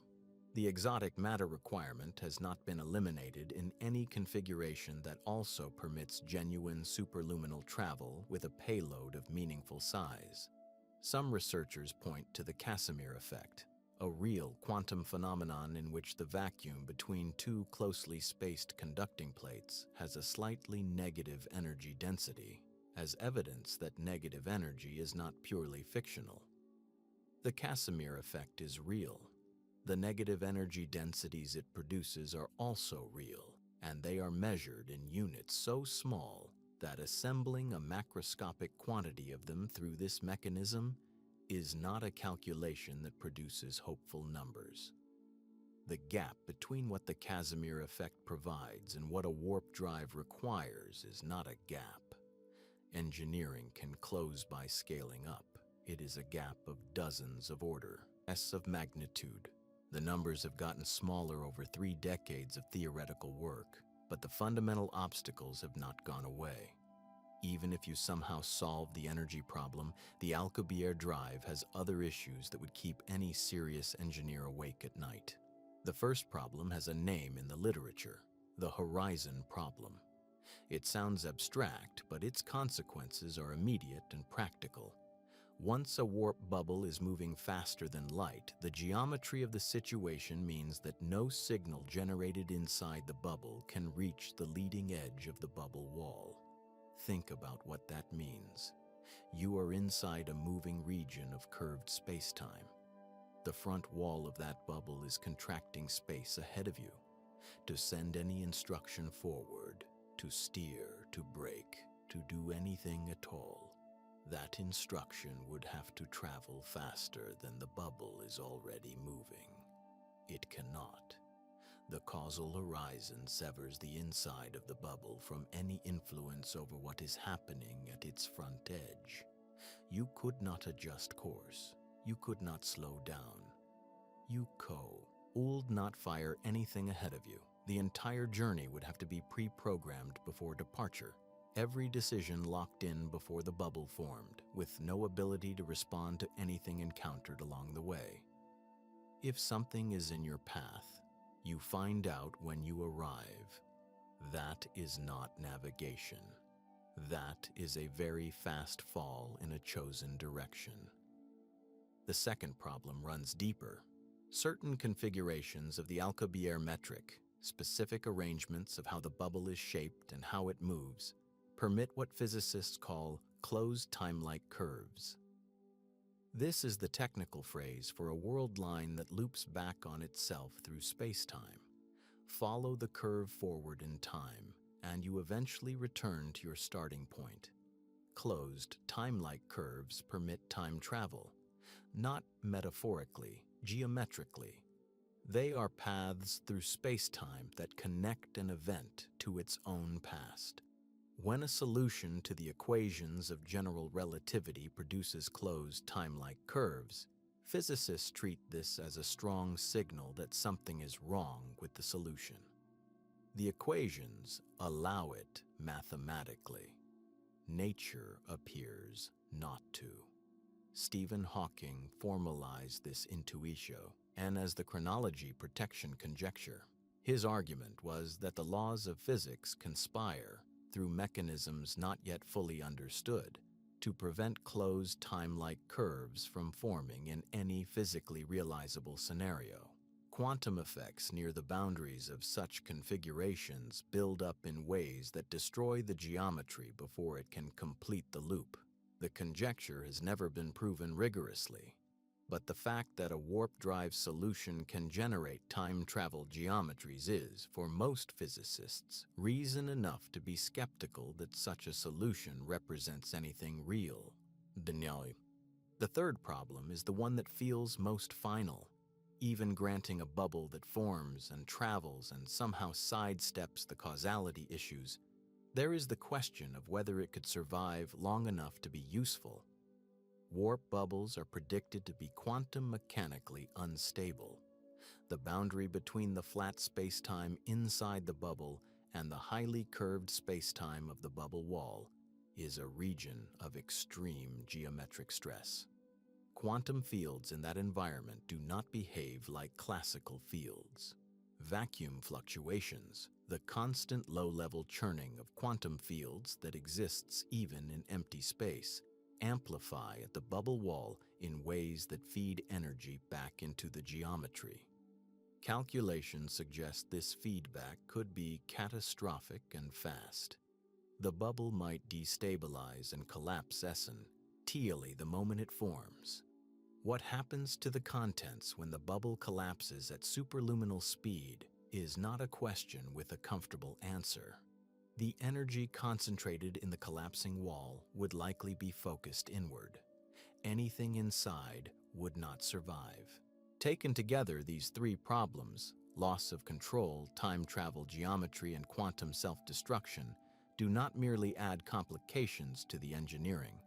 The exotic matter requirement has not been eliminated in any configuration that also permits genuine superluminal travel with a payload of meaningful size. Some researchers point to the Casimir effect, a real quantum phenomenon in which the vacuum between two closely spaced conducting plates has a slightly negative energy density, as evidence that negative energy is not purely fictional. The Casimir effect is real. The negative energy densities it produces are also real, and they are measured in units so small that assembling a macroscopic quantity of them through this mechanism is not a calculation that produces hopeful numbers. The gap between what the Casimir effect provides and what a warp drive requires is not a gap. Engineering can close by scaling up. It is a gap of dozens of orders of magnitude. The numbers have gotten smaller over 3 decades of theoretical work, but the fundamental obstacles have not gone away. Even if you somehow solve the energy problem, the Alcubierre drive has other issues that would keep any serious engineer awake at night. The first problem has a name in the literature: the horizon problem. It sounds abstract, but its consequences are immediate and practical. Once a warp bubble is moving faster than light, the geometry of the situation means that no signal generated inside the bubble can reach the leading edge of the bubble wall. Think about what that means. You are inside a moving region of curved space-time. The front wall of that bubble is contracting space ahead of you. To send any instruction forward, to steer, to brake, to do anything at all, that instruction would have to travel faster than the bubble is already moving. It cannot. The causal horizon severs the inside of the bubble from any influence over what is happening at its front edge. You could not adjust course. You could not slow down. You would not fire anything ahead of you. The entire journey would have to be pre-programmed before departure. Every decision locked in before the bubble formed, with no ability to respond to anything encountered along the way. If something is in your path, you find out when you arrive. That is not navigation. That is a very fast fall in a chosen direction. The second problem runs deeper. Certain configurations of the Alcubierre metric, specific arrangements of how the bubble is shaped and how it moves, permit what physicists call closed time-like curves. This is the technical phrase for a world line that loops back on itself through space-time. Follow the curve forward in time, and you eventually return to your starting point. Closed time-like curves permit time travel, not metaphorically, geometrically. They are paths through space-time that connect an event to its own past. When a solution to the equations of general relativity produces closed time-like curves, physicists treat this as a strong signal that something is wrong with the solution. The equations allow it mathematically. Nature appears not to. Stephen Hawking formalized this intuitio and as the chronology protection conjecture. His argument was that the laws of physics conspire, through mechanisms not yet fully understood, to prevent closed time-like curves from forming in any physically realizable scenario. Quantum effects near the boundaries of such configurations build up in ways that destroy the geometry before it can complete the loop. The conjecture has never been proven rigorously, but the fact that a warp drive solution can generate time-travel geometries is, for most physicists, reason enough to be skeptical that such a solution represents anything real. The third problem is the one that feels most final. Even granting a bubble that forms and travels and somehow sidesteps the causality issues, there is the question of whether it could survive long enough to be useful. Warp bubbles are predicted to be quantum mechanically unstable. The boundary between the flat spacetime inside the bubble and the highly curved spacetime of the bubble wall is a region of extreme geometric stress. Quantum fields in that environment do not behave like classical fields. Vacuum fluctuations, the constant low-level churning of quantum fields that exists even in empty space, amplify at the bubble wall in ways that feed energy back into the geometry. Calculations suggest this feedback could be catastrophic and fast. The bubble might destabilize and collapse essentially the moment it forms. What happens to the contents when the bubble collapses at superluminal speed is not a question with a comfortable answer. The energy concentrated in the collapsing wall would likely be focused inward. Anything inside would not survive. Taken together, these three problems, loss of control, time travel geometry, and quantum self-destruction, do not merely add complications to the engineering.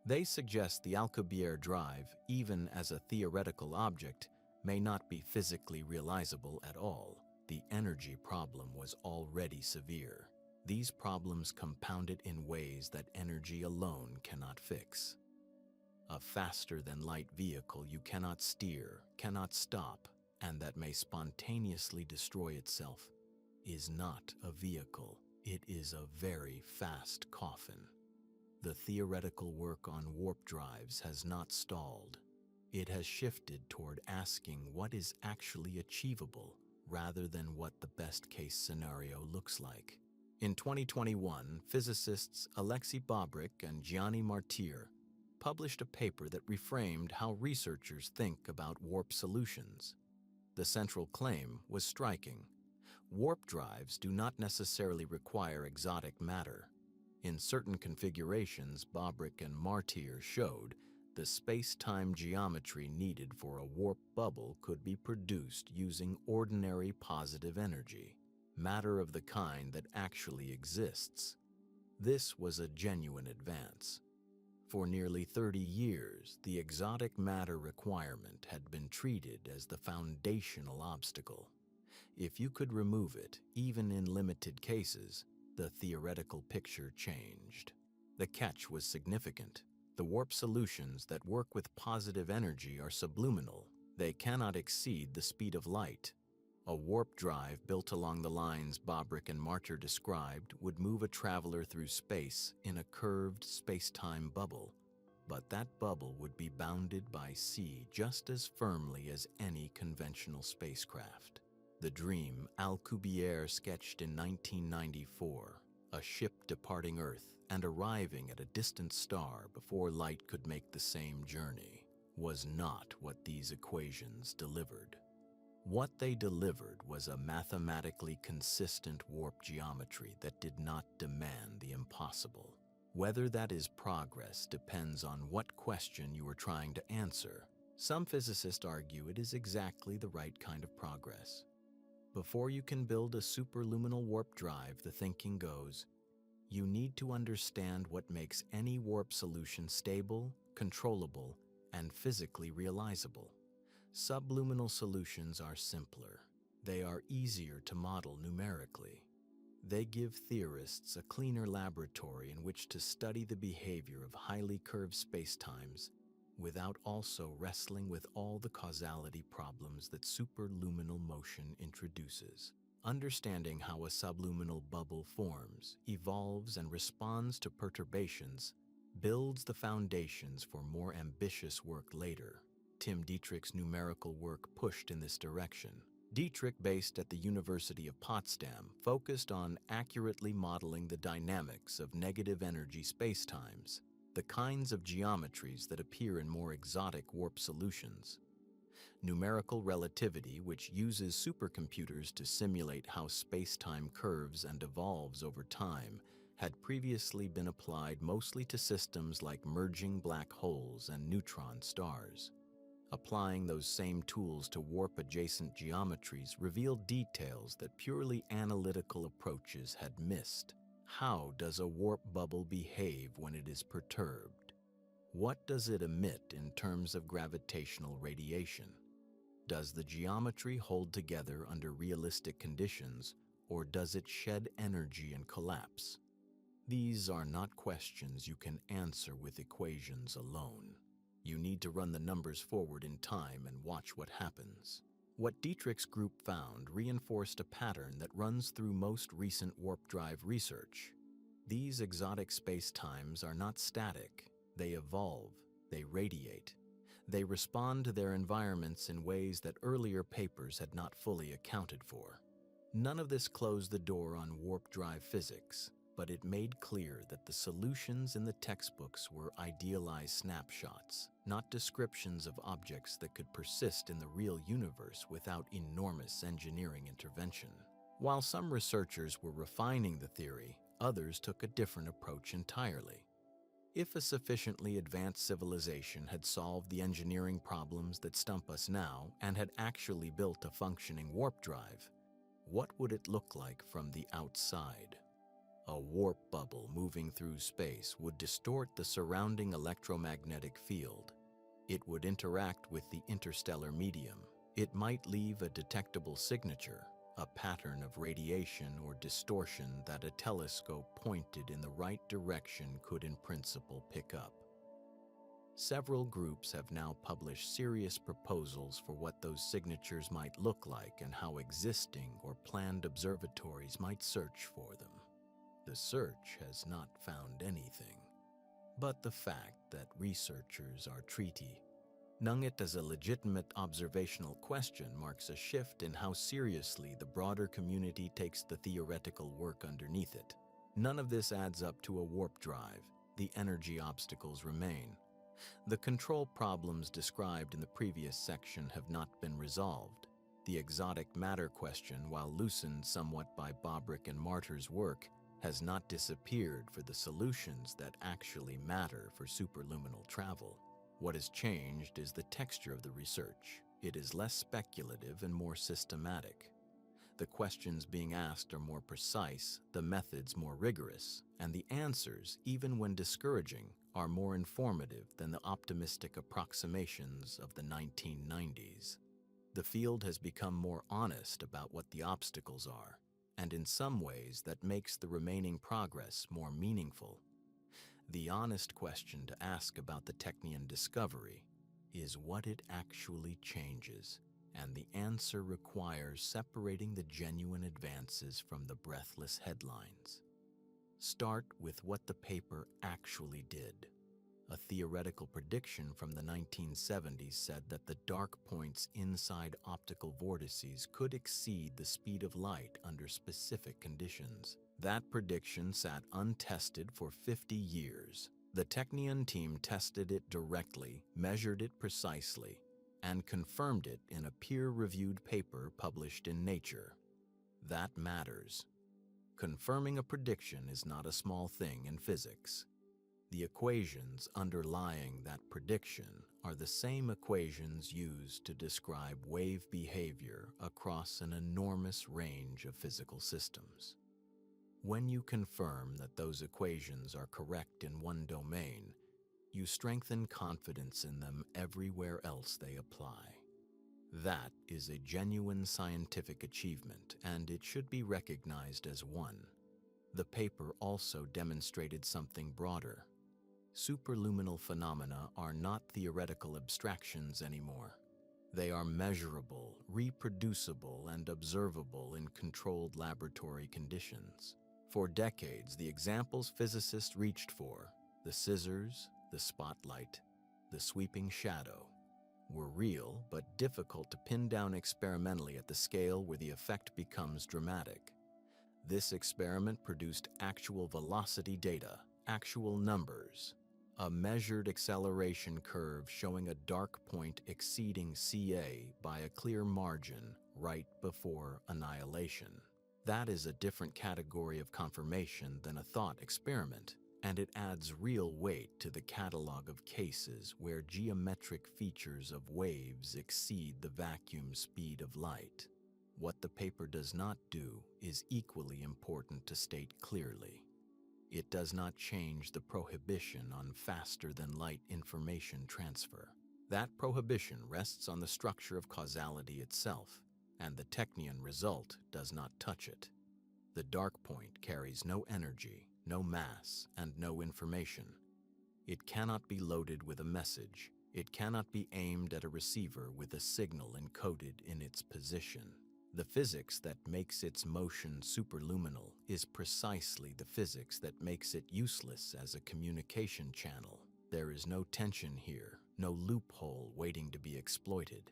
They suggest the Alcubierre drive, even as a theoretical object, may not be physically realizable at all. The energy problem was already severe. These problems compounded in ways that energy alone cannot fix. A faster-than-light vehicle you cannot steer, cannot stop, and that may spontaneously destroy itself, is not a vehicle. It is a very fast coffin. The theoretical work on warp drives has not stalled. It has shifted toward asking what is actually achievable rather than what the best-case scenario looks like. In 2021, physicists Alexei Bobrik and Gianni Martir published a paper that reframed how researchers think about warp solutions. The central claim was striking. Warp drives do not necessarily require exotic matter. In certain configurations, Bobrik and Martir showed The space-time geometry needed for a warp bubble could be produced using ordinary positive energy, matter of the kind that actually exists. This was a genuine advance. For nearly 30 years, the exotic matter requirement had been treated as the foundational obstacle. If you could remove it, even in limited cases, the theoretical picture changed. The catch was significant. The warp solutions that work with positive energy are subluminal. They cannot exceed the speed of light. A warp drive built along the lines Bobrick and Martyr described would move a traveler through space in a curved space-time bubble. But that bubble would be bounded by C just as firmly as any conventional spacecraft. The dream Alcubierre sketched in 1994, a ship departing Earth and arriving at a distant star before light could make the same journey, was not what these equations delivered. What they delivered was a mathematically consistent warp geometry that did not demand the impossible. Whether that is progress depends on what question you are trying to answer. Some physicists argue it is exactly the right kind of progress. Before you can build a superluminal warp drive, the thinking goes, you need to understand what makes any warp solution stable, controllable, and physically realizable. Subluminal solutions are simpler. They are easier to model numerically. They give theorists a cleaner laboratory in which to study the behavior of highly curved spacetimes without also wrestling with all the causality problems that superluminal motion introduces. Understanding how a subluminal bubble forms, evolves, and responds to perturbations builds the foundations for more ambitious work later. Tim Dietrich's numerical work pushed in this direction. Dietrich, based at the University of Potsdam, focused on accurately modeling the dynamics of negative energy spacetimes, the kinds of geometries that appear in more exotic warp solutions. Numerical relativity, which uses supercomputers to simulate how spacetime curves and evolves over time, had previously been applied mostly to systems like merging black holes and neutron stars. Applying those same tools to warp-adjacent geometries revealed details that purely analytical approaches had missed. How does a warp bubble behave when it is perturbed? What does it emit in terms of gravitational radiation? Does the geometry hold together under realistic conditions, or does it shed energy and collapse? These are not questions you can answer with equations alone. You need to run the numbers forward in time and watch what happens. What Dietrich's group found reinforced a pattern that runs through most recent warp drive research. These exotic spacetimes are not static. They evolve, they radiate. They respond to their environments in ways that earlier papers had not fully accounted for. None of this closed the door on warp drive physics, but it made clear that the solutions in the textbooks were idealized snapshots, not descriptions of objects that could persist in the real universe without enormous engineering intervention. While some researchers were refining the theory, others took a different approach entirely. If a sufficiently advanced civilization had solved the engineering problems that stump us now and had actually built a functioning warp drive, what would it look like from the outside? A warp bubble moving through space would distort the surrounding electromagnetic field. It would interact with the interstellar medium. It might leave a detectable signature, a pattern of radiation or distortion that a telescope pointed in the right direction could in principle pick up. Several groups have now published serious proposals for what those signatures might look like and how existing or planned observatories might search for them. The search has not found anything, but the fact that researchers are treating it as a legitimate observational question marks a shift in how seriously the broader community takes the theoretical work underneath it. None of this adds up to a warp drive. The energy obstacles remain. The control problems described in the previous section have not been resolved. The exotic matter question, while loosened somewhat by Bobrick and Martyr's work, has not disappeared for the solutions that actually matter for superluminal travel. What has changed is the texture of the research. It is less speculative and more systematic. The questions being asked are more precise, the methods more rigorous, and the answers, even when discouraging, are more informative than the optimistic approximations of the 1990s. The field has become more honest about what the obstacles are, and in some ways that makes the remaining progress more meaningful. The honest question to ask about the Technion discovery is what it actually changes, and the answer requires separating the genuine advances from the breathless headlines. Start with what the paper actually did. A theoretical prediction from the 1970s said that the dark points inside optical vortices could exceed the speed of light under specific conditions. That prediction sat untested for 50 years. The Technion team tested it directly, measured it precisely, and confirmed it in a peer-reviewed paper published in Nature. That matters. Confirming a prediction is not a small thing in physics. The equations underlying that prediction are the same equations used to describe wave behavior across an enormous range of physical systems. When you confirm that those equations are correct in one domain, you strengthen confidence in them everywhere else they apply. That is a genuine scientific achievement, and it should be recognized as one. The paper also demonstrated something broader. Superluminal phenomena are not theoretical abstractions anymore. They are measurable, reproducible, and observable in controlled laboratory conditions. For decades, the examples physicists reached for, the scissors, the spotlight, the sweeping shadow, were real but difficult to pin down experimentally at the scale where the effect becomes dramatic. This experiment produced actual velocity data, actual numbers, a measured acceleration curve showing a dark point exceeding Ca by a clear margin right before annihilation. That is a different category of confirmation than a thought experiment, and it adds real weight to the catalog of cases where geometric features of waves exceed the vacuum speed of light. What the paper does not do is equally important to state clearly. It does not change the prohibition on faster-than-light information transfer. That prohibition rests on the structure of causality itself, and the Technion result does not touch it. The dark point carries no energy, no mass, and no information. It cannot be loaded with a message. It cannot be aimed at a receiver with a signal encoded in its position. The physics that makes its motion superluminal is precisely the physics that makes it useless as a communication channel. There is no tension here, no loophole waiting to be exploited.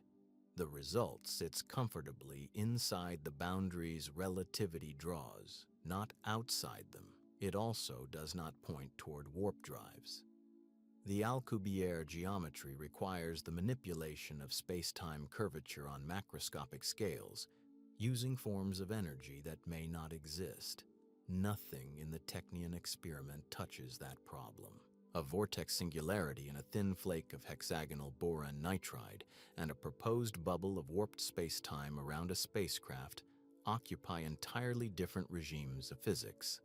The result sits comfortably inside the boundaries relativity draws, not outside them. It also does not point toward warp drives. The Alcubierre geometry requires the manipulation of space-time curvature on macroscopic scales, using forms of energy that may not exist. Nothing in the Technion experiment touches that problem. A vortex singularity in a thin flake of hexagonal boron nitride and a proposed bubble of warped space-time around a spacecraft occupy entirely different regimes of physics.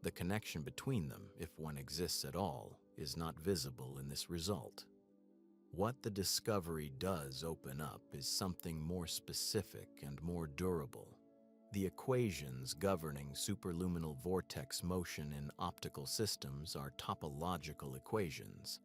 The connection between them, if one exists at all, is not visible in this result. What the discovery does open up is something more specific and more durable. The equations governing superluminal vortex motion in optical systems are topological equations.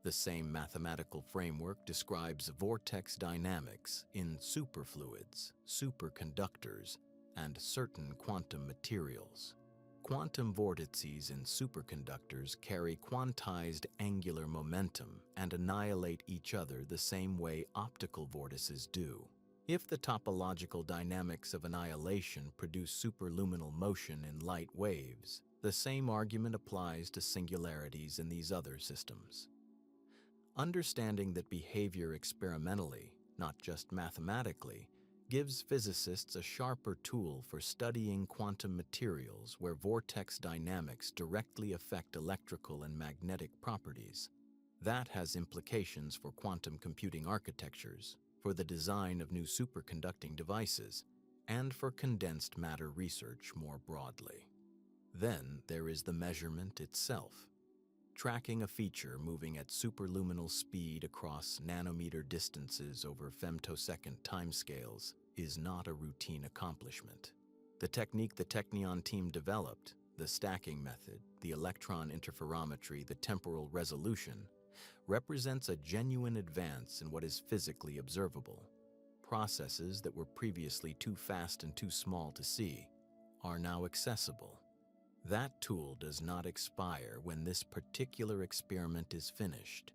The same mathematical framework describes vortex dynamics in superfluids, superconductors, and certain quantum materials. Quantum vortices in superconductors carry quantized angular momentum and annihilate each other the same way optical vortices do. If the topological dynamics of annihilation produce superluminal motion in light waves, the same argument applies to singularities in these other systems. Understanding that behavior experimentally, not just mathematically, gives physicists a sharper tool for studying quantum materials where vortex dynamics directly affect electrical and magnetic properties. That has implications for quantum computing architectures, for the design of new superconducting devices, and for condensed matter research more broadly. Then there is the measurement itself. Tracking a feature moving at superluminal speed across nanometer distances over femtosecond timescales is not a routine accomplishment. The technique the Technion team developed, the stacking method, the electron interferometry, the temporal resolution, represents a genuine advance in what is physically observable. Processes that were previously too fast and too small to see are now accessible. That tool does not expire when this particular experiment is finished.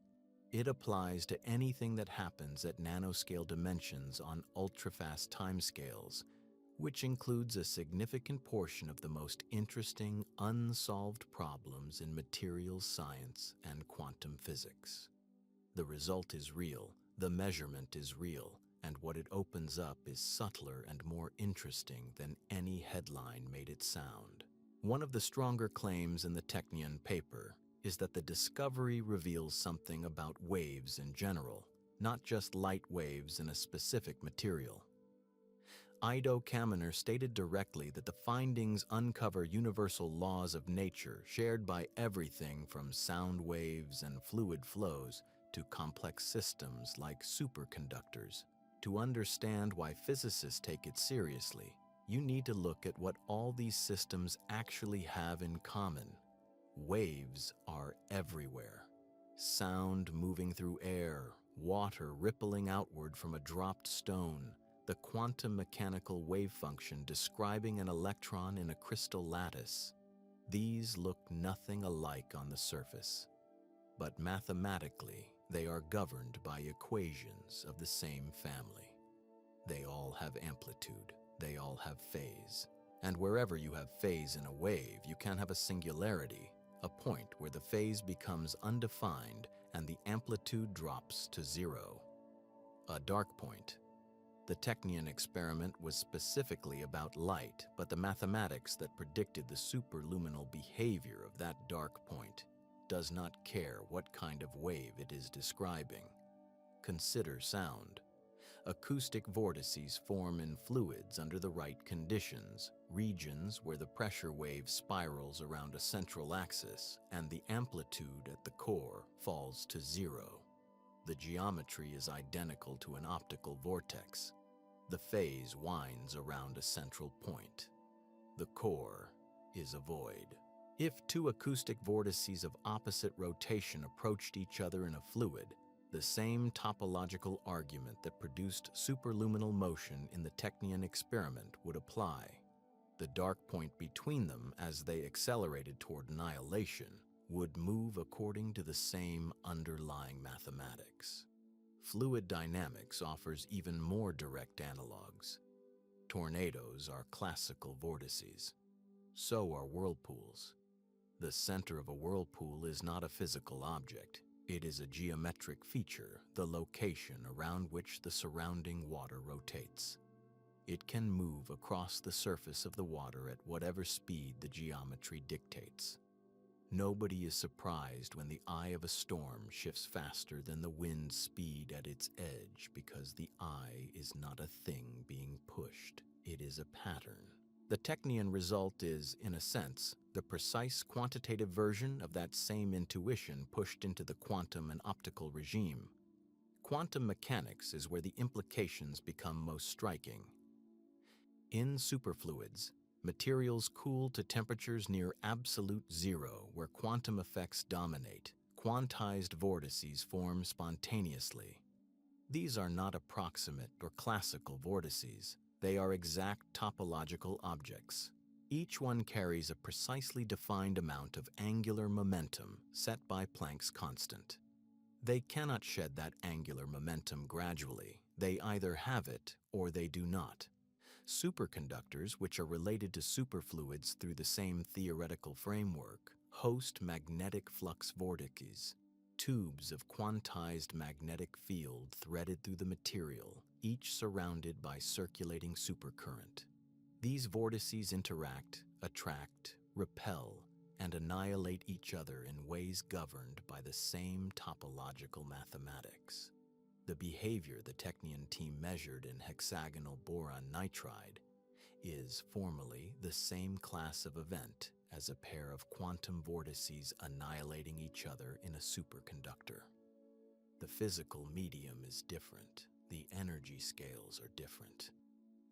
It applies to anything that happens at nanoscale dimensions on ultrafast timescales, which includes a significant portion of the most interesting unsolved problems in materials science and quantum physics. The result is real, the measurement is real, and what it opens up is subtler and more interesting than any headline made it sound. One of the stronger claims in the Technion paper is that the discovery reveals something about waves in general, not just light waves in a specific material. Ido Kaminer stated directly that the findings uncover universal laws of nature shared by everything from sound waves and fluid flows to complex systems like superconductors. To understand why physicists take it seriously, you need to look at what all these systems actually have in common. Waves are everywhere. Sound moving through air, water rippling outward from a dropped stone, the quantum mechanical wave function describing an electron in a crystal lattice. These look nothing alike on the surface, but mathematically they are governed by equations of the same family. They all have amplitude. They all have phase. And wherever you have phase in a wave, you can have a singularity, a point where the phase becomes undefined and the amplitude drops to zero. A dark point. The Technion experiment was specifically about light, but the mathematics that predicted the superluminal behavior of that dark point does not care what kind of wave it is describing. Consider sound. Acoustic vortices form in fluids under the right conditions, regions where the pressure wave spirals around a central axis and the amplitude at the core falls to zero. The geometry is identical to an optical vortex. The phase winds around a central point. The core is a void. If two acoustic vortices of opposite rotation approached each other in a fluid, the same topological argument that produced superluminal motion in the Technion experiment would apply. The dark point between them, as they accelerated toward annihilation, would move according to the same underlying mathematics. Fluid dynamics offers even more direct analogs. Tornadoes are classical vortices. So are whirlpools. The center of a whirlpool is not a physical object. It is a geometric feature, the location around which the surrounding water rotates. It can move across the surface of the water at whatever speed the geometry dictates. Nobody is surprised when the eye of a storm shifts faster than the wind's speed at its edge, because the eye is not a thing being pushed. It is a pattern. The Technion result is, in a sense, the precise quantitative version of that same intuition pushed into the quantum and optical regime. Quantum mechanics is where the implications become most striking. In superfluids, materials cool to temperatures near absolute zero, where quantum effects dominate. Quantized vortices form spontaneously. These are not approximate or classical vortices. They are exact topological objects. Each one carries a precisely defined amount of angular momentum set by Planck's constant. They cannot shed that angular momentum gradually. They either have it or they do not. Superconductors, which are related to superfluids through the same theoretical framework, host magnetic flux vortices, tubes of quantized magnetic field threaded through the material, each surrounded by circulating supercurrent. These vortices interact, attract, repel, and annihilate each other in ways governed by the same topological mathematics. The behavior the Technion team measured in hexagonal boron nitride is formally the same class of event as a pair of quantum vortices annihilating each other in a superconductor. The physical medium is different, the energy scales are different.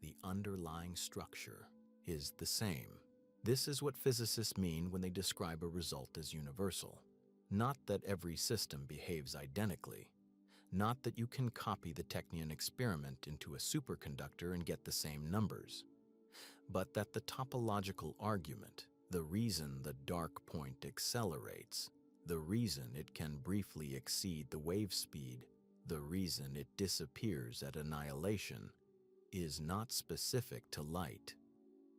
The underlying structure is the same. This is what physicists mean when they describe a result as universal. Not that every system behaves identically, not that you can copy the Technion experiment into a superconductor and get the same numbers, but that the topological argument, the reason the dark point accelerates, the reason it can briefly exceed the wave speed, the reason it disappears at annihilation, is not specific to light.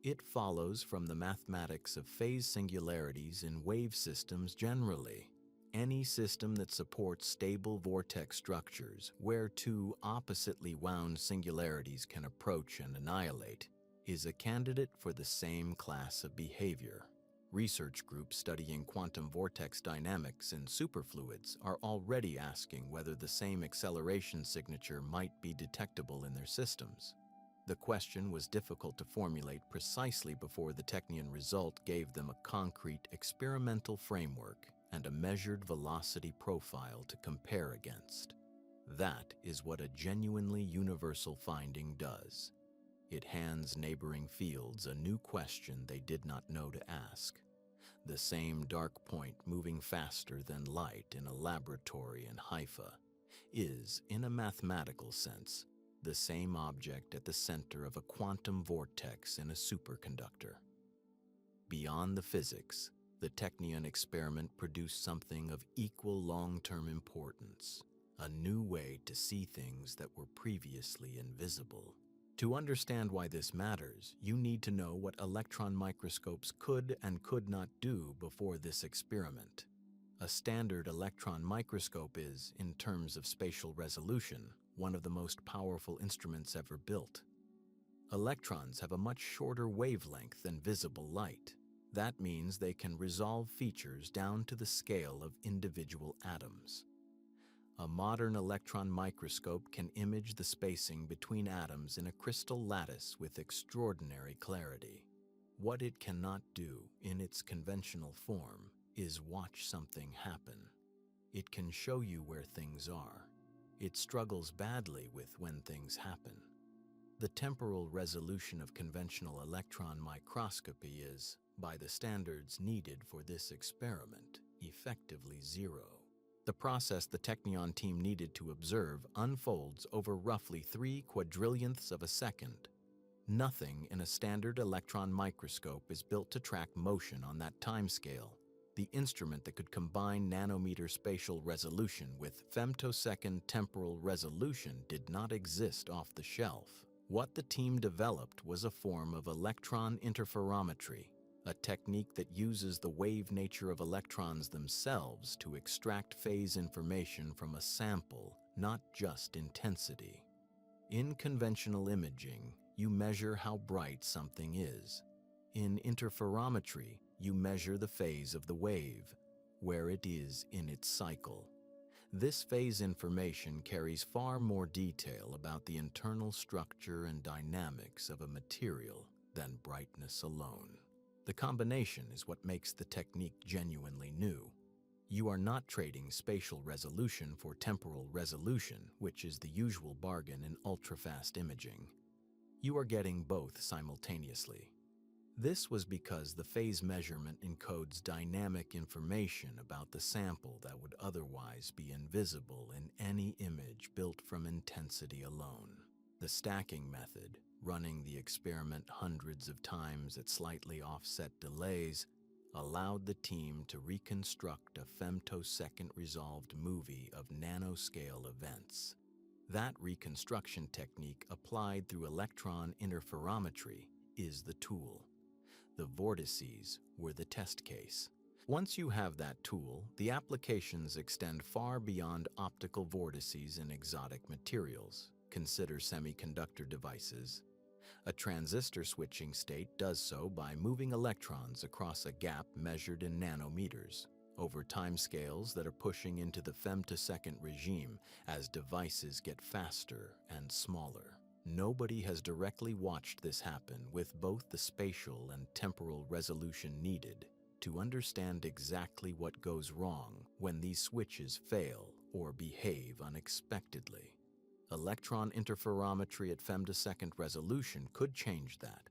It follows from the mathematics of phase singularities in wave systems generally. Any system that supports stable vortex structures where two oppositely wound singularities can approach and annihilate is a candidate for the same class of behavior. Research groups studying quantum vortex dynamics in superfluids are already asking whether the same acceleration signature might be detectable in their systems. The question was difficult to formulate precisely before the Technion result gave them a concrete experimental framework and a measured velocity profile to compare against. That is what a genuinely universal finding does. It hands neighboring fields a new question they did not know to ask. The same dark point moving faster than light in a laboratory in Haifa is, in a mathematical sense, the same object at the center of a quantum vortex in a superconductor. Beyond the physics, the Technion experiment produced something of equal long-term importance, a new way to see things that were previously invisible. To understand why this matters, you need to know what electron microscopes could and could not do before this experiment. A standard electron microscope is, in terms of spatial resolution, one of the most powerful instruments ever built. Electrons have a much shorter wavelength than visible light. That means they can resolve features down to the scale of individual atoms. A modern electron microscope can image the spacing between atoms in a crystal lattice with extraordinary clarity. What it cannot do in its conventional form is watch something happen. It can show you where things are. It struggles badly with when things happen. The temporal resolution of conventional electron microscopy is, by the standards needed for this experiment, effectively zero. The process the Technion team needed to observe unfolds over roughly 3 quadrillionths of a second. Nothing in a standard electron microscope is built to track motion on that timescale. The instrument that could combine nanometer spatial resolution with femtosecond temporal resolution did not exist off the shelf. What the team developed was a form of electron interferometry, a technique that uses the wave nature of electrons themselves to extract phase information from a sample, not just intensity. In conventional imaging, you measure how bright something is. In interferometry, you measure the phase of the wave, where it is in its cycle. This phase information carries far more detail about the internal structure and dynamics of a material than brightness alone. The combination is what makes the technique genuinely new. You are not trading spatial resolution for temporal resolution, which is the usual bargain in ultrafast imaging. You are getting both simultaneously. This was because the phase measurement encodes dynamic information about the sample that would otherwise be invisible in any image built from intensity alone. The stacking method, running the experiment hundreds of times at slightly offset delays, allowed the team to reconstruct a femtosecond resolved movie of nanoscale events. That reconstruction technique applied through electron interferometry is the tool. The vortices were the test case. Once you have that tool, the applications extend far beyond optical vortices in exotic materials. Consider semiconductor devices. A transistor switching state does so by moving electrons across a gap measured in nanometers, over timescales that are pushing into the femtosecond regime as devices get faster and smaller. Nobody has directly watched this happen with both the spatial and temporal resolution needed to understand exactly what goes wrong when these switches fail or behave unexpectedly. Electron interferometry at femtosecond resolution could change that.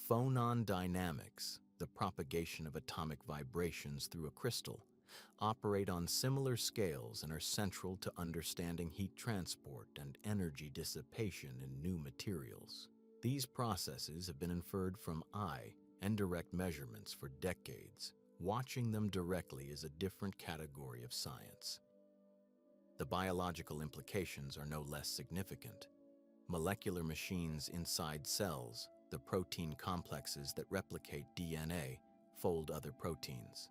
Phonon dynamics, the propagation of atomic vibrations through a crystal, operate on similar scales and are central to understanding heat transport and energy dissipation in new materials. These processes have been inferred from eye and direct measurements for decades. Watching them directly is a different category of science. The biological implications are no less significant. Molecular machines inside cells, the protein complexes that replicate DNA, fold other proteins,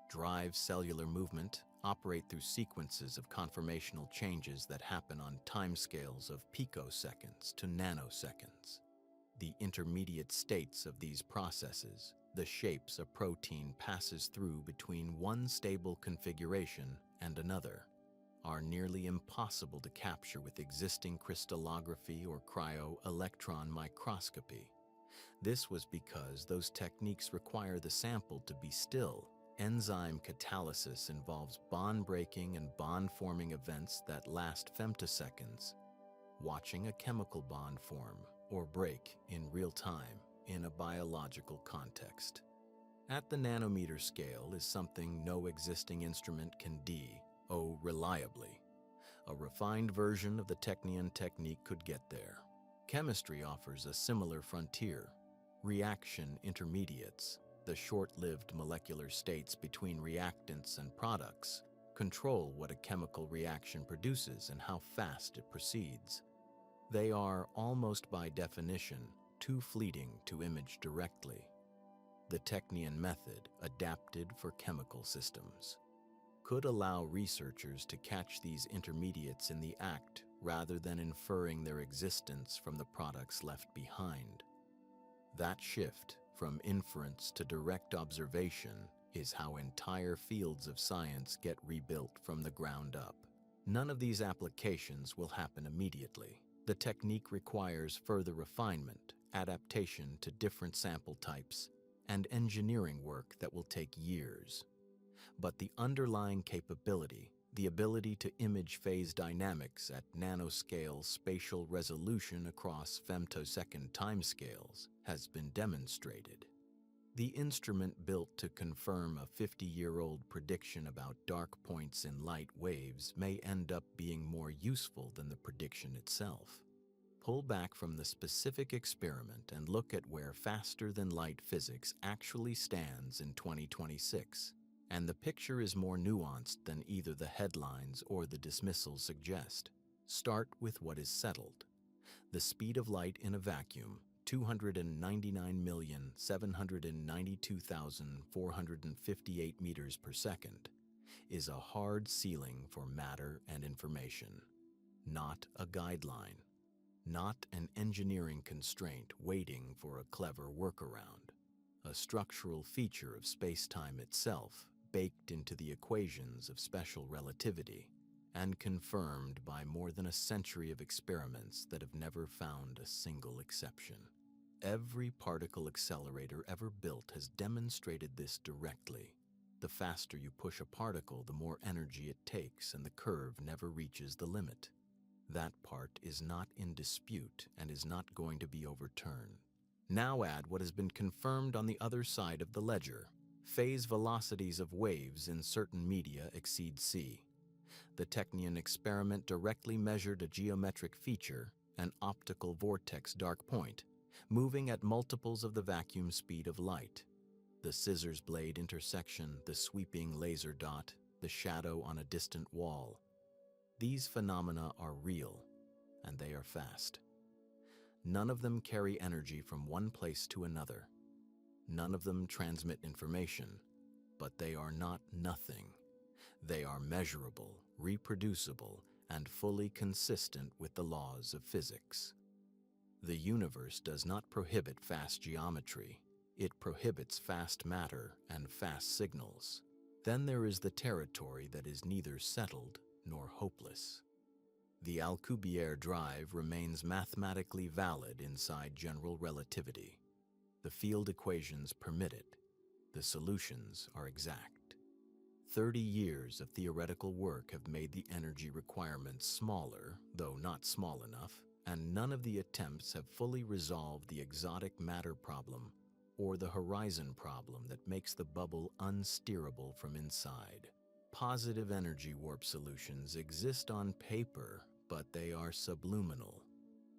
drive cellular movement, operate through sequences of conformational changes that happen on timescales of picoseconds to nanoseconds. The intermediate states of these processes, the shapes a protein passes through between one stable configuration and another, are nearly impossible to capture with existing crystallography or cryo-electron microscopy. This was because those techniques require the sample to be still. Enzyme catalysis involves bond-breaking and bond-forming events that last femtoseconds. Watching a chemical bond form or break in real time in a biological context at the nanometer scale is something no existing instrument can do reliably. A refined version of the Technion technique could get there. Chemistry offers a similar frontier. Reaction intermediates, the short-lived molecular states between reactants and products, control what a chemical reaction produces and how fast it proceeds. They are, almost by definition, too fleeting to image directly. The Technion method, adapted for chemical systems, could allow researchers to catch these intermediates in the act rather than inferring their existence from the products left behind. That shift from inference to direct observation is how entire fields of science get rebuilt from the ground up. None of these applications will happen immediately. The technique requires further refinement, adaptation to different sample types, and engineering work that will take years. But the underlying capability, the ability to image phase dynamics at nanoscale spatial resolution across femtosecond timescales, has been demonstrated. The instrument built to confirm a 50-year-old prediction about dark points in light waves may end up being more useful than the prediction itself. Pull back from the specific experiment and look at where faster-than-light physics actually stands in 2026. And the picture is more nuanced than either the headlines or the dismissals suggest. Start with what is settled. The speed of light in a vacuum, 299,792,458 meters per second, is a hard ceiling for matter and information, not a guideline, not an engineering constraint waiting for a clever workaround, a structural feature of space-time itself, baked into the equations of special relativity, and confirmed by more than a century of experiments that have never found a single exception. Every particle accelerator ever built has demonstrated this directly. The faster you push a particle, the more energy it takes, and the curve never reaches the limit. That part is not in dispute and is not going to be overturned. Now add what has been confirmed on the other side of the ledger. Phase velocities of waves in certain media exceed c. The Technion experiment directly measured a geometric feature, an optical vortex dark point, moving at multiples of the vacuum speed of light. The scissors blade intersection, the sweeping laser dot, the shadow on a distant wall. These phenomena are real, and they are fast. None of them carry energy from one place to another. None of them transmit information, but they are not nothing. They are measurable, reproducible, and fully consistent with the laws of physics. The universe does not prohibit fast geometry. It prohibits fast matter and fast signals. Then there is the territory that is neither settled nor hopeless. The Alcubierre drive remains mathematically valid inside general relativity. The field equations permit it. The solutions are exact. 30 years of theoretical work have made the energy requirements smaller, though not small enough, and none of the attempts have fully resolved the exotic matter problem or the horizon problem that makes the bubble unsteerable from inside. Positive energy warp solutions exist on paper, but they are subluminal.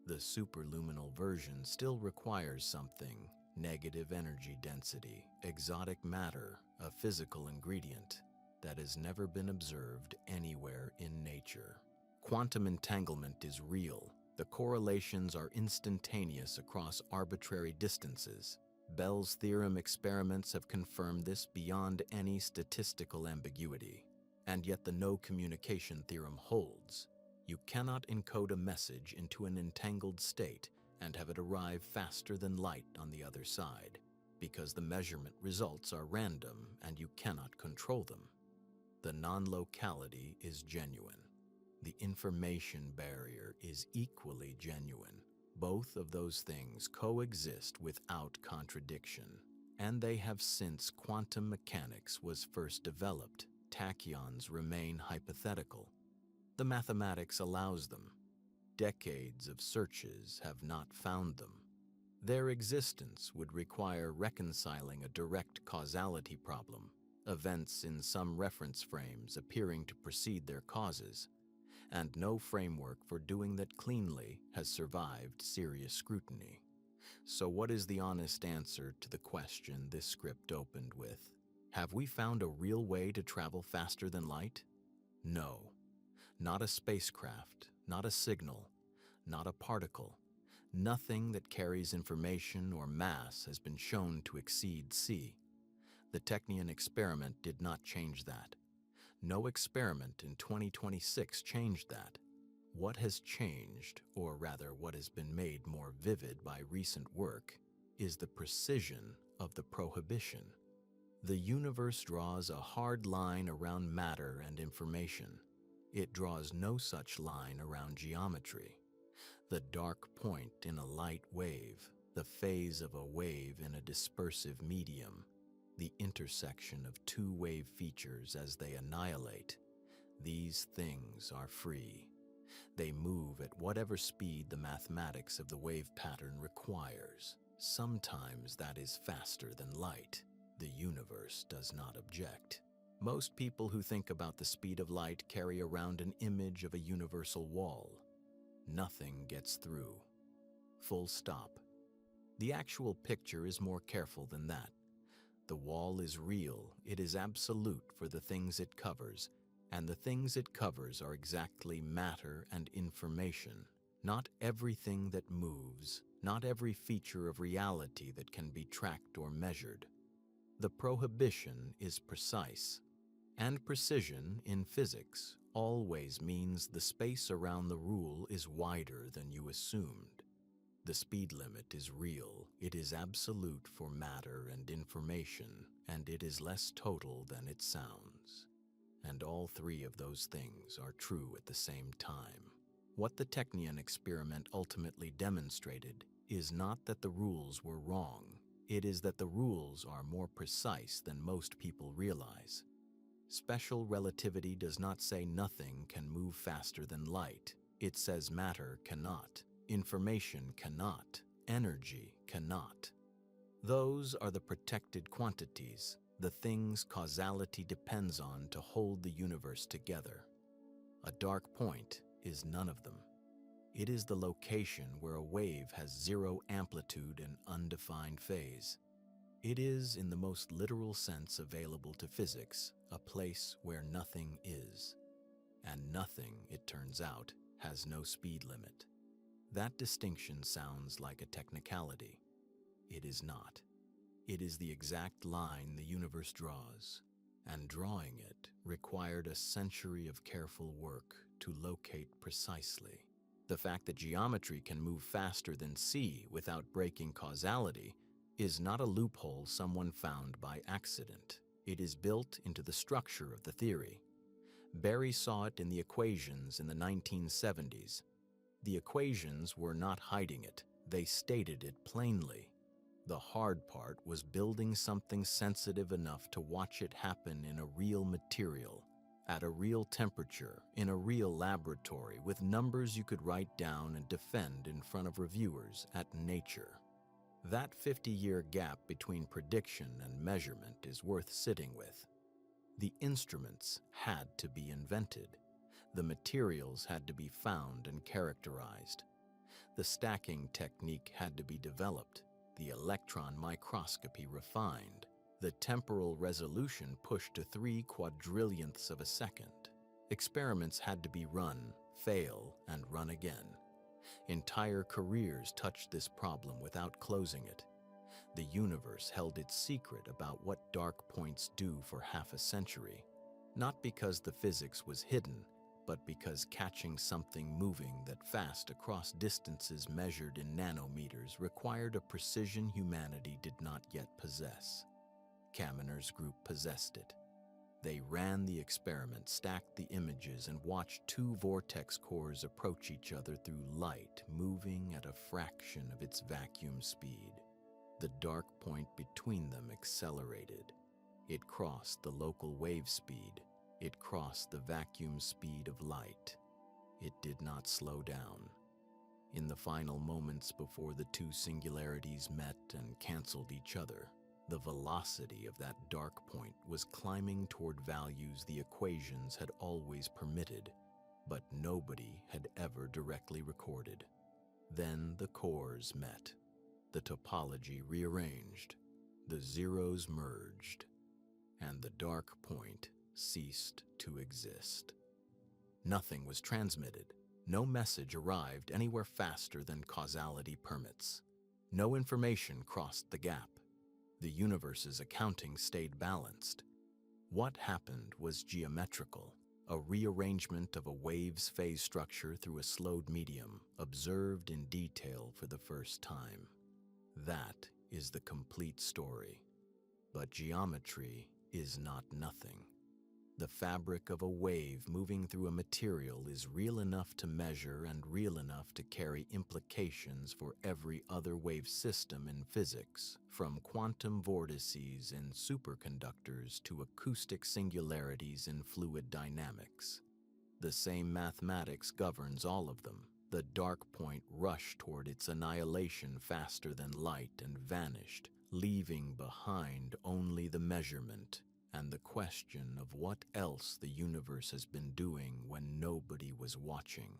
The superluminal version still requires something: negative energy density, exotic matter, a physical ingredient that has never been observed anywhere in nature. Quantum entanglement is real. The correlations are instantaneous across arbitrary distances. Bell's theorem experiments have confirmed this beyond any statistical ambiguity. And yet the no communication theorem holds. You cannot encode a message into an entangled state and have it arrive faster than light on the other side, because the measurement results are random and you cannot control them. The non-locality is genuine. The information barrier is equally genuine. Both of those things coexist without contradiction, and they have since quantum mechanics was first developed. Tachyons remain hypothetical. The mathematics allows them. Decades of searches have not found them. Their existence would require reconciling a direct causality problem, events in some reference frames appearing to precede their causes, and no framework for doing that cleanly has survived serious scrutiny. So what is the honest answer to the question this script opened with? Have we found a real way to travel faster than light? No. Not a spacecraft, not a signal, not a particle. Nothing that carries information or mass has been shown to exceed c. The Technion Experiment did not change that. No experiment in 2026 changed that. What has changed, or rather what has been made more vivid by recent work, is the precision of the prohibition. The universe draws a hard line around matter and information. It draws no such line around geometry. The dark point in a light wave, the phase of a wave in a dispersive medium, the intersection of two wave features as they annihilate, these things are free. They move at whatever speed the mathematics of the wave pattern requires. Sometimes that is faster than light. The universe does not object. Most people who think about the speed of light carry around an image of a universal wall. Nothing gets through. Full stop. The actual picture is more careful than that. The wall is real, it is absolute for the things it covers, and the things it covers are exactly matter and information. Not everything that moves, not every feature of reality that can be tracked or measured. The prohibition is precise. And precision in physics always means the space around the rule is wider than you assumed. The speed limit is real, it is absolute for matter and information, and it is less total than it sounds. And all three of those things are true at the same time. What the Technion experiment ultimately demonstrated is not that the rules were wrong, it is that the rules are more precise than most people realize. Special relativity does not say nothing can move faster than light. It says matter cannot, information cannot, energy cannot. Those are the protected quantities, the things causality depends on to hold the universe together. A dark point is none of them. It is the location where a wave has zero amplitude and undefined phase. It is, in the most literal sense available to physics, a place where nothing is. And nothing, it turns out, has no speed limit. That distinction sounds like a technicality. It is not. It is the exact line the universe draws, and drawing it required a century of careful work to locate precisely. The fact that geometry can move faster than c without breaking causality is not a loophole someone found by accident. It is built into the structure of the theory. Berry saw it in the equations in the 1970s. The equations were not hiding it, they stated it plainly. The hard part was building something sensitive enough to watch it happen in a real material, at a real temperature, in a real laboratory, with numbers you could write down and defend in front of reviewers at Nature. That 50-year gap between prediction and measurement is worth sitting with. The instruments had to be invented. The materials had to be found and characterized. The stacking technique had to be developed, the electron microscopy refined, the temporal resolution pushed to 3/quadrillionths of a second. Experiments had to be run, fail, and run again. Entire careers touched this problem without closing it. The universe held its secret about what dark points do for half a century, not because the physics was hidden, but because catching something moving that fast across distances measured in nanometers required a precision humanity did not yet possess. Kamener's group possessed it. They ran the experiment, stacked the images, and watched two vortex cores approach each other through light moving at a fraction of its vacuum speed. The dark point between them accelerated. It crossed the local wave speed. It crossed the vacuum speed of light. It did not slow down. In the final moments before the two singularities met and canceled each other, the velocity of that dark point was climbing toward values the equations had always permitted, but nobody had ever directly recorded. Then the cores met. The topology rearranged. The zeros merged. And the dark point ceased to exist. Nothing was transmitted. No message arrived anywhere faster than causality permits. No information crossed the gap. The universe's accounting stayed balanced. What happened was geometrical, a rearrangement of a wave's phase structure through a slowed medium, observed in detail for the first time. That is the complete story. But geometry is not nothing. The fabric of a wave moving through a material is real enough to measure and real enough to carry implications for every other wave system in physics, from quantum vortices in superconductors to acoustic singularities in fluid dynamics. The same mathematics governs all of them. The dark point rushed toward its annihilation faster than light and vanished, leaving behind only the measurement and the question of what else the universe has been doing when nobody was watching.